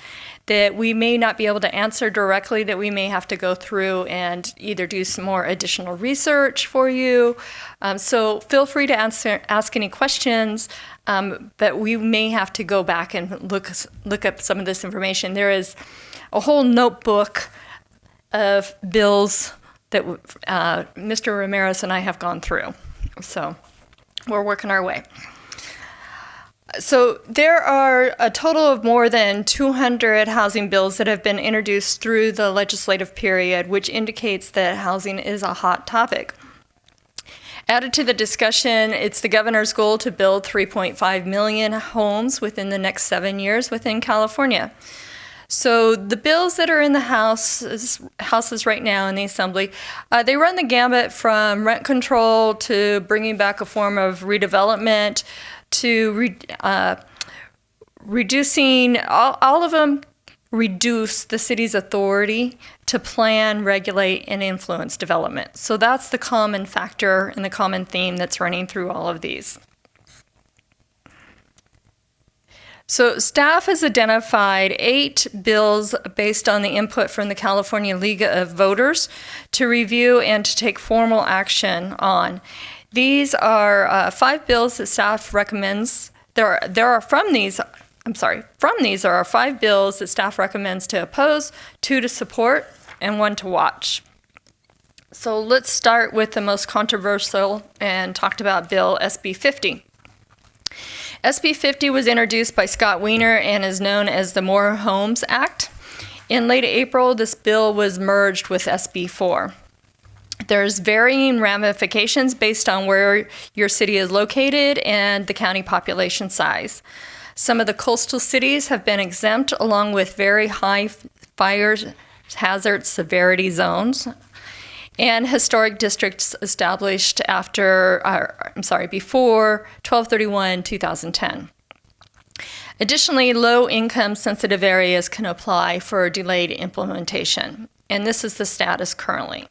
that we may not be able to answer directly, that we may have to go through and either do some more additional research for you. So feel free to ask any questions, but we may have to go back and look up some of this information. There is a whole notebook of bills that Mr. Ramirez and I have gone through. So we're working our way. So there are a total of more than 200 housing bills that have been introduced through the legislative period, which indicates that housing is a hot topic. Added to the discussion, it's the governor's goal to build 3.5 million homes within the next 7 years within California. So the bills that are in the houses right now in the Assembly, they run the gambit from rent control to bringing back a form of redevelopment to reducing, all of them reduce the city's authority to plan, regulate, and influence development. So that's the common factor and the common theme that's running through all of these. So staff has identified 8 bills based on the input from the California League of Voters to review and to take formal action on. These are 5 bills that staff recommends. From these there are 5 bills that staff recommends to oppose, 2 to support, and 1 to watch. So let's start with the most controversial and talked about bill, SB 50. SB 50 was introduced by Scott Wiener and is known as the More Homes Act. In late April, this bill was merged with SB 4. There's varying ramifications based on where your city is located and the county population size. Some of the coastal cities have been exempt along with very high fire hazard severity zones, and historic districts established before 12/31/2010. Additionally, low-income sensitive areas can apply for delayed implementation, and this is the status currently.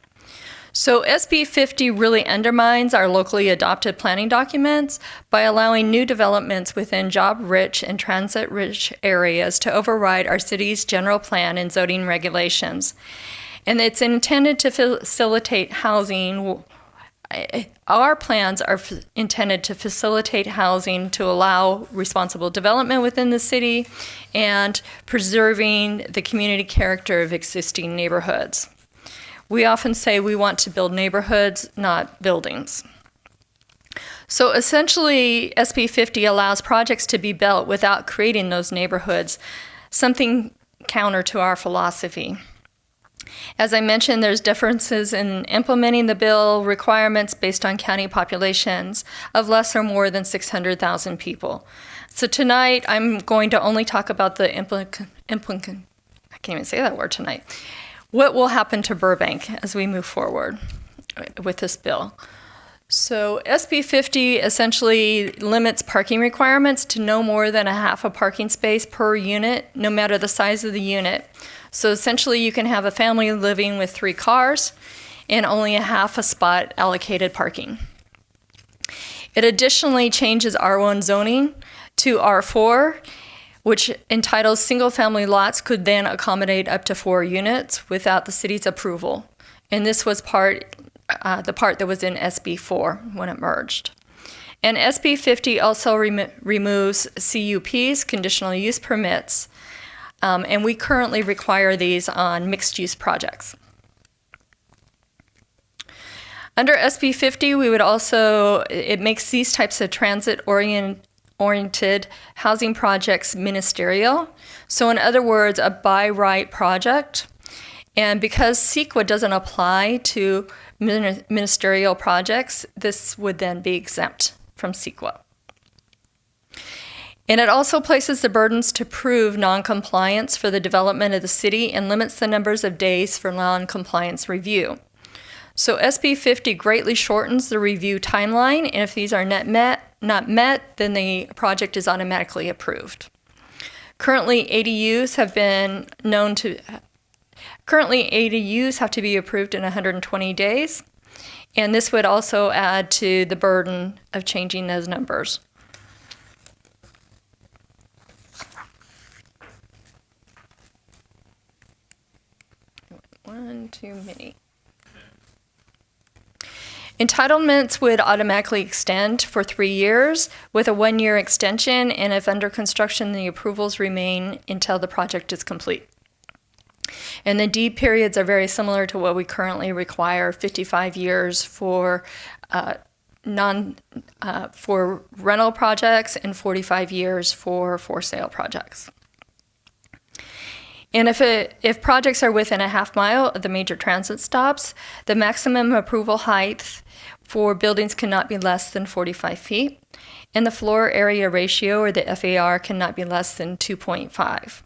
So SB 50 really undermines our locally adopted planning documents by allowing new developments within job-rich and transit-rich areas to override our city's general plan and zoning regulations. And it's intended to facilitate housing. Our plans are intended to facilitate housing to allow responsible development within the city and preserving the community character of existing neighborhoods. We often say we want to build neighborhoods, not buildings. So essentially, SB 50 allows projects to be built without creating those neighborhoods, something counter to our philosophy. As I mentioned, there's differences in implementing the bill requirements based on county populations of less or more than 600,000 people. So tonight, I'm going to only talk about the I can't even say that word tonight. What will happen to Burbank as we move forward with this bill? So SB 50 essentially limits parking requirements to no more than a half a parking space per unit, no matter the size of the unit. So essentially you can have a family living with 3 cars and only a half a spot allocated parking. It additionally changes R1 zoning to R4, which entitles single-family lots could then accommodate up to 4 units without the city's approval. And this was the part that was in SB 4 when it merged. And SB 50 also removes CUPs, conditional use permits, and we currently require these on mixed-use projects. Under SB 50, it makes these types of transit-oriented housing projects ministerial. So in other words, a by right project. And because CEQA doesn't apply to ministerial projects, this would then be exempt from CEQA. And it also places the burdens to prove noncompliance for the development of the city and limits the numbers of days for noncompliance review. So SB 50 greatly shortens the review timeline, and if these are not met, then the project is automatically approved. Currently, ADUs have to be approved in 120 days, and this would also add to the burden of changing those numbers. One too many. Entitlements would automatically extend for 3 years with a 1-year extension, and if under construction, the approvals remain until the project is complete. And the deed periods are very similar to what we currently require, 55 years for for rental projects and 45 years for sale projects. And if projects are within a half mile of the major transit stops, the maximum approval height for buildings cannot be less than 45 feet, and the floor area ratio, or the FAR, cannot be less than 2.5.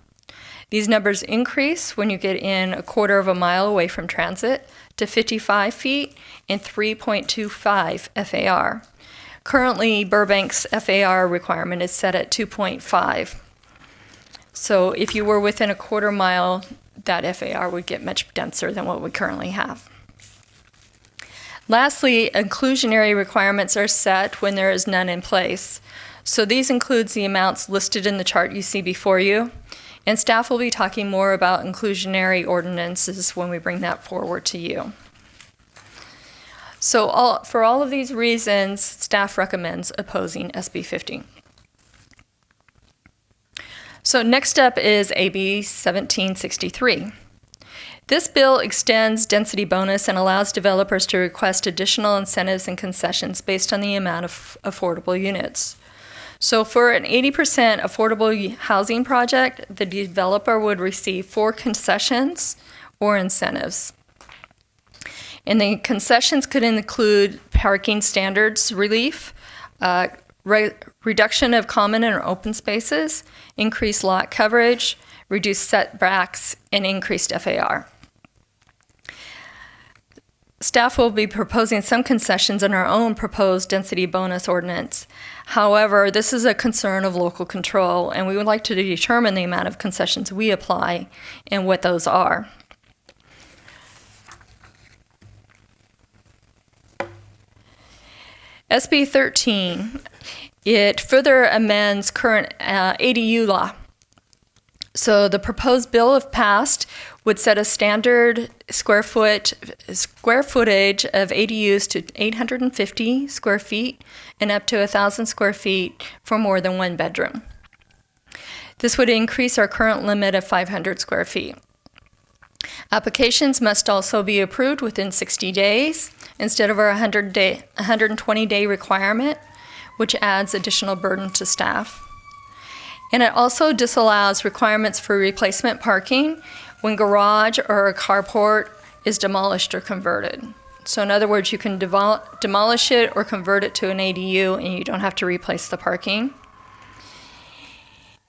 These numbers increase when you get in a quarter of a mile away from transit to 55 feet and 3.25 FAR. Currently, Burbank's FAR requirement is set at 2.5. So if you were within a quarter mile, that FAR would get much denser than what we currently have. Lastly, inclusionary requirements are set when there is none in place. So these includes the amounts listed in the chart you see before you, and staff will be talking more about inclusionary ordinances when we bring that forward to you. So for all of these reasons, staff recommends opposing SB 50. So next up is AB 1763. This bill extends density bonus and allows developers to request additional incentives and concessions based on the amount of affordable units. So for an 80% affordable housing project, the developer would receive 4 concessions or incentives. And the concessions could include parking standards relief, reduction of common and open spaces, increased lot coverage, reduced setbacks, and increased FAR. Staff will be proposing some concessions in our own proposed density bonus ordinance. However, this is a concern of local control, and we would like to determine the amount of concessions we apply and what those are. SB 13, it further amends current ADU law. So the proposed bill, if passed, would set a standard square footage of ADUs to 850 square feet and up to 1,000 square feet for more than 1 bedroom. This would increase our current limit of 500 square feet. Applications must also be approved within 60 days instead of our 120-day requirement, which adds additional burden to staff. And it also disallows requirements for replacement parking when garage or a carport is demolished or converted. So in other words, you can demolish it or convert it to an ADU and you don't have to replace the parking.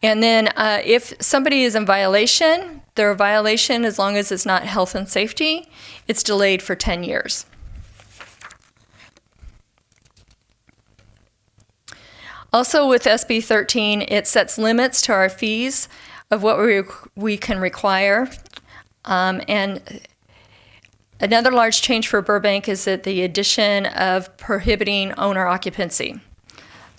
And then if somebody is in violation, their violation, as long as it's not health and safety, it's delayed for 10 years. Also with SB 13, it sets limits to our fees of what we can require. And another large change for Burbank is that the addition of prohibiting owner occupancy.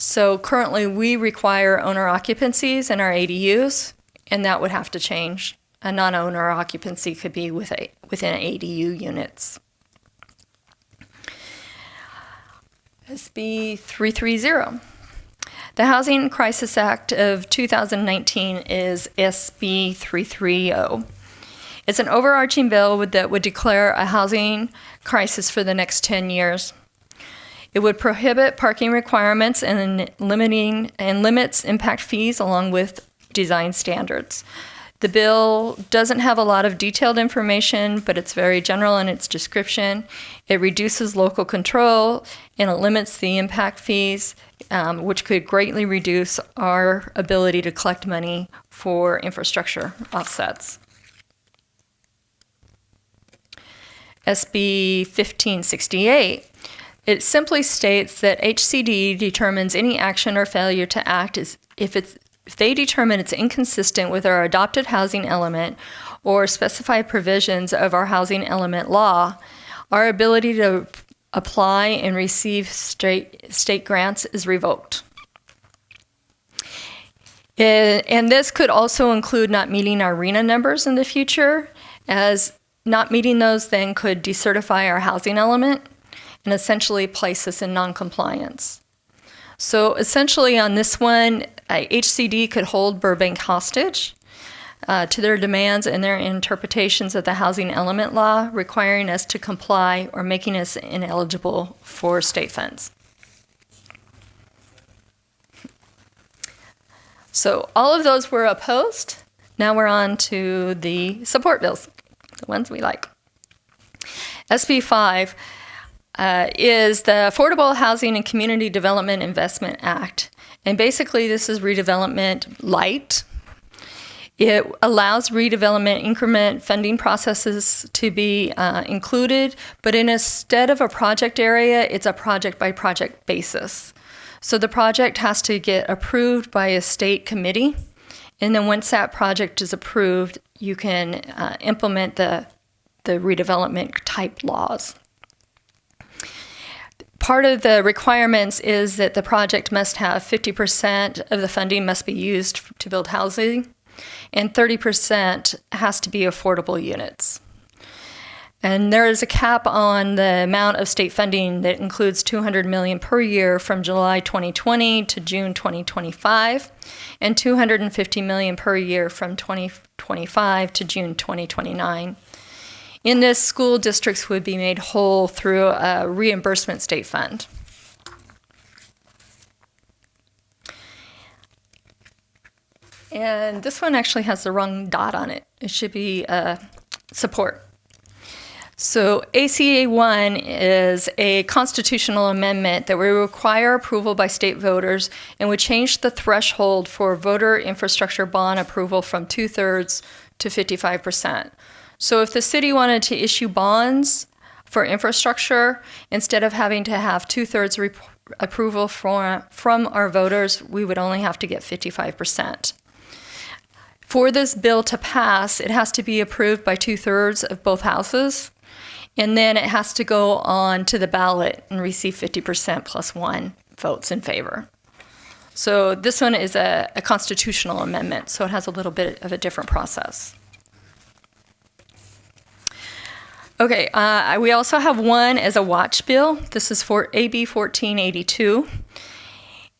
So currently, we require owner occupancies in our ADUs, and that would have to change. A non-owner occupancy could be within ADU units. SB 330. The Housing Crisis Act of 2019 is SB 330. It's an overarching bill that would declare a housing crisis for the next 10 years. It would prohibit parking requirements and limits impact fees along with design standards. The bill doesn't have a lot of detailed information, but it's very general in its description. It reduces local control and it limits the impact fees, which could greatly reduce our ability to collect money for infrastructure offsets. SB 1568. It simply states that HCD determines any action or failure to act if they determine it's inconsistent with our adopted housing element or specified provisions of our housing element law, our ability to apply and receive state grants is revoked. And this could also include not meeting our RENA numbers in the future, as not meeting those then could decertify our housing element and essentially place us in noncompliance. So essentially on this one, HCD could hold Burbank hostage to their demands and their interpretations of the housing element law, requiring us to comply or making us ineligible for state funds. So all of those were opposed. Now we're on to the support bills, the ones we like. SB 5 is the Affordable Housing and Community Development Investment Act. And basically this is redevelopment light. It allows redevelopment increment funding processes to be included, but instead of a project area, it's a project by project basis. So the project has to get approved by a state committee, and then once that project is approved, you can implement the redevelopment type laws. Part of the requirements is that the project must have 50% of the funding must be used to build housing, and 30% has to be affordable units. And there is a cap on the amount of state funding that includes $200 million per year from July 2020 to June 2025, and $250 million per year from 2025 to June 2029. In this, school districts would be made whole through a reimbursement state fund. And this one actually has the wrong dot on it. It should be support. So ACA 1 is a constitutional amendment that would require approval by state voters and would change the threshold for voter infrastructure bond approval from 2/3 to 55%. So if the city wanted to issue bonds for infrastructure, instead of having to have 2/3 approval from our voters, we would only have to get 55%. For this bill to pass, it has to be approved by 2/3 of both houses, and then it has to go on to the ballot and receive 50% plus 1 votes in favor. So this one is a constitutional amendment, so it has a little bit of a different process. Okay, we also have one as a watch bill. This is for AB 1482.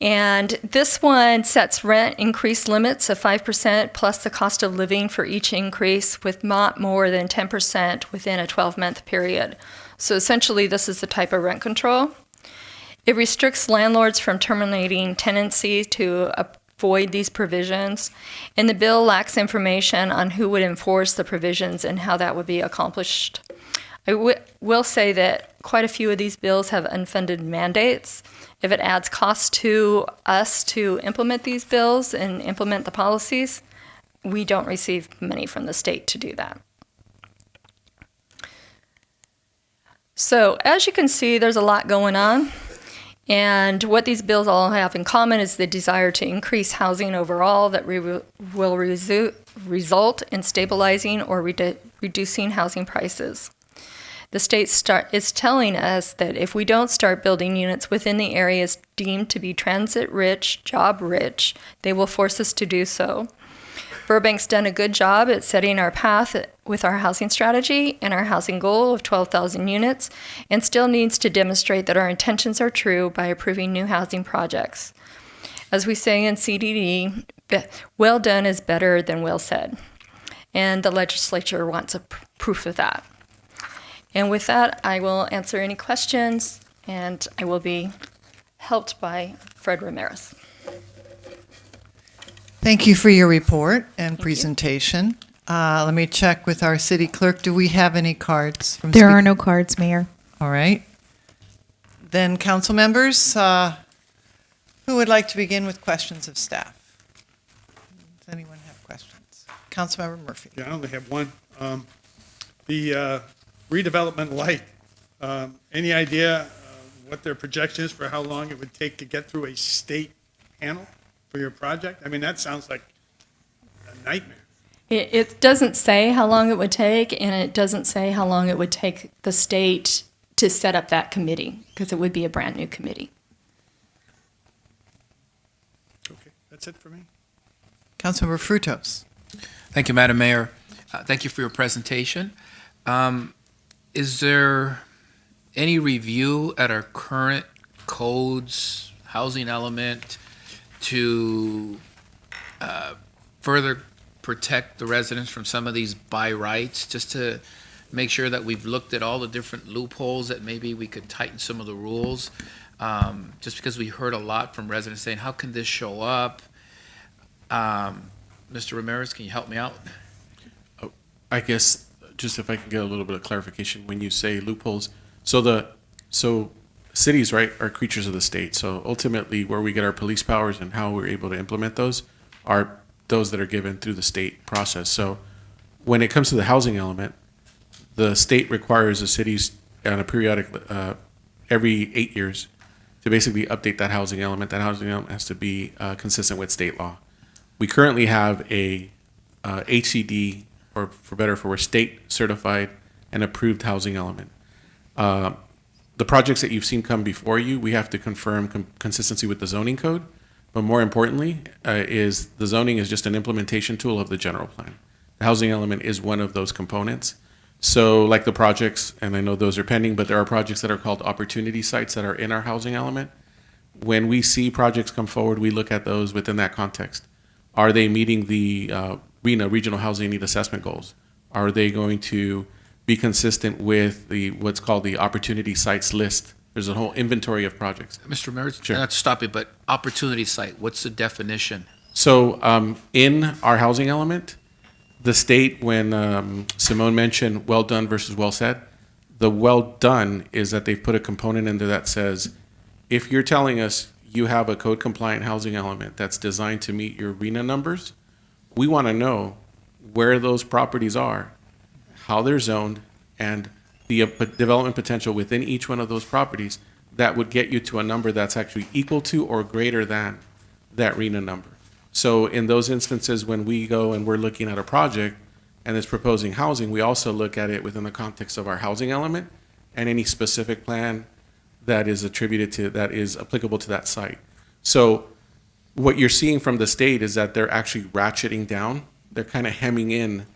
And this one sets rent increase limits of 5% plus the cost of living for each increase with not more than 10% within a 12-month period. So essentially, this is the type of rent control. It restricts landlords from terminating tenancy to avoid these provisions. And the bill lacks information on who would enforce the provisions and how that would be accomplished. I will say that quite a few of these bills have unfunded mandates. If it adds cost to us to implement these bills and implement the policies, we don't receive money from the state to do that. So as you can see, there's a lot going on. And what these bills all have in common is the desire to increase housing overall that will result in stabilizing or reducing housing prices. The state is telling us that if we don't start building units within the areas deemed to be transit-rich, job-rich, they will force us to do so. Burbank's done a good job at setting our path with our housing strategy and our housing goal of 12,000 units, and still needs to demonstrate that our intentions are true by approving new housing projects. As we say in CDD, well done is better than well said. And the legislature wants a proof of that. And with that, I will answer any questions, and I will be helped by Fred Ramirez. Thank you for your report and presentation. Let me check with our city clerk. Do we have any cards? There are no cards, Mayor. All right. Then, council members, who would like to begin with questions of staff? Does anyone have questions? Councilmember Murphy. Yeah, I only have one. The redevelopment light, any idea what their projection is for how long it would take to get through a state panel for your project? I mean, that sounds like a nightmare. It doesn't say how long it would take, and it doesn't say how long it would take the state to set up that committee, because it would be a brand-new committee. Okay, that's it for me. Councilmember Frutos. Thank you, Madam Mayor. Thank you for your presentation. Is there any review at our current codes, housing element, to further protect the residents from some of these by rights, just to make sure that we've looked at all the different loopholes that maybe we could tighten some of the rules? Just because we heard a lot from residents saying, how can this show up? Mr. Ramirez, can you help me out? I guess just if I can get a little bit of clarification when you say loopholes. So cities, right, are creatures of the state. So ultimately, where we get our police powers and how we're able to implement those are those that are given through the state process. So when it comes to the housing element, the state requires the cities on a periodic, every 8 years, to basically update that housing element. That housing element has to be consistent with state law. We currently have a HCD, or for better or for worse, state certified and approved housing element. The projects that you've seen come before you, we have to confirm consistency with the zoning code. But more importantly, is the zoning is just an implementation tool of the general plan. The housing element is one of those components. So like the projects, and I know those are pending, but there are projects that are called opportunity sites that are in our housing element. When we see projects come forward, we look at those within that context. Are they meeting the RHNA, Regional Housing Need Assessment goals? Are they going to be consistent with what's called the opportunity sites list? There's a whole inventory of projects. Mr. Ramirez, Sure. not to stop you, but opportunity site, what's the definition? So in our housing element, the state, when Simone mentioned well done versus well said, the well done is that they've put a component in there that says, if you're telling us you have a code compliant housing element that's designed to meet your RHNA numbers, we want to know where those properties are, how they're zoned, and the development potential within each one of those properties that would get you to a number that's actually equal to or greater than that RHNA number. So in those instances, when we go and we're looking at a project and it's proposing housing, we also look at it within the context of our housing element and any specific plan that is attributed to, that is applicable to that site. So what you're seeing from the state is that they're actually ratcheting down. They're kind of hemming in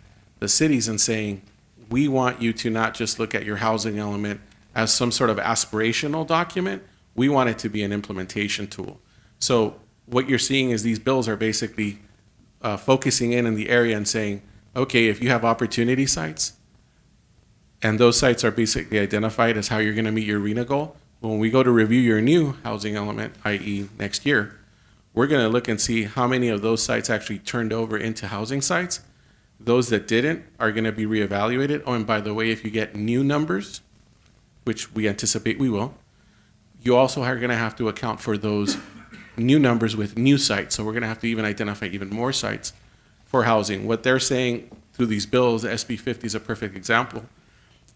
the cities and saying, we want you to not just look at your housing element as some sort of aspirational document. We want it to be an implementation tool. So what you're seeing is these bills are basically focusing in the area and saying, okay, if you have opportunity sites, and those sites are basically identified as how you're going to meet your RHNA goal, when we go to review your new housing element, i.e. next year, we're going to look and see how many of those sites actually turned over into housing sites. Those that didn't are going to be reevaluated. Oh, and by the way, if you get new numbers, which we anticipate we will, you also are going to have to account for those new numbers with new sites. So we're going to have to even identify even more sites for housing. What they're saying through these bills, the SB 50 is a perfect example,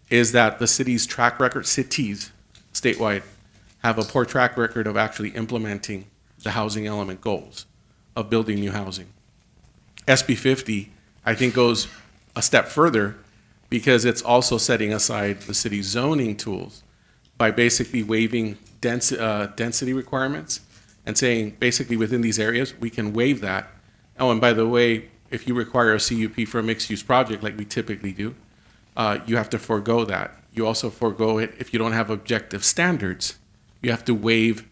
is that the city's track record, cities statewide, have a poor track record of actually implementing the housing element goals of building new housing. SB 50, I think, goes a step further because it's also setting aside the city zoning tools by basically waiving density requirements and saying, basically, within these areas, we can waive that. Oh, and by the way, if you require a CUP for a mixed-use project like we typically do, you have to forego that. You also forego it if you don't have objective standards. You have to waive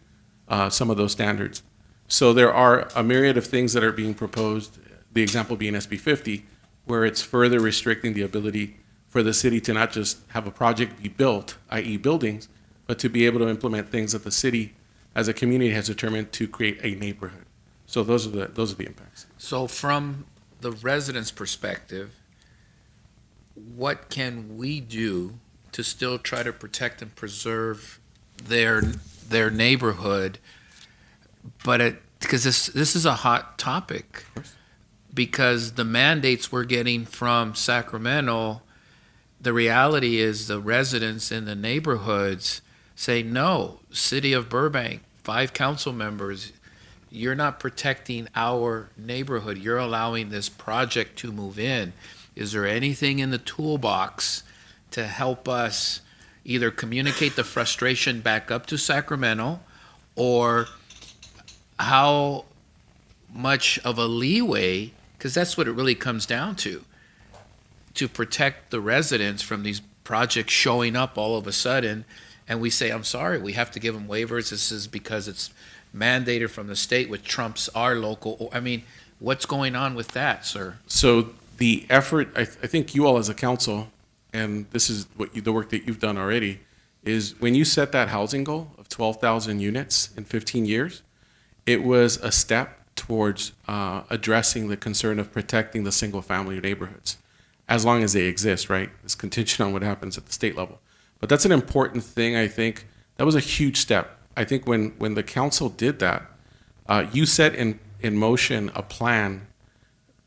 some of those standards. So there are a myriad of things that are being proposed, the example being SB 50, where it's further restricting the ability for the city to not just have a project be built, i.e. buildings, but to be able to implement things that the city as a community has determined to create a neighborhood. So those are the impacts. So from the residents' perspective, what can we do to still try to protect and preserve their neighborhood? But because this is a hot topic, because the mandates we're getting from Sacramento, the reality is the residents in the neighborhoods say, no, City of Burbank, 5 council members, you're not protecting our neighborhood. You're allowing this project to move in. Is there anything in the toolbox to help us either communicate the frustration back up to Sacramento, or how much of a leeway, because that's what it really comes down to protect the residents from these projects showing up all of a sudden, and we say, I'm sorry, we have to give them waivers. This is because it's mandated from the state, which trumps our local. I mean, what's going on with that, sir? So the effort, I think you all as a council, and this is the work that you've done already, is when you set that housing goal of 12,000 units in 15 years, it was a step towards addressing the concern of protecting the single-family neighborhoods, as long as they exist, right? It's contingent on what happens at the state level. But that's an important thing, I think. That was a huge step. I think when the council did that, you set in motion a plan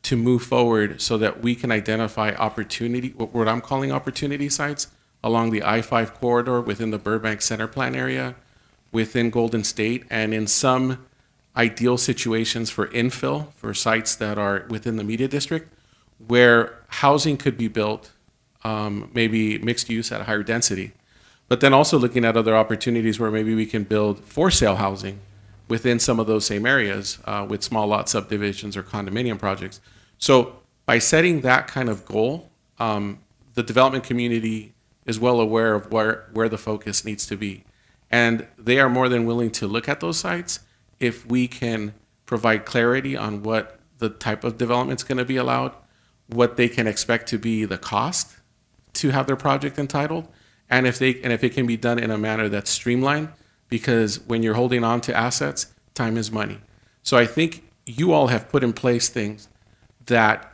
to move forward so that we can identify opportunity, what I'm calling opportunity sites, along the I-5 corridor within the Burbank Center Plan area, within Golden State, and in some ideal situations for infill, for sites that are within the media district, where housing could be built, maybe mixed use at a higher density, but then also looking at other opportunities where maybe we can build for sale housing within some of those same areas with small lot subdivisions or condominium projects. So by setting that kind of goal, the development community is well aware of where the focus needs to be. And they are more than willing to look at those sites if we can provide clarity on what the type of development is going to be allowed, what they can expect to be the cost to have their project entitled, and if it can be done in a manner that's streamlined, because when you're holding on to assets, time is money. So I think you all have put in place things that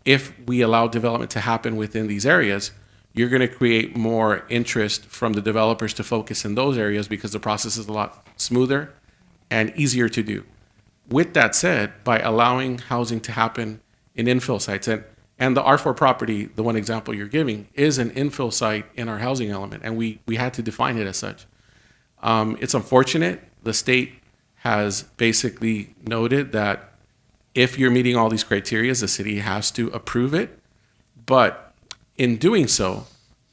if we allow development to happen within these areas, you're going to create more interest from the developers to focus in those areas because the process is a lot smoother and easier to do. With that said, by allowing housing to happen in infill sites, and the R4 property, the one example you're giving, is an infill site in our housing element, and we had to define it as such. It's unfortunate. The state has basically noted that if you're meeting all these criteria, the city has to approve it. But in doing so,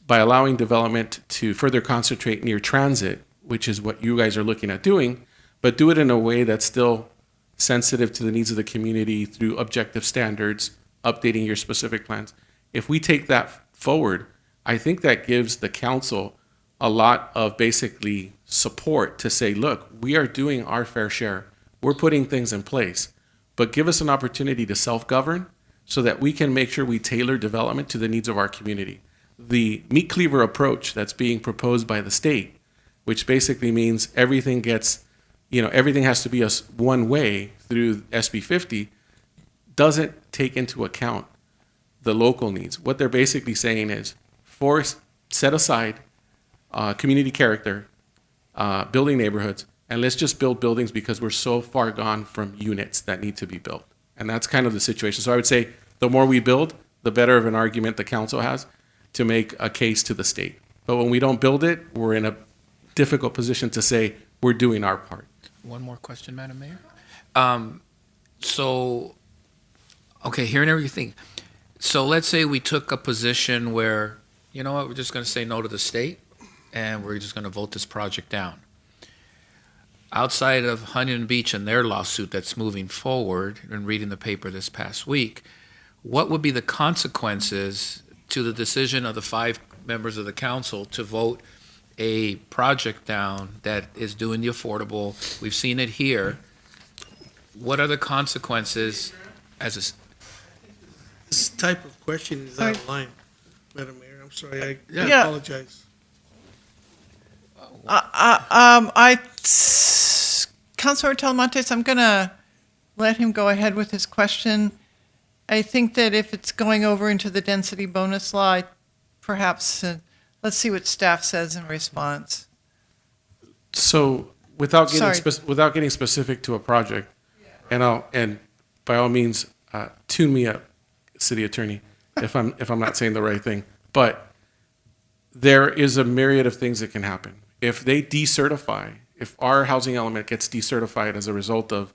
by allowing development to further concentrate near transit, which is what you guys are looking at doing, but do it in a way that's still sensitive to the needs of the community through objective standards, updating your specific plans. If we take that forward, I think that gives the council a lot of basically support to say, look, we are doing our fair share. We're putting things in place, but give us an opportunity to self-govern so that we can make sure we tailor development to the needs of our community. The meat cleaver approach that's being proposed by the state, which basically means everything has to be one way through SB 50, doesn't take into account the local needs. What they're basically saying is set aside community character, building neighborhoods, and let's just build buildings because we're so far gone from units that need to be built. And that's kind of the situation. So I would say the more we build, the better of an argument the council has to make a case to the state. But when we don't build it, we're in a difficult position to say we're doing our part. One more question, Madam Mayor. Okay, hearing everything. So let's say we took a position where, you know what, we're just going to say no to the state, and we're just going to vote this project down. Outside of Huntington Beach and their lawsuit that's moving forward, and reading the paper this past week, what would be the consequences to the decision of the 5 members of the council to vote a project down that is doing the affordable? We've seen it here. What are the consequences as a... This type of question is out of line, Madam Mayor. I'm sorry, I Yeah. apologize. Councilor Talamantes, I'm going to let him go ahead with his question. I think that if it's going over into the density bonus law, perhaps let's see what staff says in response. So without getting Sorry. without getting specific to a project, and by all means, tune me up, City Attorney, if I'm not saying the right thing. But there is a myriad of things that can happen if they decertify. If our housing element gets decertified as a result of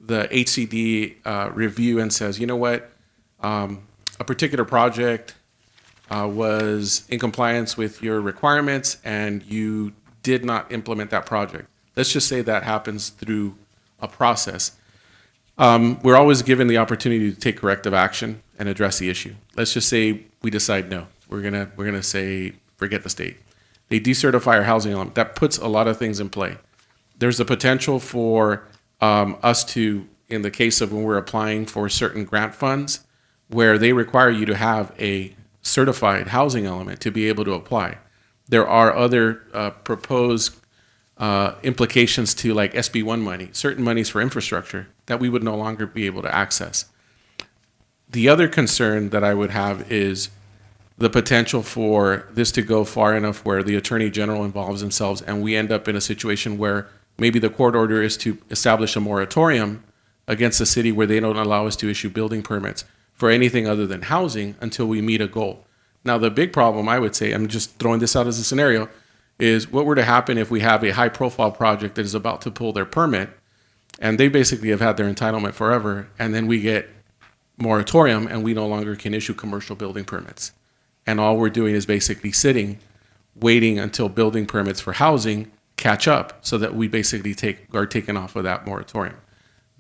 the HCD review and says, you know what, a particular project was in compliance with your requirements and you did not implement that project. Let's just say that happens through a process. We're always given the opportunity to take corrective action and address the issue. Let's just say we decide no. We're gonna say forget the state. They decertify our housing element. That puts a lot of things in play. There's the potential for us to, in the case of when we're applying for certain grant funds, where they require you to have a certified housing element to be able to apply. There are other proposed implications to like SB1 money, certain monies for infrastructure that we would no longer be able to access. The other concern that I would have is the potential for this to go far enough where the Attorney General involves themselves and we end up in a situation where maybe the court order is to establish a moratorium against the city where they don't allow us to issue building permits for anything other than housing until we meet a goal. Now, the big problem, I would say, I'm just throwing this out as a scenario, is what were to happen if we have a high-profile project that is about to pull their permit and they basically have had their entitlement forever, and then we get moratorium and we no longer can issue commercial building permits. And all we're doing is basically sitting, waiting until building permits for housing catch up so that we basically are taken off of that moratorium.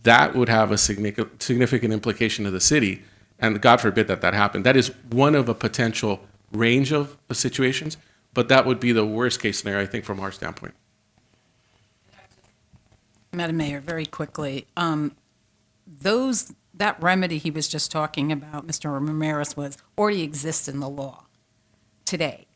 That would have a significant implication to the city, and God forbid that happened. That is one of a potential range of situations, but that would be the worst case scenario, I think, from our standpoint. Madam Mayor, very quickly, that remedy he was just talking about, Mr. Ramirez, already exists in the law today.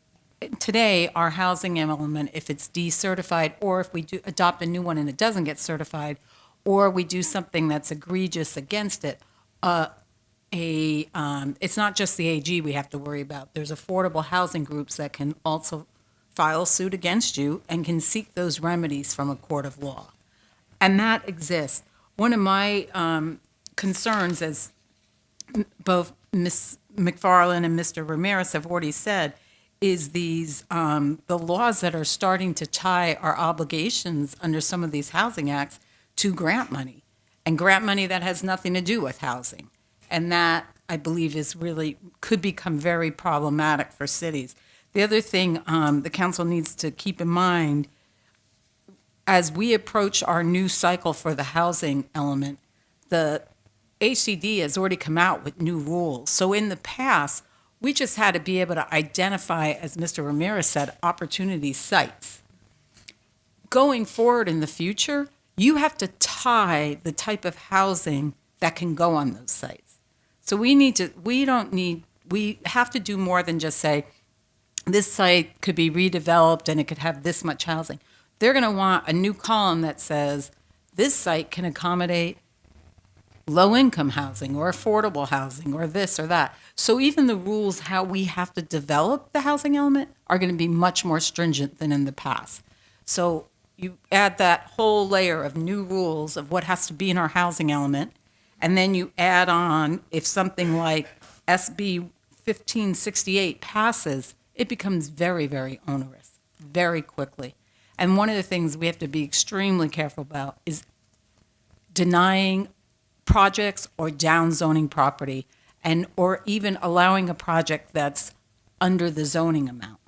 Today, our housing element, if it's decertified, or if we do adopt a new one and it doesn't get certified, or we do something that's egregious against it, it's not just the AG we have to worry about. There's affordable housing groups that can also file suit against you and can seek those remedies from a court of law. And that exists. One of my concerns, as both Ms. McFarland and Mr. Ramirez have already said, is the laws that are starting to tie our obligations under some of these housing acts to grant money, and grant money that has nothing to do with housing. And that, I believe, could become very problematic for cities. The other thing the council needs to keep in mind, as we approach our new cycle for the housing element, the HCD has already come out with new rules. So in the past, we just had to be able to identify, as Mr. Ramirez said, opportunity sites. Going forward in the future, you have to tie the type of housing that can go on those sites. So we have to do more than just say, this site could be redeveloped and it could have this much housing. They're going to want a new column that says, this site can accommodate low-income housing or affordable housing or this or that. So even the rules how we have to develop the housing element are going to be much more stringent than in the past. So you add that whole layer of new rules of what has to be in our housing element, and then you add on, if something like SB 1568 passes, it becomes very, very onerous, very quickly. And one of the things we have to be extremely careful about is denying projects or downzoning property. and or even allowing a project that's under the zoning amount.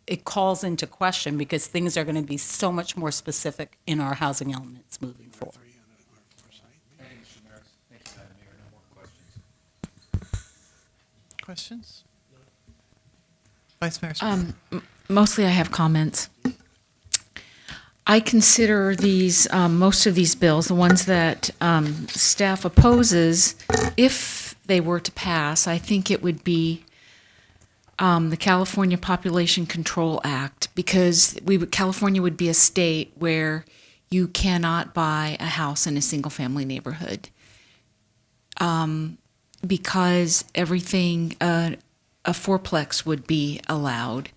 It calls into question because things are going to be so much more specific in our housing elements moving forward. Questions? Vice Mayor Smith. Mostly I have comments. I consider these, most of these bills, the ones that staff opposes, if they were to pass, I think it would be the California Population Control Act, because California would be a state where you cannot buy a house in a single-family neighborhood, because everything, a fourplex would be allowed.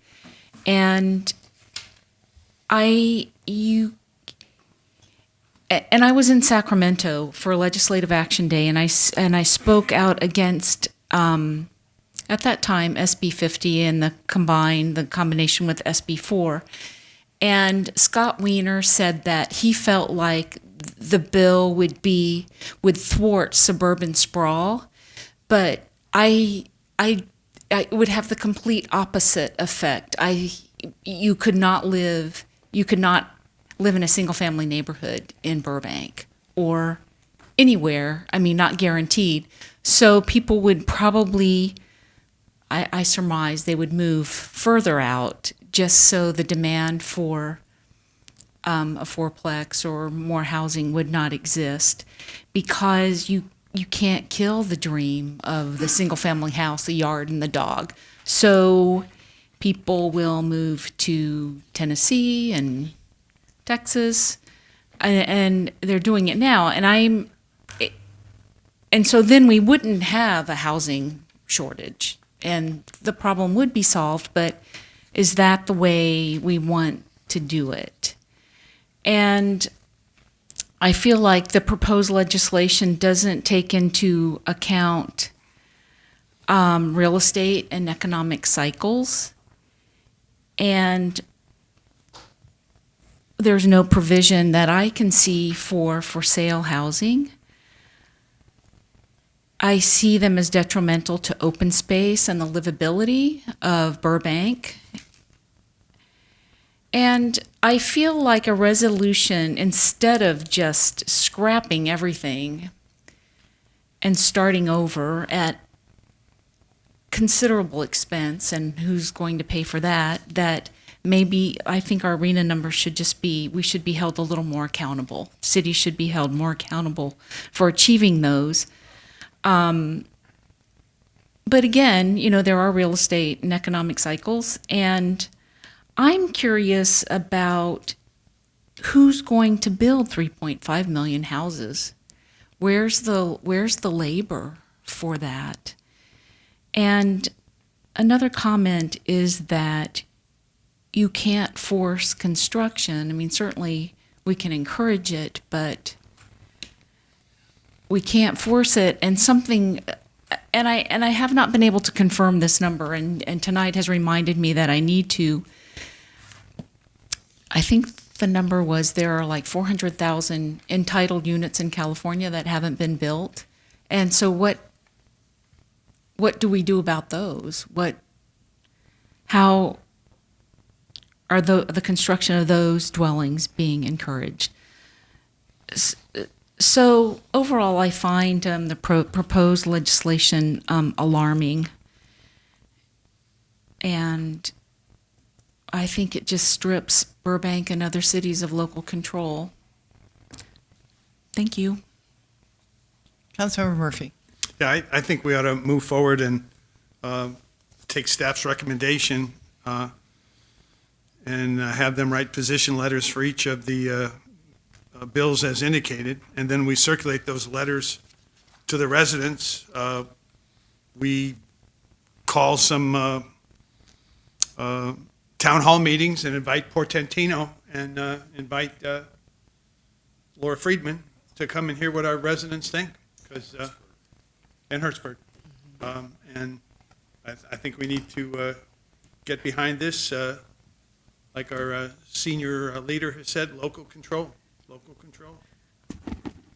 And I was in Sacramento for Legislative Action Day, and I spoke out against, at that time, SB 50 and the combination with SB 4. And Scott Wiener said that he felt like the bill would thwart suburban sprawl, but I would have the complete opposite effect. You could not live in a single-family neighborhood in Burbank or anywhere, not guaranteed. So people would probably, I surmise, they would move further out just so the demand for a fourplex or more housing would not exist, because you can't kill the dream of the single-family house, the yard, and the dog. So people will move to Tennessee and Texas, and they're doing it now. And so then we wouldn't have a housing shortage, and the problem would be solved. But is that the way we want to do it? And I feel like the proposed legislation doesn't take into account real estate and economic cycles. And there's no provision that I can see for sale housing. I see them as detrimental to open space and the livability of Burbank. And I feel like a resolution, instead of just scrapping everything and starting over at considerable expense, and who's going to pay for that maybe I think our arena numbers should just be, we should be held a little more accountable. Cities should be held more accountable for achieving those. But again, there are real estate and economic cycles, and I'm curious about who's going to build 3.5 million houses. Where's the labor for that? And another comment is that you can't force construction. Certainly we can encourage it, but we can't force it. And I have not been able to confirm this number, and tonight has reminded me that I need to. I think the number was there are like 400,000 entitled units in California that haven't been built. And so what do we do about those? How are the construction of those dwellings being encouraged? So overall, I find the proposed legislation alarming, and I think it just strips Burbank and other cities of local control. Thank you. Councilmember Murphy. Yeah, I think we ought to move forward and take staff's recommendation and have them write position letters for each of the bills as indicated, and then we circulate those letters to the residents. We call some town hall meetings and invite Portantino and invite Laura Friedman to come and hear what our residents think, and Hertzberg. And I think we need to get behind this, like our senior leader has said, local control.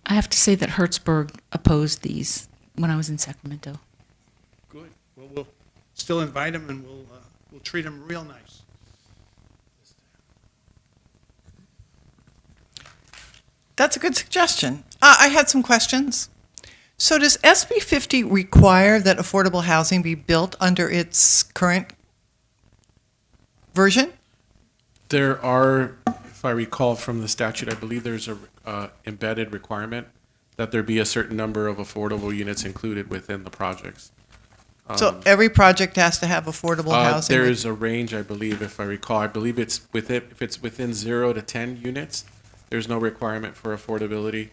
I have to say that Hertzberg opposed these when I was in Sacramento. Good. Well, we'll still invite them, and we'll treat them real nice. That's a good suggestion. I had some questions. So does SB 50 require that affordable housing be built under its current version? There are, if I recall from the statute, I believe there's a embedded requirement that there be a certain number of affordable units included within the projects. So every project has to have affordable housing? There is a range, I believe, if I recall. I believe it's if it's within 0 to 10 units, there's no requirement for affordability.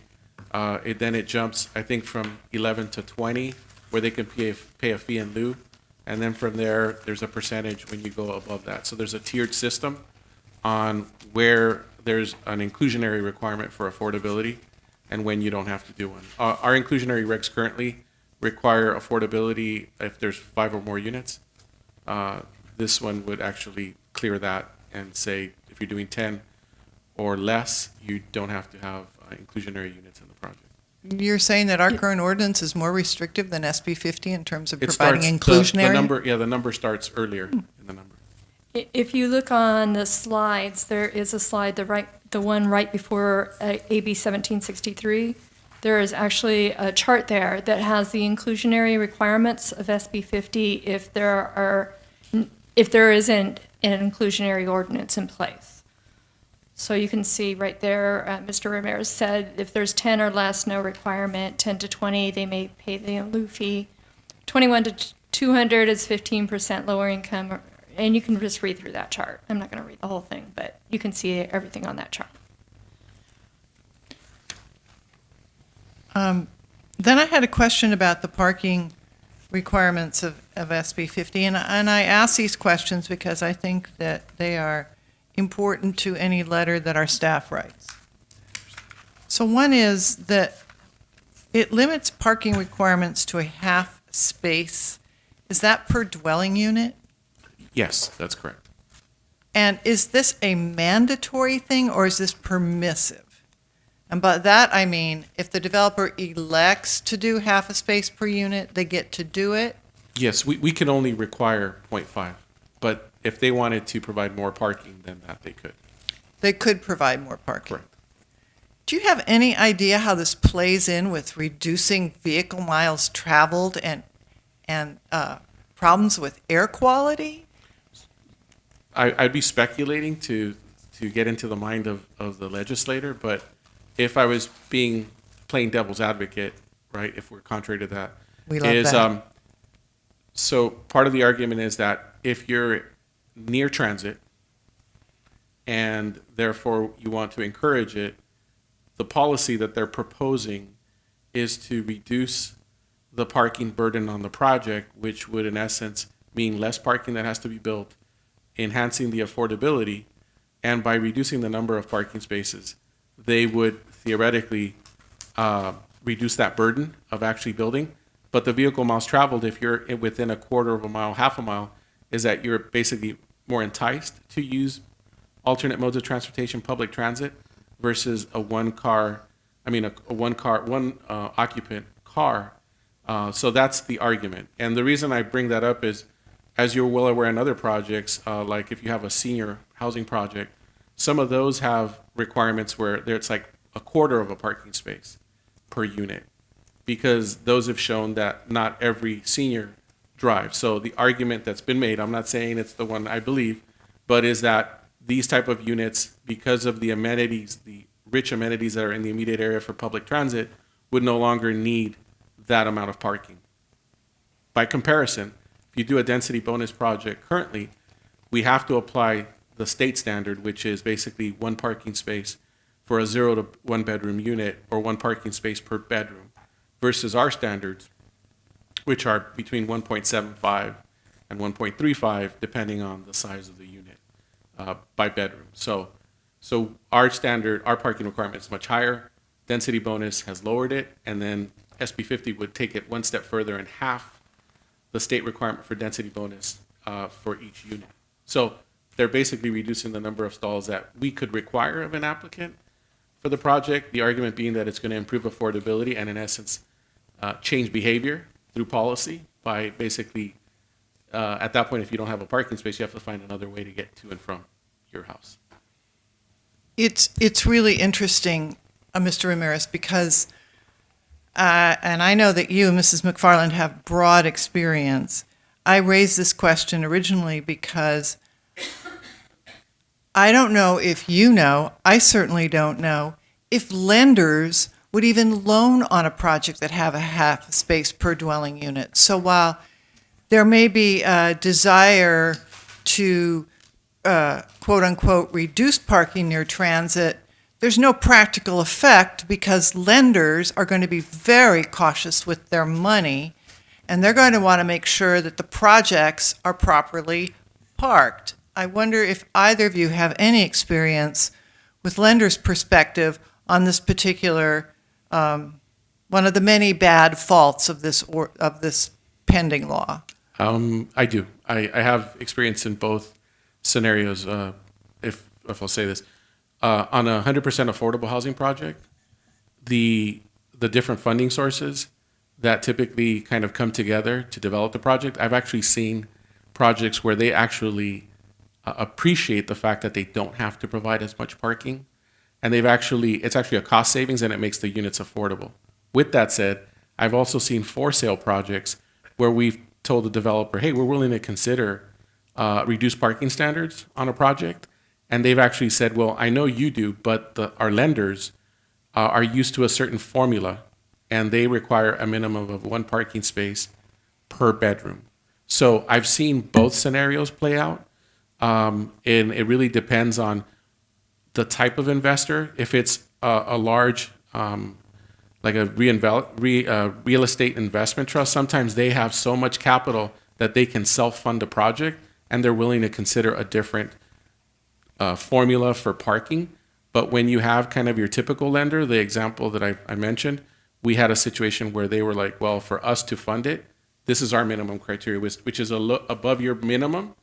Then it jumps, I think, from 11 to 20, where they can pay a fee in lieu. And then from there, there's a percentage when you go above that. So there's a tiered system on where there's an inclusionary requirement for affordability and when you don't have to do one. Our inclusionary regs currently require affordability if there's 5 or more units. This one would actually clear that and say if you're doing 10 or less, you don't have to have inclusionary units in the project. You're saying that our current ordinance is more restrictive than SB 50 in terms of It providing starts, inclusionary? the number starts earlier in the number. If you look on the slides, there is a slide, the one right before AB 1763. There is actually a chart there that has the inclusionary requirements of SB 50 if there isn't an inclusionary ordinance in place. So you can see right there, Mr. Ramirez said if there's 10 or less, no requirement. 10 to 20, they may pay the in lieu fee. 21 to 200 is 15% lower income, and you can just read through that chart. I'm not going to read the whole thing, but you can see everything on that chart. Then I had a question about the parking requirements of SB 50, and I ask these questions because I think that they are important to any letter that our staff writes. So one is that it limits parking requirements to a half space. Is that per dwelling unit? Yes, that's correct. And is this a mandatory thing or is this permissive? And by that I mean if the developer elects to do half a space per unit, they get to do it? Yes, we can only require 0.5, but if they wanted to provide more parking than that, they could. They could provide more parking. Correct. Do you have any idea how this plays in with reducing vehicle miles traveled and problems with air quality? I'd be speculating to get into the mind of the legislator, but if I was being plain devil's advocate, right, if we're contrary to that, we love that. So part of the argument is that if you're near transit and therefore you want to encourage it, the policy that they're proposing is to reduce the parking burden on the project, which would in essence mean less parking that has to be built, enhancing the affordability, and by reducing the number of parking spaces, they would theoretically reduce that burden of actually building. But the vehicle miles traveled, if you're within a quarter of a mile, half a mile, is that you're basically more enticed to use alternate modes of transportation, public transit, versus a one occupant car. So that's the argument. And the reason I bring that up is, as you're well aware in other projects, like if you have a senior housing project, some of those have requirements where it's like a quarter of a parking space per unit, because those have shown that not every senior drives. So the argument that's been made, I'm not saying it's the one I believe, but is that these type of units, because of the amenities, the rich amenities that are in the immediate area for public transit, would no longer need that amount of parking. By comparison, if you do a density bonus project currently, we have to apply the state standard, which is basically one parking space for a 0 to 1 bedroom unit or one parking space per bedroom, versus our standards, which are between 1.75 and 1.35, depending on the size of the unit by bedroom. So our standard, our parking requirement is much higher. Density bonus has lowered it, and then SB 50 would take it one step further and half the state requirement for density bonus for each unit. So they're basically reducing the number of stalls that we could require of an applicant for the project, the argument being that it's going to improve affordability and in essence change behavior through policy, by basically, at that point, if you don't have a parking space, you have to find another way to get to and from your house. It's really interesting, Mr. Ramirez, because, and I know that you and Mrs. McFarland have broad experience. I raised this question originally because I don't know if you know, I certainly don't know, if lenders would even loan on a project that have a half space per dwelling unit. So while there may be a desire to quote unquote reduce parking near transit, there's no practical effect because lenders are going to be very cautious with their money, and they're going to want to make sure that the projects are properly parked. I wonder if either of you have any experience with lenders' perspective on this particular one of the many bad faults of this pending law. I do. I have experience in both scenarios, if I'll say this. On a 100% affordable housing project, the different funding sources that typically kind of come together to develop the project, I've actually seen projects where they actually appreciate the fact that they don't have to provide as much parking, and it's actually a cost savings and it makes the units affordable. With that said, I've also seen for sale projects where we've told the developer, hey, we're willing to consider reduced parking standards on a project. And they've actually said, well, I know you do, but our lenders are used to a certain formula and they require a minimum of one parking space per bedroom. So I've seen both scenarios play out. And it really depends on the type of investor. If it's a large, like a real estate investment trust, sometimes they have so much capital that they can self-fund a project and they're willing to consider a different formula for parking. But when you have kind of your typical lender, the example that I mentioned, we had a situation where they were like, well, for us to fund it, this is our minimum criteria, which is above your minimum.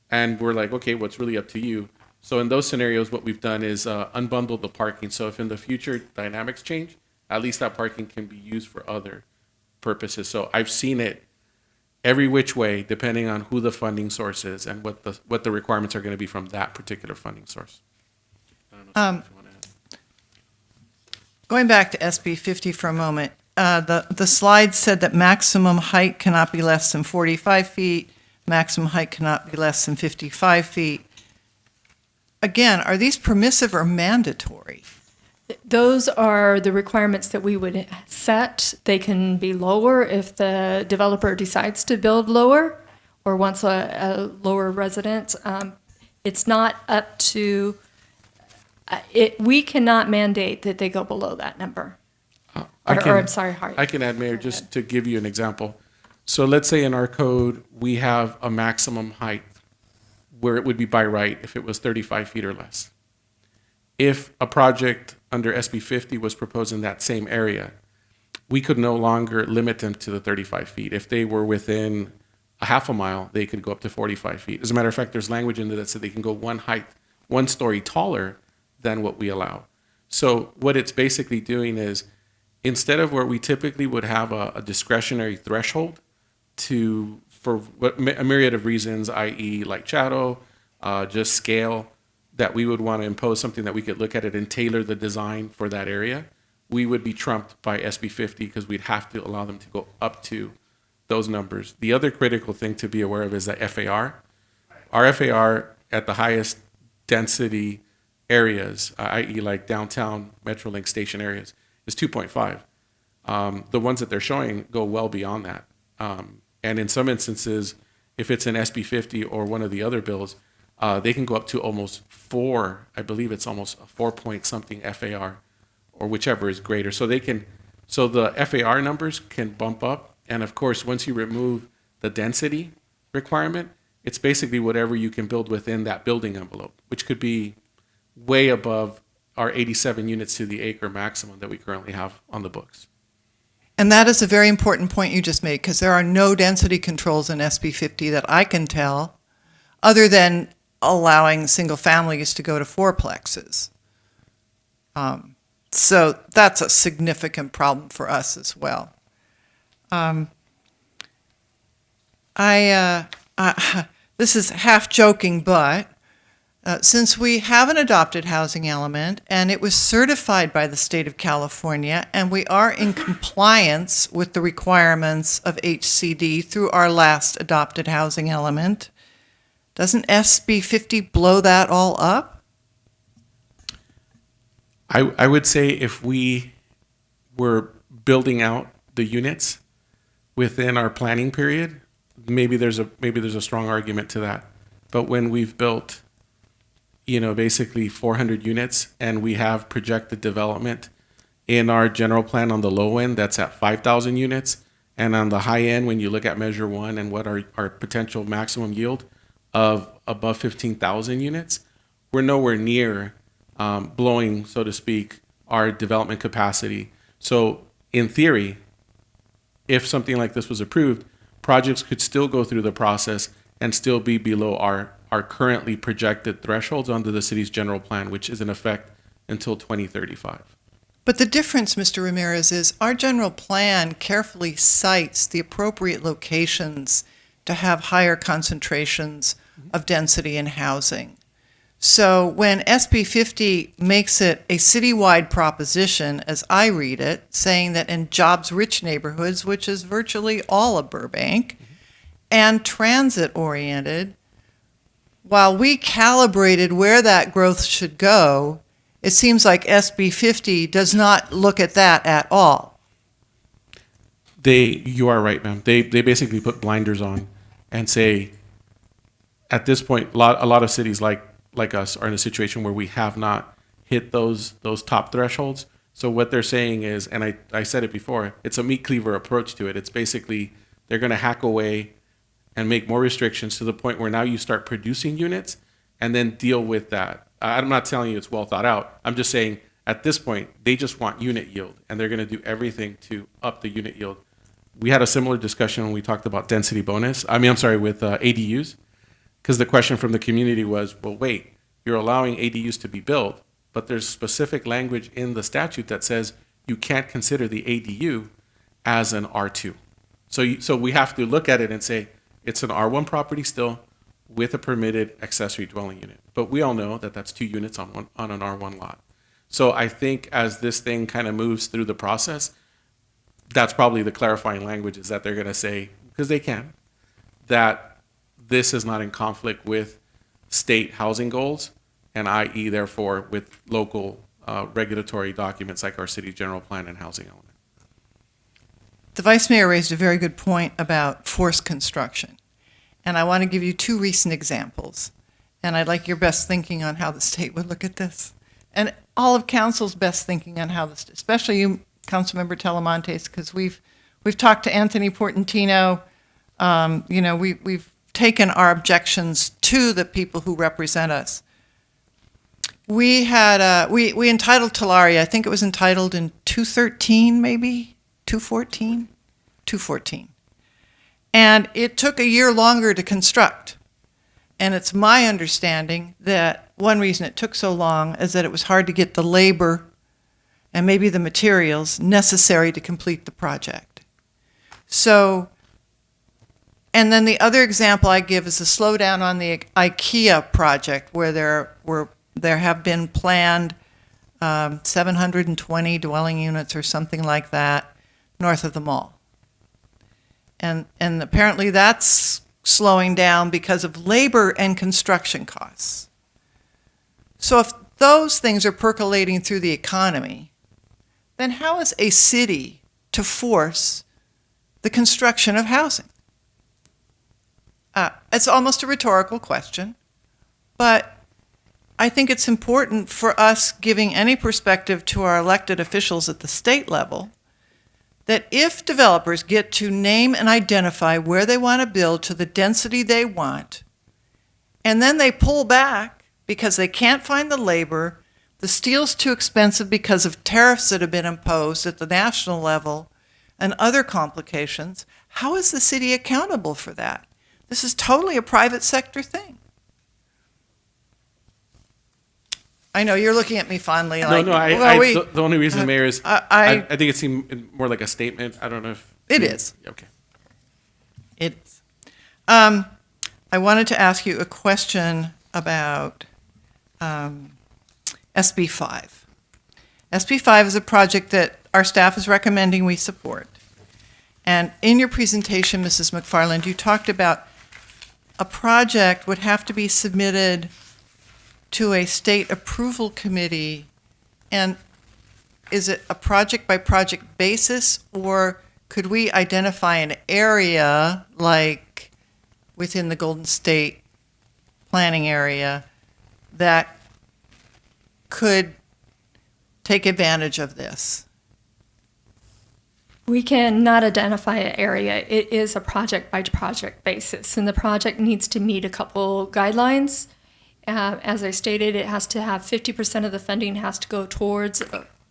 And we're like, okay, well, it's really up to you. So in those scenarios, what we've done is unbundle the parking. So if in the future dynamics change, at least that parking can be used for other purposes. So I've seen it every which way, depending on who the funding source is and what the requirements are going to be from that particular funding source. I don't know if you want to add. Going back to SB 50 for a moment, the slide said that maximum height cannot be less than 45 feet, maximum height cannot be less than 55 feet. Again, are these permissive or mandatory? Those are the requirements that we would set. They can be lower if the developer decides to build lower or wants a lower residence. It's not up to, we cannot mandate that they go below that number. I'm sorry, Harry. I can add, Mayor, just to give you an example. So let's say in our code, we have a maximum height where it would be by right if it was 35 feet or less. If a project under SB 50 was proposed in that same area, we could no longer limit them to the 35 feet. If they were within a half a mile, they could go up to 45 feet. As a matter of fact, there's language in there that said they can go one story taller than what we allow. So what it's basically doing is, instead of where we typically would have a discretionary threshold for a myriad of reasons, i.e. like chattel, just scale, that we would want to impose something that we could look at it and tailor the design for that area, we would be trumped by SB 50 because we'd have to allow them to go up to those numbers. The other critical thing to be aware of is that FAR. Our FAR at the highest density areas, i.e. like downtown Metrolink station areas, is 2.5. The ones that they're showing go well beyond that. And in some instances, if it's an SB 50 or one of the other bills, they can go up to almost 4. I believe it's almost a 4 point something FAR, or whichever is greater. So the FAR numbers can bump up. And of course, once you remove the density requirement, it's basically whatever you can build within that building envelope, which could be way above our 87 units to the acre maximum that we currently have on the books. And that is a very important point you just made, because there are no density controls in SB 50 that I can tell, other than allowing single families to go to fourplexes. So that's a significant problem for us as well. This is half joking, but since we have an adopted housing element and it was certified by the state of California and we are in compliance with the requirements of HCD through our last adopted housing element, doesn't SB 50 blow that all up? I would say if we were building out the units within our planning period, maybe there's a strong argument to that. But when we've built, basically 400 units and we have projected development in our general plan on the low end, that's at 5,000 units. And on the high end, when you look at measure one and what our potential maximum yield of above 15,000 units, we're nowhere near blowing, so to speak, our development capacity. So in theory, if something like this was approved, projects could still go through the process and still be below our currently projected thresholds under the city's general plan, which is in effect until 2035. But the difference, Mr. Ramirez, is our general plan carefully cites the appropriate locations to have higher concentrations of density in housing. So when SB 50 makes it a citywide proposition, as I read it, saying that in jobs-rich neighborhoods, which is virtually all of Burbank, and transit-oriented, while we calibrated where that growth should go, it seems like SB 50 does not look at that at all. You are right, ma'am. They basically put blinders on and say, at this point, a lot of cities like us are in a situation where we have not hit those top thresholds. So what they're saying is, and I said it before, it's a meat cleaver approach to it. It's basically they're going to hack away and make more restrictions to the point where now you start producing units and then deal with that. I'm not telling you it's well thought out. I'm just saying at this point, they just want unit yield and they're going to do everything to up the unit yield. We had a similar discussion when we talked about density bonus. With ADUs. Because the question from the community was, well, wait, you're allowing ADUs to be built, but there's specific language in the statute that says you can't consider the ADU as an R2. So we have to look at it and say it's an R1 property still with a permitted accessory dwelling unit. But we all know that that's 2 units on an R1 lot. So I think as this thing kind of moves through the process, that's probably the clarifying language is that they're going to say, because they can, that this is not in conflict with state housing goals, and i.e. therefore with local regulatory documents like our city general plan and housing element. The Vice Mayor raised a very good point about forced construction. And I want to give you 2 recent examples. And I'd like your best thinking on how the state would look at this. And all of council's best thinking on how this, especially you, Councilmember Telemontes, because we've talked to Anthony Portantino. We've taken our objections to the people who represent us. We had we entitled Tulare. I think it was entitled in 2013, maybe 2014, and it took a year longer to construct. And it's my understanding that one reason it took so long is that it was hard to get the labor and maybe the materials necessary to complete the project. So. And then the other example I give is a slowdown on the IKEA project, where there have been planned 720 dwelling units or something like that north of the mall. And apparently that's slowing down because of labor and construction costs. So if those things are percolating through the economy, then how is a city to force the construction of housing? It's almost a rhetorical question, but I think it's important for us, giving any perspective to our elected officials at the state level, that if developers get to name and identify where they want to build to the density they want, and then they pull back because they can't find the labor, the steel's too expensive because of tariffs that have been imposed at the national level, and other complications, how is the city accountable for that? This is totally a private sector thing. I know you're looking at me fondly. The only reason, Mayor, is I think it seemed more like a statement. I don't know if it is. Okay. It is. I wanted to ask you a question about SB 5. SB 5 is a project that our staff is recommending we support. And in your presentation, Mrs. McFarland, you talked about a project would have to be submitted to a state approval committee. And is it a project by project basis, or could we identify an area like within the Golden State planning area that could take advantage of this? We cannot identify an area. It is a project by project basis, and the project needs to meet a couple guidelines. As I stated, it has to have 50% of the funding has to go towards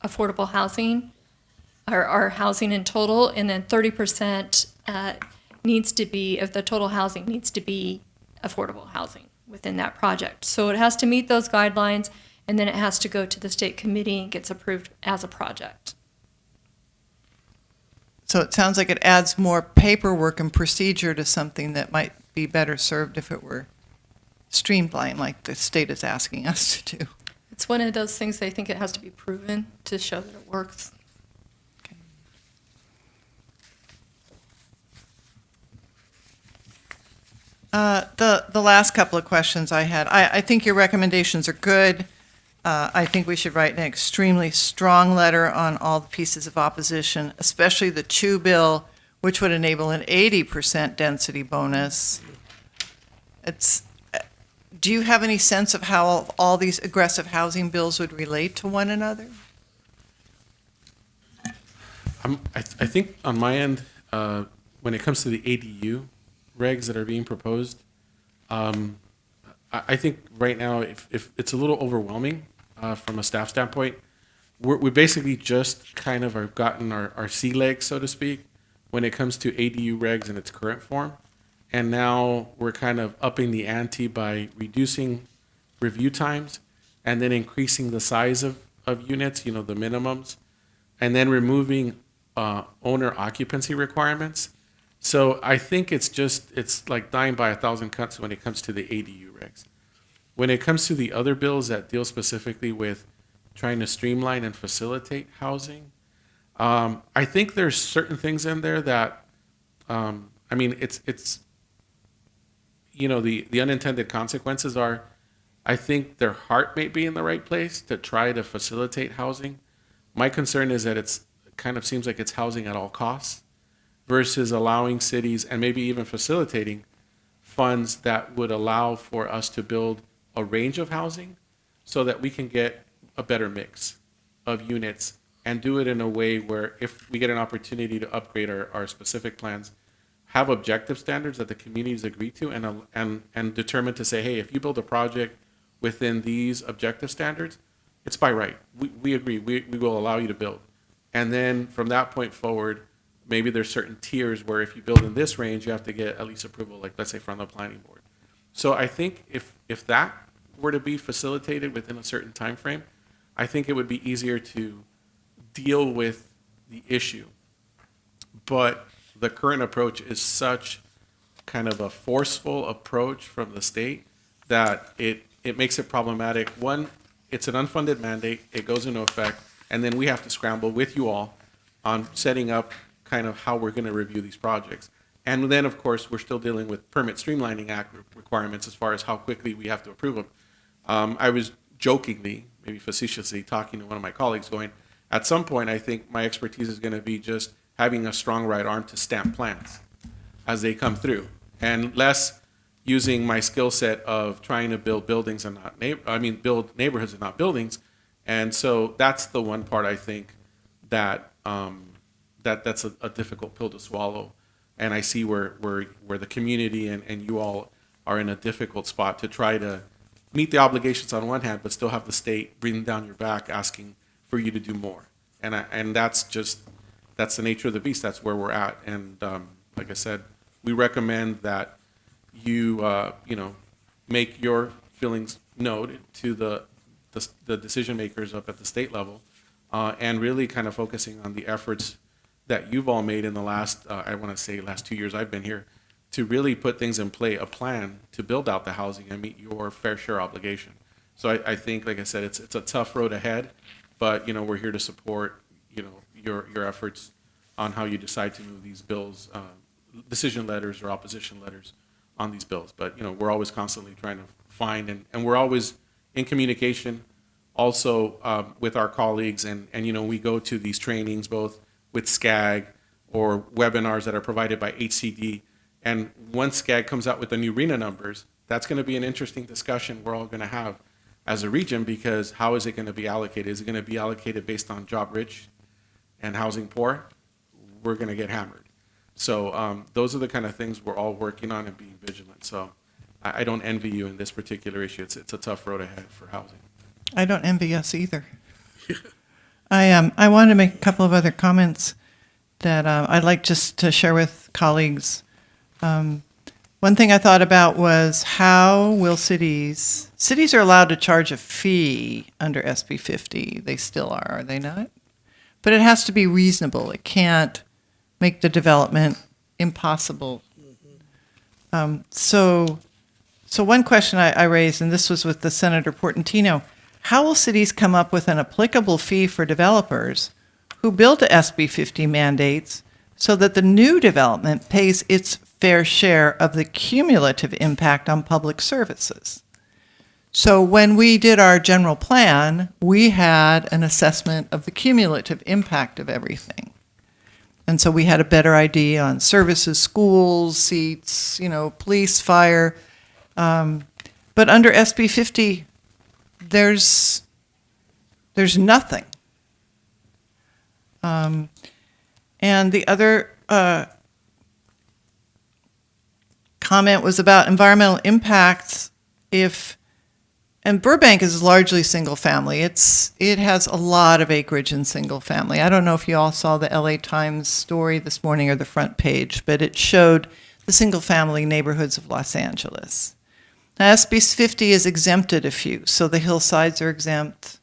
affordable housing, or housing in total, and then 30% needs to be, of the total housing needs to be affordable housing within that project. So it has to meet those guidelines, and then it has to go to the state committee and gets approved as a project. So it sounds like it adds more paperwork and procedure to something that might be better served if it were streamlined like the state is asking us to do. It's one of those things they think it has to be proven to show that it works. The last couple of questions I had, I think your recommendations are good. I think we should write an extremely strong letter on all the pieces of opposition, especially the Chew bill, which would enable an 80% density bonus. Do you have any sense of how all these aggressive housing bills would relate to one another? I think on my end, when it comes to the ADU regs that are being proposed, I think right now, if it's a little overwhelming from a staff standpoint, we basically just kind of have gotten our sea legs, so to speak, when it comes to ADU regs in its current form. And now we're kind of upping the ante by reducing review times and then increasing the size of units, the minimums, and then removing owner occupancy requirements. So I think it's like dying by 1,000 cuts when it comes to the ADU regs. When it comes to the other bills that deal specifically with trying to streamline and facilitate housing, I think there's certain things in there that, it's the unintended consequences are, I think their heart may be in the right place to try to facilitate housing. My concern is that it kind of seems like it's housing at all costs versus allowing cities and maybe even facilitating funds that would allow for us to build a range of housing so that we can get a better mix of units and do it in a way where if we get an opportunity to upgrade our specific plans, have objective standards that the communities agree to and determine to say, hey, if you build a project within these objective standards, it's by right. We agree. We will allow you to build. And then from that point forward, maybe there's certain tiers where if you build in this range, you have to get at least approval, like let's say from the planning board. So I think if that were to be facilitated within a certain time frame, I think it would be easier to deal with the issue. But the current approach is such kind of a forceful approach from the state that it makes it problematic. One, it's an unfunded mandate, it goes into effect, and then we have to scramble with you all on setting up kind of how we're going to review these projects. And then, of course, we're still dealing with Permit Streamlining Act requirements as far as how quickly we have to approve them. I was jokingly, maybe facetiously, talking to one of my colleagues going, at some point, I think my expertise is going to be just having a strong right arm to stamp plans as they come through, and less using my skill set of trying to build buildings and not build neighborhoods and not buildings. And so that's the one part I think that that's a difficult pill to swallow. And I see where the community and you all are in a difficult spot to try to meet the obligations on one hand, but still have the state breathing down your back asking for you to do more. And that's the nature of the beast. That's where we're at. And like I said, we recommend that you make your feelings known to the decision makers up at the state level, and really kind of focusing on the efforts that you've all made in the last, I want to say last 2 years I've been here, to really put things in play, a plan to build out the housing and meet your fair share obligation. So I think, like I said, it's a tough road ahead, but, we're here to support, your efforts on how you decide to move these bills, decision letters or opposition letters on these bills. But, we're always constantly trying to find, and we're always in communication also with our colleagues. And, we go to these trainings both with SCAG or webinars that are provided by HCD. And once SCAG comes out with the new RENA numbers, that's going to be an interesting discussion we're all going to have as a region, because how is it going to be allocated? Is it going to be allocated based on job rich and housing poor? We're going to get hammered. So those are the kind of things we're all working on and being vigilant. So I don't envy you in this particular issue. It's a tough road ahead for housing. I don't envy us either. I wanted to make a couple of other comments that I'd like just to share with colleagues. One thing I thought about was how will cities are allowed to charge a fee under SB 50. They still are they not? But it has to be reasonable. It can't make the development impossible. So one question I raised, and this was with the Senator Portantino, how will cities come up with an applicable fee for developers who build to SB 50 mandates so that the new development pays its fair share of the cumulative impact on public services? So when we did our general plan, we had an assessment of the cumulative impact of everything. And so we had a better idea on services, schools, seats, police, fire. But under SB 50, there's nothing. And the other comment was about environmental impacts. And Burbank is largely single family. It has a lot of acreage in single family. I don't know if you all saw the LA Times story this morning or the front page, but it showed the single family neighborhoods of Los Angeles. Now, SB 50 has exempted a few. So the hillsides are exempt,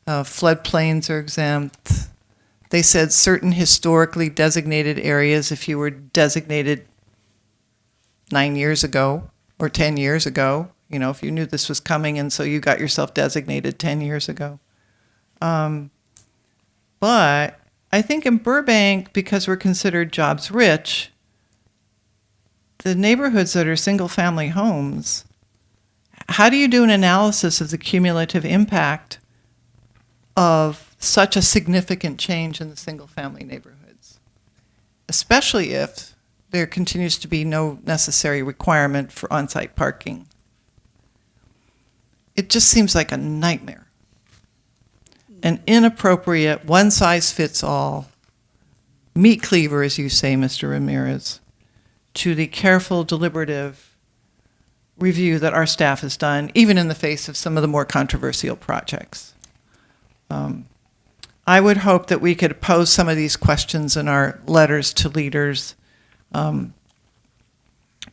floodplains are exempt. They said certain historically designated areas, if you were designated 9 years ago or 10 years ago, if you knew this was coming and so you got yourself designated 10 years ago. But I think in Burbank, because we're considered jobs rich, the neighborhoods that are single family homes, how do you do an analysis of the cumulative impact of such a significant change in the single family neighborhoods? Especially if there continues to be no necessary requirement for on-site parking. It just seems like a nightmare. An inappropriate, one-size-fits-all meat cleaver, as you say, Mr. Ramirez, to the careful, deliberative review that our staff has done, even in the face of some of the more controversial projects. I would hope that we could pose some of these questions in our letters to leaders,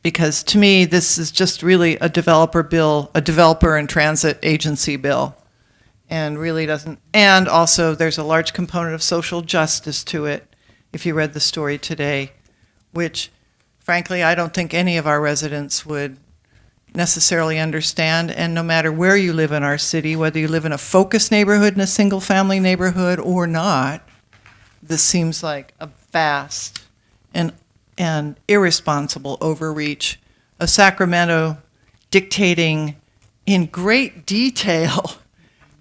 because to me, this is just really a developer bill, a developer and transit agency bill, and really doesn't, and also there's a large component of social justice to it, if you read the story today, which frankly, I don't think any of our residents would necessarily understand. And no matter where you live in our city, whether you live in a focused neighborhood, in a single family neighborhood or not, this seems like a vast and irresponsible overreach of Sacramento dictating in great detail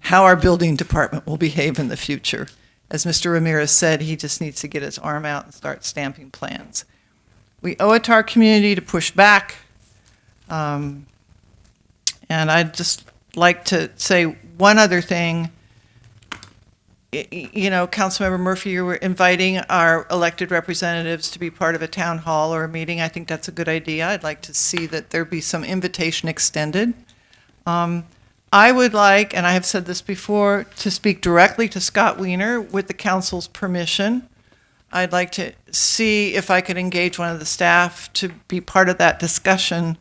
how our building department will behave in the future. As Mr. Ramirez said, he just needs to get his arm out and start stamping plans. We owe it to our community to push back. And I'd just like to say one other thing. Councilmember Murphy, you were inviting our elected representatives to be part of a town hall or a meeting. I think that's a good idea. I'd like to see that there be some invitation extended. I would like, and I have said this before, to speak directly to Scott Wiener with the council's permission. I'd like to see if I could engage one of the staff to be part of that discussion.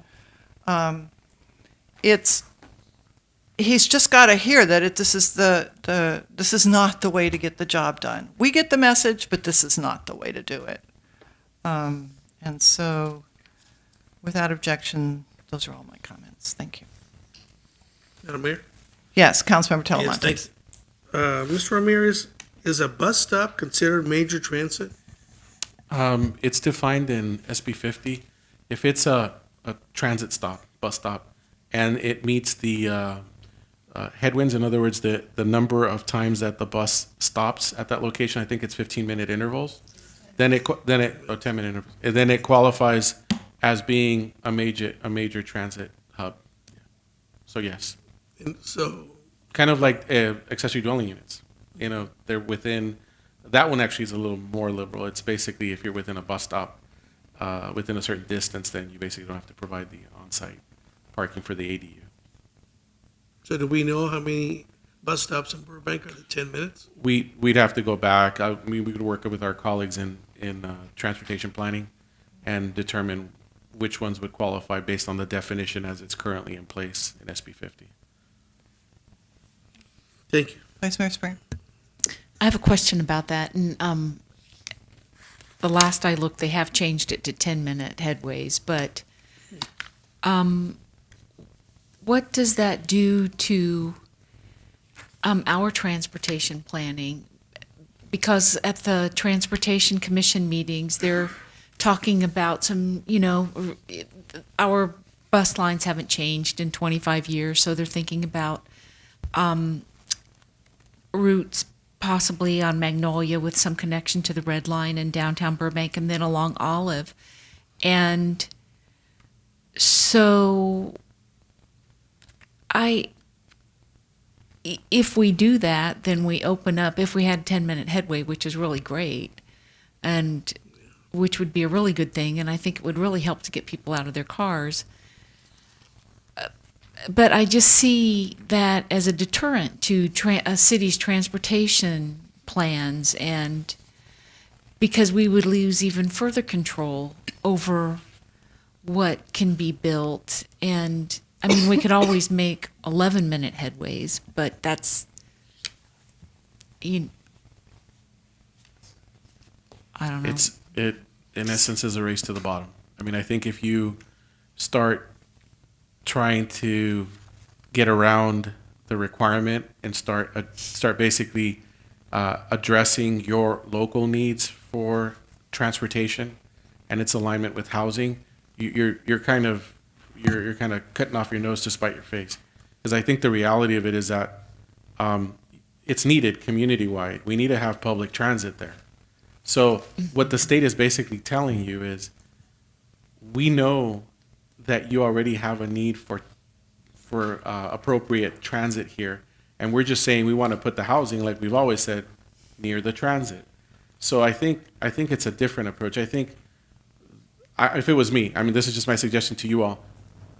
He's just got to hear that this is not the way to get the job done. We get the message, but this is not the way to do it. And so Without objection, those are all my comments. Thank you. Madam Mayor? Yes, Councilmember Yes, Talamontes. thanks. Mr. Ramirez, is a bus stop considered major transit? It's defined in SB 50. If it's a transit stop, bus stop, and it meets the headwinds, in other words, the number of times that the bus stops at that location, I think it's 15-minute intervals, then it or 10-minute intervals, and then it qualifies as being a major transit hub. So yes. And so, Kind of like accessory dwelling units. You know, they're within, that one actually is a little more liberal. It's basically if you're within a bus stop, within a certain distance, then you basically don't have to provide the on-site parking for the ADU. so do we know how many bus stops in Burbank are the 10 minutes? We'd have to go back. I mean, we could work with our colleagues in transportation planning and determine which ones would qualify based on the definition as it's currently in place in SB 50. Thank you. Vice Mayor Springer. I have a question about that. And the last I looked, they have changed it to 10-minute headways. But what does that do to our transportation planning? Because at the Transportation Commission meetings, they're talking about some, our bus lines haven't changed in 25 years, so they're thinking about routes possibly on Magnolia with some connection to the Red Line in downtown Burbank and then along Olive. And so if we do that, then we open up, if we had 10-minute headway, which is really great, and which would be a really good thing, and I think it would really help to get people out of their cars. But I just see that as a deterrent to a city's transportation plans, and because we would lose even further control over what can be built. And I mean, we could always make 11-minute headways, but that's, I don't know. It in essence is a race to the bottom. I mean, I think if you start trying to get around the requirement and start basically addressing your local needs for transportation and its alignment with housing, you're kind of cutting off your nose to spite your face. Because I think the reality of it is that it's needed community-wide. We need to have public transit there. So what the state is basically telling you is, we know that you already have a need for appropriate transit here, and we're just saying we want to put the housing, like we've always said, near the transit. So I think it's a different approach. I think if it was me, I mean, this is just my suggestion to you all,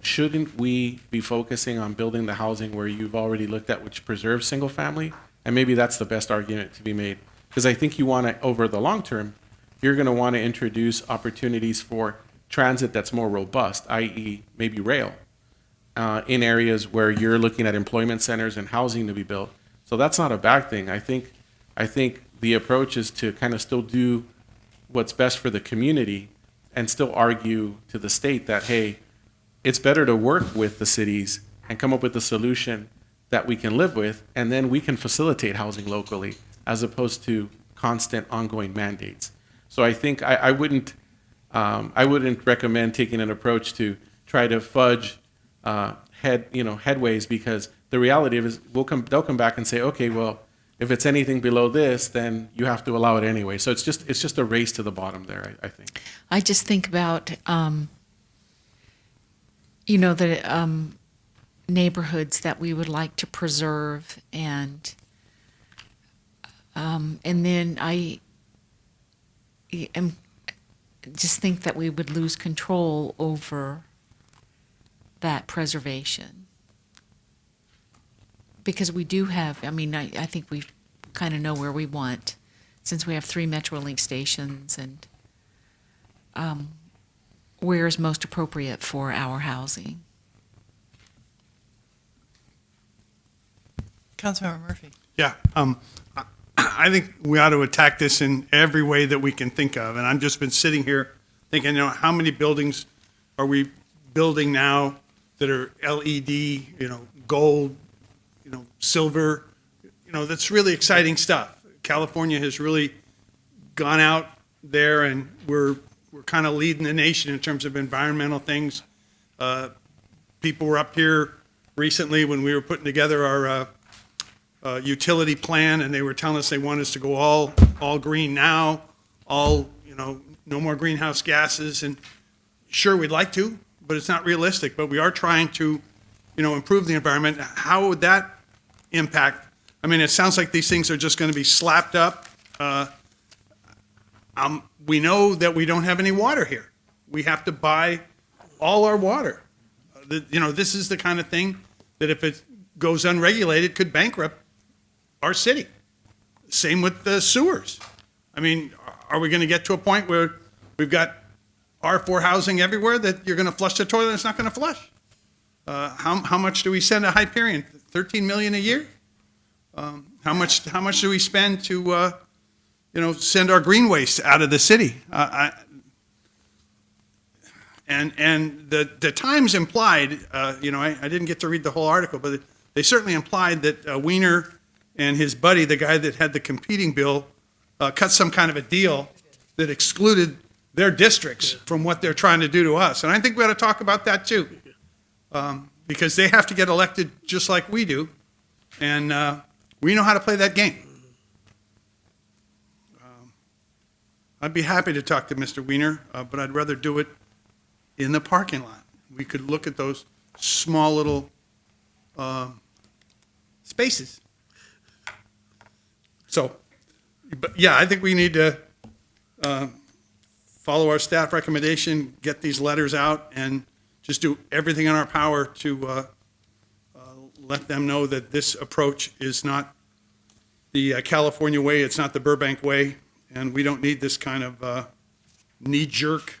shouldn't we be focusing on building the housing where you've already looked at, which preserves single family? And maybe that's the best argument to be made. Because I think you want to, over the long term, you're going to want to introduce opportunities for transit that's more robust, i.e. maybe rail, in areas where you're looking at employment centers and housing to be built. So that's not a bad thing. I think the approach is to kind of still do what's best for the community and still argue to the state that, hey, it's better to work with the cities and come up with a solution that we can live with, and then we can facilitate housing locally as opposed to constant ongoing mandates. So I think I wouldn't recommend taking an approach to try to fudge headways, because the reality of it is they'll come back and say, okay, well, if it's anything below this, then you have to allow it anyway. So it's just a race to the bottom there, I think. I just think about, the neighborhoods that we would like to preserve, and then I just think that we would lose control over that preservation. Because we do have, I think we kind of know where we want, since we have 3 Metrolink stations, and where is most appropriate for our housing. Councilmember Murphy. Yeah, I think we ought to attack this in every way that we can think of. And I've just been sitting here thinking, how many buildings are we building now that are LED, gold, silver? That's really exciting stuff. California has really gone out there, and we're kind of leading the nation in terms of environmental things. People were up here recently when we were putting together our utility plan, and they were telling us they want us to go all green now, no more greenhouse gases. And sure, we'd like to, but it's not realistic. But we are trying to, improve the environment. How would that impact? I mean, it sounds like these things are just going to be slapped up. We know that we don't have any water here. We have to buy all our water. This is the kind of thing that if it goes unregulated could bankrupt our city. Same with the sewers. I mean, are we going to get to a point where we've got R4 housing everywhere that you're going to flush the toilet and it's not going to flush? How much do we send to Hyperion? $13 million a year? How much do we spend to send our green waste out of the city? And the Times implied, I didn't get to read the whole article, but they certainly implied that Weiner and his buddy, the guy that had the competing bill, cut some kind of a deal that excluded their districts from what they're trying to do to us. And I think we ought to talk about that too, because they have to get elected just like we do, and we know how to play that game. I'd be happy to talk to Mr. Weiner, but I'd rather do it in the parking lot. We could look at those small little spaces. So, but yeah, I think we need to follow our staff recommendation, get these letters out, and just do everything in our power to let them know that this approach is not the California way, it's not the Burbank way, and we don't need this kind of knee-jerk,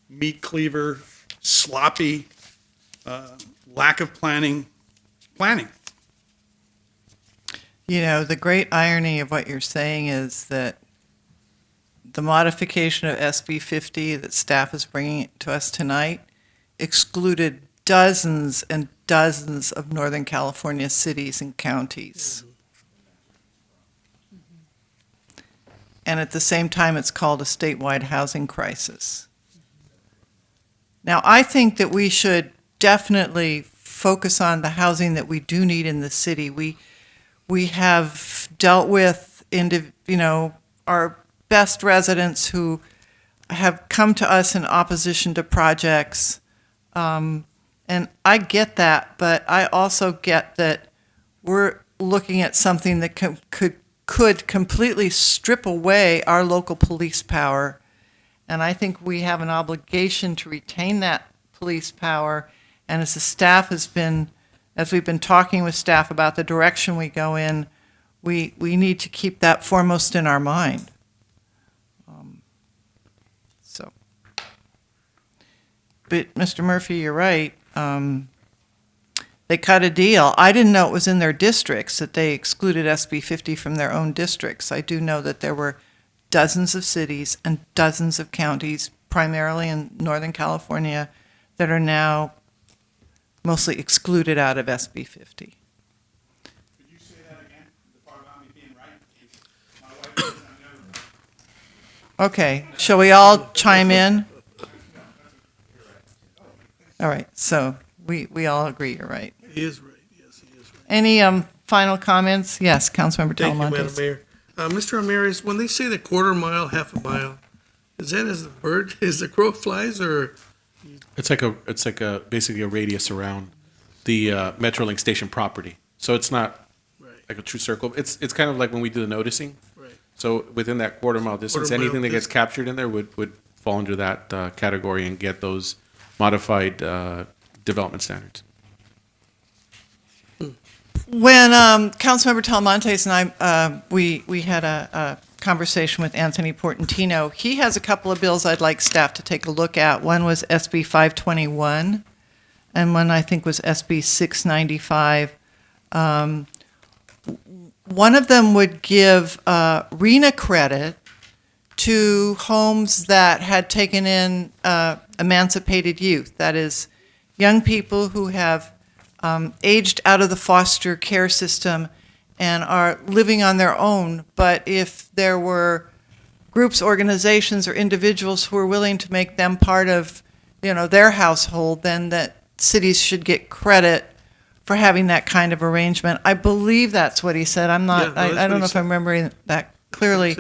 meat cleaver, sloppy, lack of planning. The great irony of what you're saying is that the modification of SB 50 that staff is bringing to us tonight excluded dozens and dozens of Northern California cities and counties. And at the same time, it's called a statewide housing crisis. Now, I think that we should definitely focus on the housing that we do need in the city. We have dealt with, our best residents who have come to us in opposition to projects. And I get that, but I also get that we're looking at something that could completely strip away our local police power. And I think we have an obligation to retain that police power. And as the staff as we've been talking with staff about the direction we go in, we need to keep that foremost in our mind. But Mr. Murphy, you're right. They cut a deal. I didn't know it was in their districts that they excluded SB 50 from their own districts. I do know that there were dozens of cities and dozens of counties, primarily in Northern California, that are now mostly excluded out of SB 50. Could you say that again? The part about me being right? My wife says I'm never right. Okay, shall we all chime in? All right, so we all agree you're right. He is right, yes, he is right. Any final comments? Yes, Councilmember Thank you, Talamontes. Madam Mayor. Mr. Ramirez, when they say the quarter mile, half a mile, is that as the crow flies, or? It's like a basically a radius around the Metrolink station property. So it's not like a true circle. It's kind of like when we do the noticing. Right. So within that quarter mile distance, Quarter mile anything that gets captured in there would fall under that category and get those modified development standards. When Councilmember Talamontes and I, we had a conversation with Anthony Portantino, he has a couple of bills I'd like staff to take a look at. One was SB 521, and one I think was SB 695. One of them would give RENA credit to homes that had taken in emancipated youth. That is, young people who have aged out of the foster care system and are living on their own. But if there were groups, organizations, or individuals who are willing to make them part of, their household, then that cities should get credit for having that kind of arrangement. I believe that's what he said. I'm not. I don't know if I'm remembering that clearly.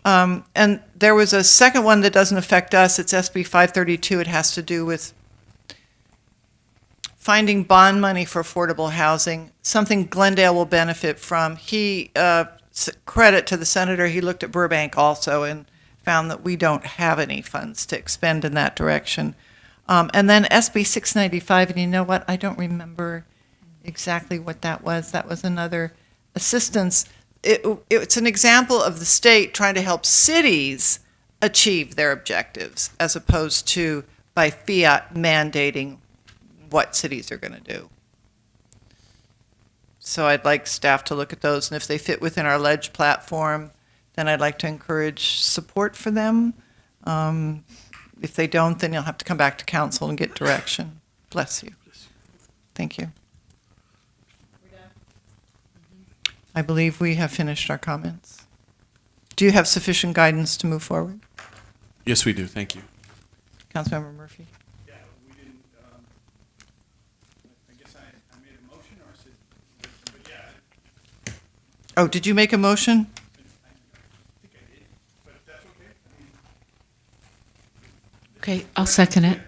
And there was a second one that doesn't affect us. It's SB 532. It has to do with finding bond money for affordable housing, something Glendale will benefit from. He credit to the senator, he looked at Burbank also and found that we don't have any funds to expend in that direction. And then SB 695, and you know what? I don't remember exactly what that was. That was another assistance. It's an example of the state trying to help cities achieve their objectives as opposed to by fiat mandating what cities are going to do. So I'd like staff to look at those, and if they fit within our ledge platform, then I'd like to encourage support for them. If they don't, then you'll have to come back to council and get direction. Bless you. Thank you. I believe we have finished our comments. Do you have sufficient guidance to move forward? Yes, we do. Thank you. Councilmember Murphy? Yeah, we didn't, I guess I made a motion or said, but yeah. Oh, did you make a motion? I think I did, but if that's okay. Okay, I'll second it.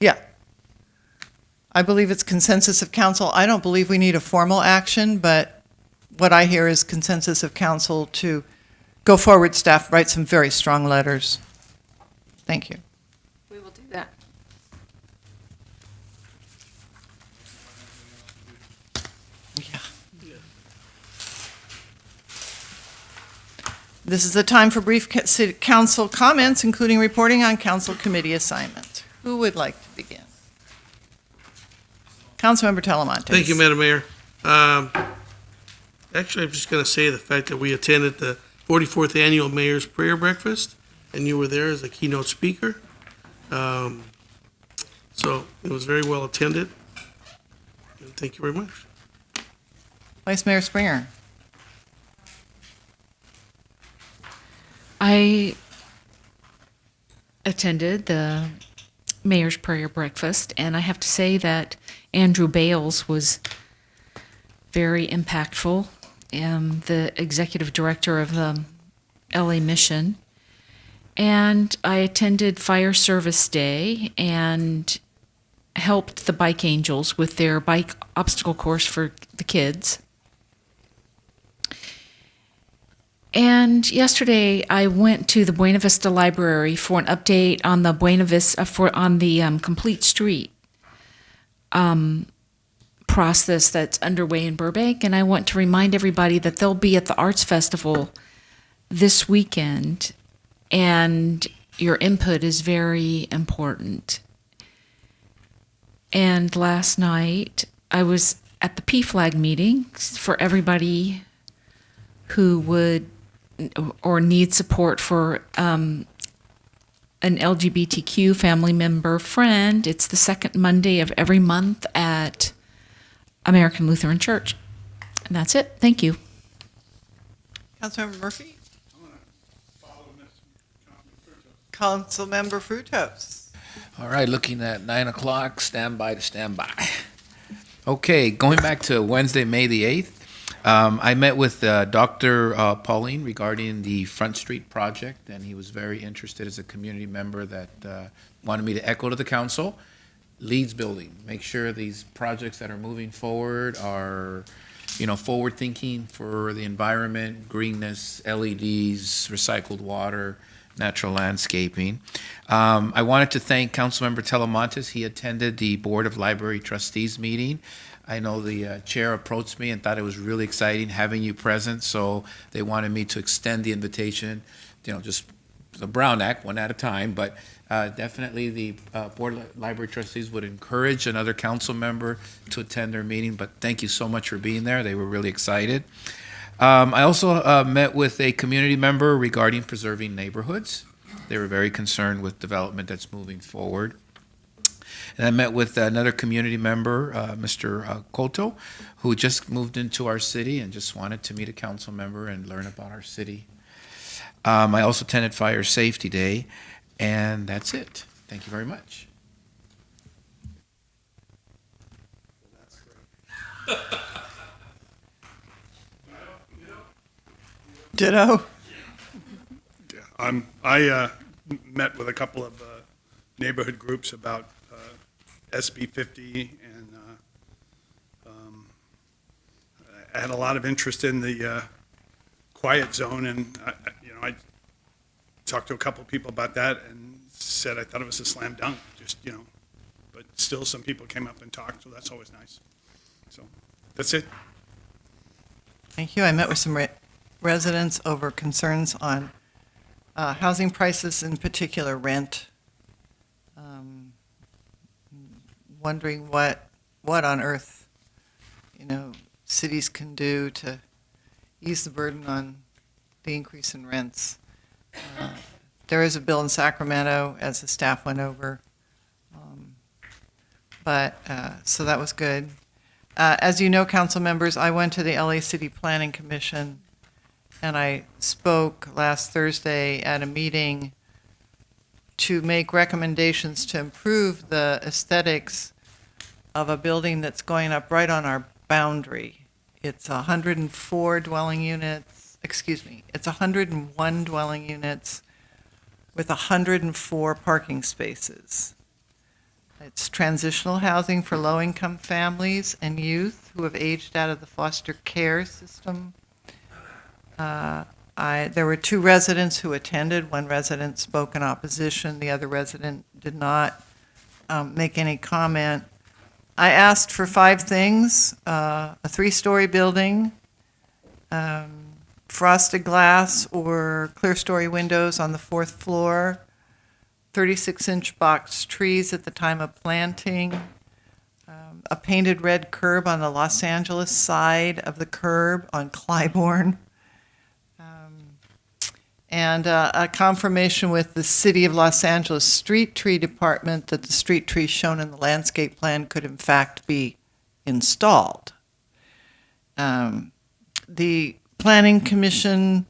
Yeah. I believe it's consensus of council. I don't believe we need a formal action, but what I hear is consensus of council to go forward, staff, write some very strong letters. Thank you. We will do that. Yeah. This is the time for brief city council comments, including reporting on council committee assignments. Who would like to begin? Councilmember Talamontes. Thank you, Madam Mayor. Actually, I'm just going to say the fact that we attended the 44th Annual Mayor's Prayer Breakfast, and you were there as a keynote speaker. So it was very well attended. And thank you very much. Vice Mayor Springer. I attended the Mayor's Prayer Breakfast, and I have to say that Andrew Bales was very impactful, the executive director of the LA Mission. And I attended Fire Service Day and helped the Bike Angels with their bike obstacle course for the kids. And yesterday, I went to the Buena Vista Library for an update on the Buena Vista on the Complete Street process that's underway in Burbank. And I want to remind everybody that they'll be at the Arts Festival this weekend, and your input is very important. And last night, I was at the PFLAG meeting for everybody who would or need support for an LGBTQ family member friend. It's the second Monday of every month at American Lutheran Church. And that's it. Thank you. Councilmember Murphy? Councilmember Frutos. All right, looking at 9 o'clock, stand by to stand by. Okay, going back to Wednesday, May the 8th, I met with Dr. Pauline regarding the Front Street project, and he was very interested as a community member that wanted me to echo to the council. Leads building, make sure these projects that are moving forward are, forward thinking for the environment, greenness, LEDs, recycled water, natural landscaping. I wanted to thank Councilmember Talamontes. He attended the Board of Library Trustees meeting. I know the chair approached me and thought it was really exciting having you present, so they wanted me to extend the invitation, just the Brown Act, one at a time, but definitely the Board of Library Trustees would encourage another council member to attend their meeting, but thank you so much for being there. They were really excited. I also met with a community member regarding preserving neighborhoods. They were very concerned with development that's moving forward. And I met with another community member, Mr. Cotto, who just moved into our city and just wanted to meet a council member and learn about our city. I also attended Fire Safety Day, and that's it. Thank you very much. Ditto. I met with a couple of neighborhood groups about SB 50, and I had a lot of interest in the quiet zone, and I talked to a couple of people about that and said I thought it was a slam dunk, but still some people came up and talked, so that's always nice. So that's it. Thank you. I met with some residents over concerns on housing prices, in particular rent. Wondering what on earth, cities can do to ease the burden on the increase in rents. There is a bill in Sacramento, as the staff went over, so that was good. As you know, council members, I went to the LA City Planning Commission, and I spoke last Thursday at a meeting to make recommendations to improve the aesthetics of a building that's going up right on our boundary. It's 104 dwelling units, it's 101 dwelling units with 104 parking spaces. It's transitional housing for low-income families and youth who have aged out of the foster care system. There were 2 residents who attended. One resident spoke in opposition. The other resident did not make any comment. I asked for 5 things: a 3-story building, frosted glass or clear-story windows on the 4th floor, 36-inch box trees at the time of planting, a painted red curb on the Los Angeles side of the curb on Clybourne, and a confirmation with the City of Los Angeles Street Tree Department that the street trees shown in the landscape plan could in fact be installed. The Planning Commission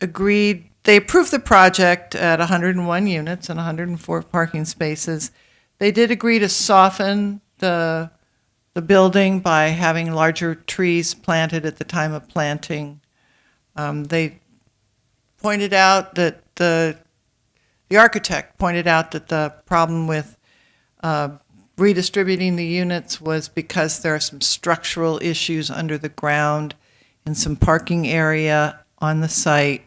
agreed, they approved the project at 101 units and 104 parking spaces. They did agree to soften the building by having larger trees planted at the time of planting. They pointed out that the architect pointed out that the problem with redistributing the units was because there are some structural issues under the ground in some parking area on the site.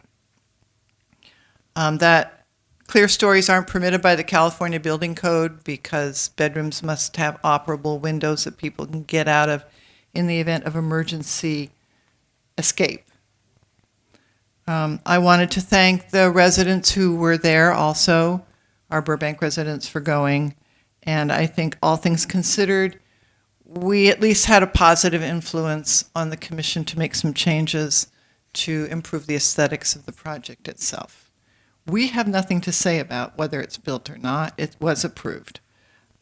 That clear stories aren't permitted by the California Building Code because bedrooms must have operable windows that people can get out of in the event of emergency escape. I wanted to thank the residents who were there also, our Burbank residents, for going. And I think all things considered, we at least had a positive influence on the commission to make some changes to improve the aesthetics of the project itself. We have nothing to say about whether it's built or not. It was approved.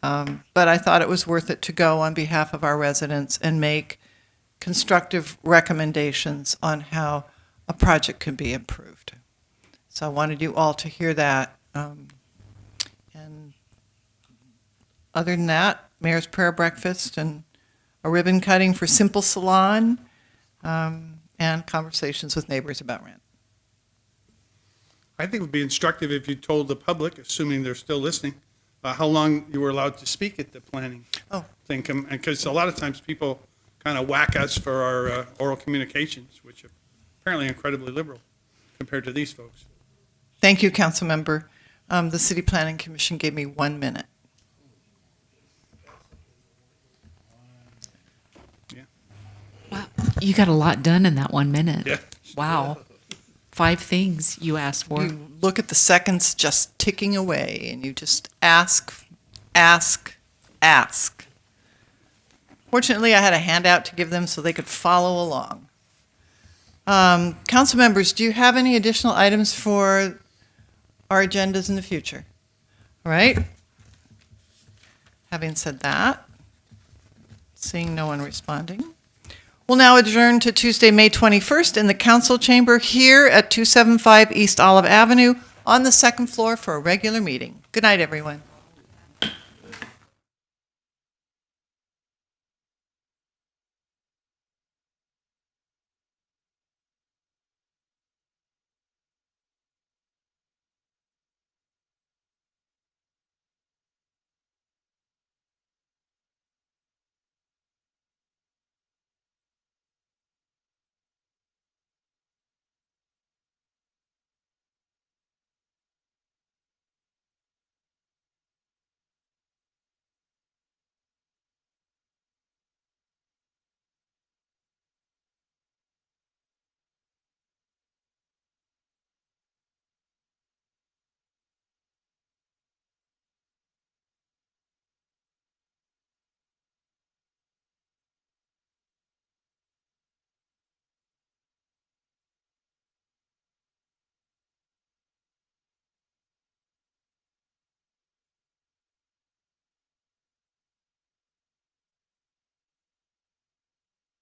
But I thought it was worth it to go on behalf of our residents and make constructive recommendations on how a project can be improved. So I wanted you all to hear that. And other than that, Mayor's Prayer Breakfast and a ribbon cutting for Simple Salon, and conversations with neighbors about rent. I think it would be instructive if you told the public, assuming they're still listening, how long you were allowed to speak at the planning thing. Because a lot of times people kind of whack us for our oral communications, which are apparently incredibly liberal compared to these folks. Thank you, Council Member. The City Planning Commission gave me 1 minute. Wow, you got a lot done in that 1 minute. Yeah. Wow. 5 things you asked for. You look at the seconds just ticking away, and you just ask, ask, ask. Fortunately, I had a handout to give them so they could follow along. Council members, do you have any additional items for our agendas in the future? All right. Having said that, seeing no one responding, we'll now adjourn to Tuesday, May 21st in the council chamber here at 275 East Olive Avenue on the second floor for a regular meeting. Good night, everyone.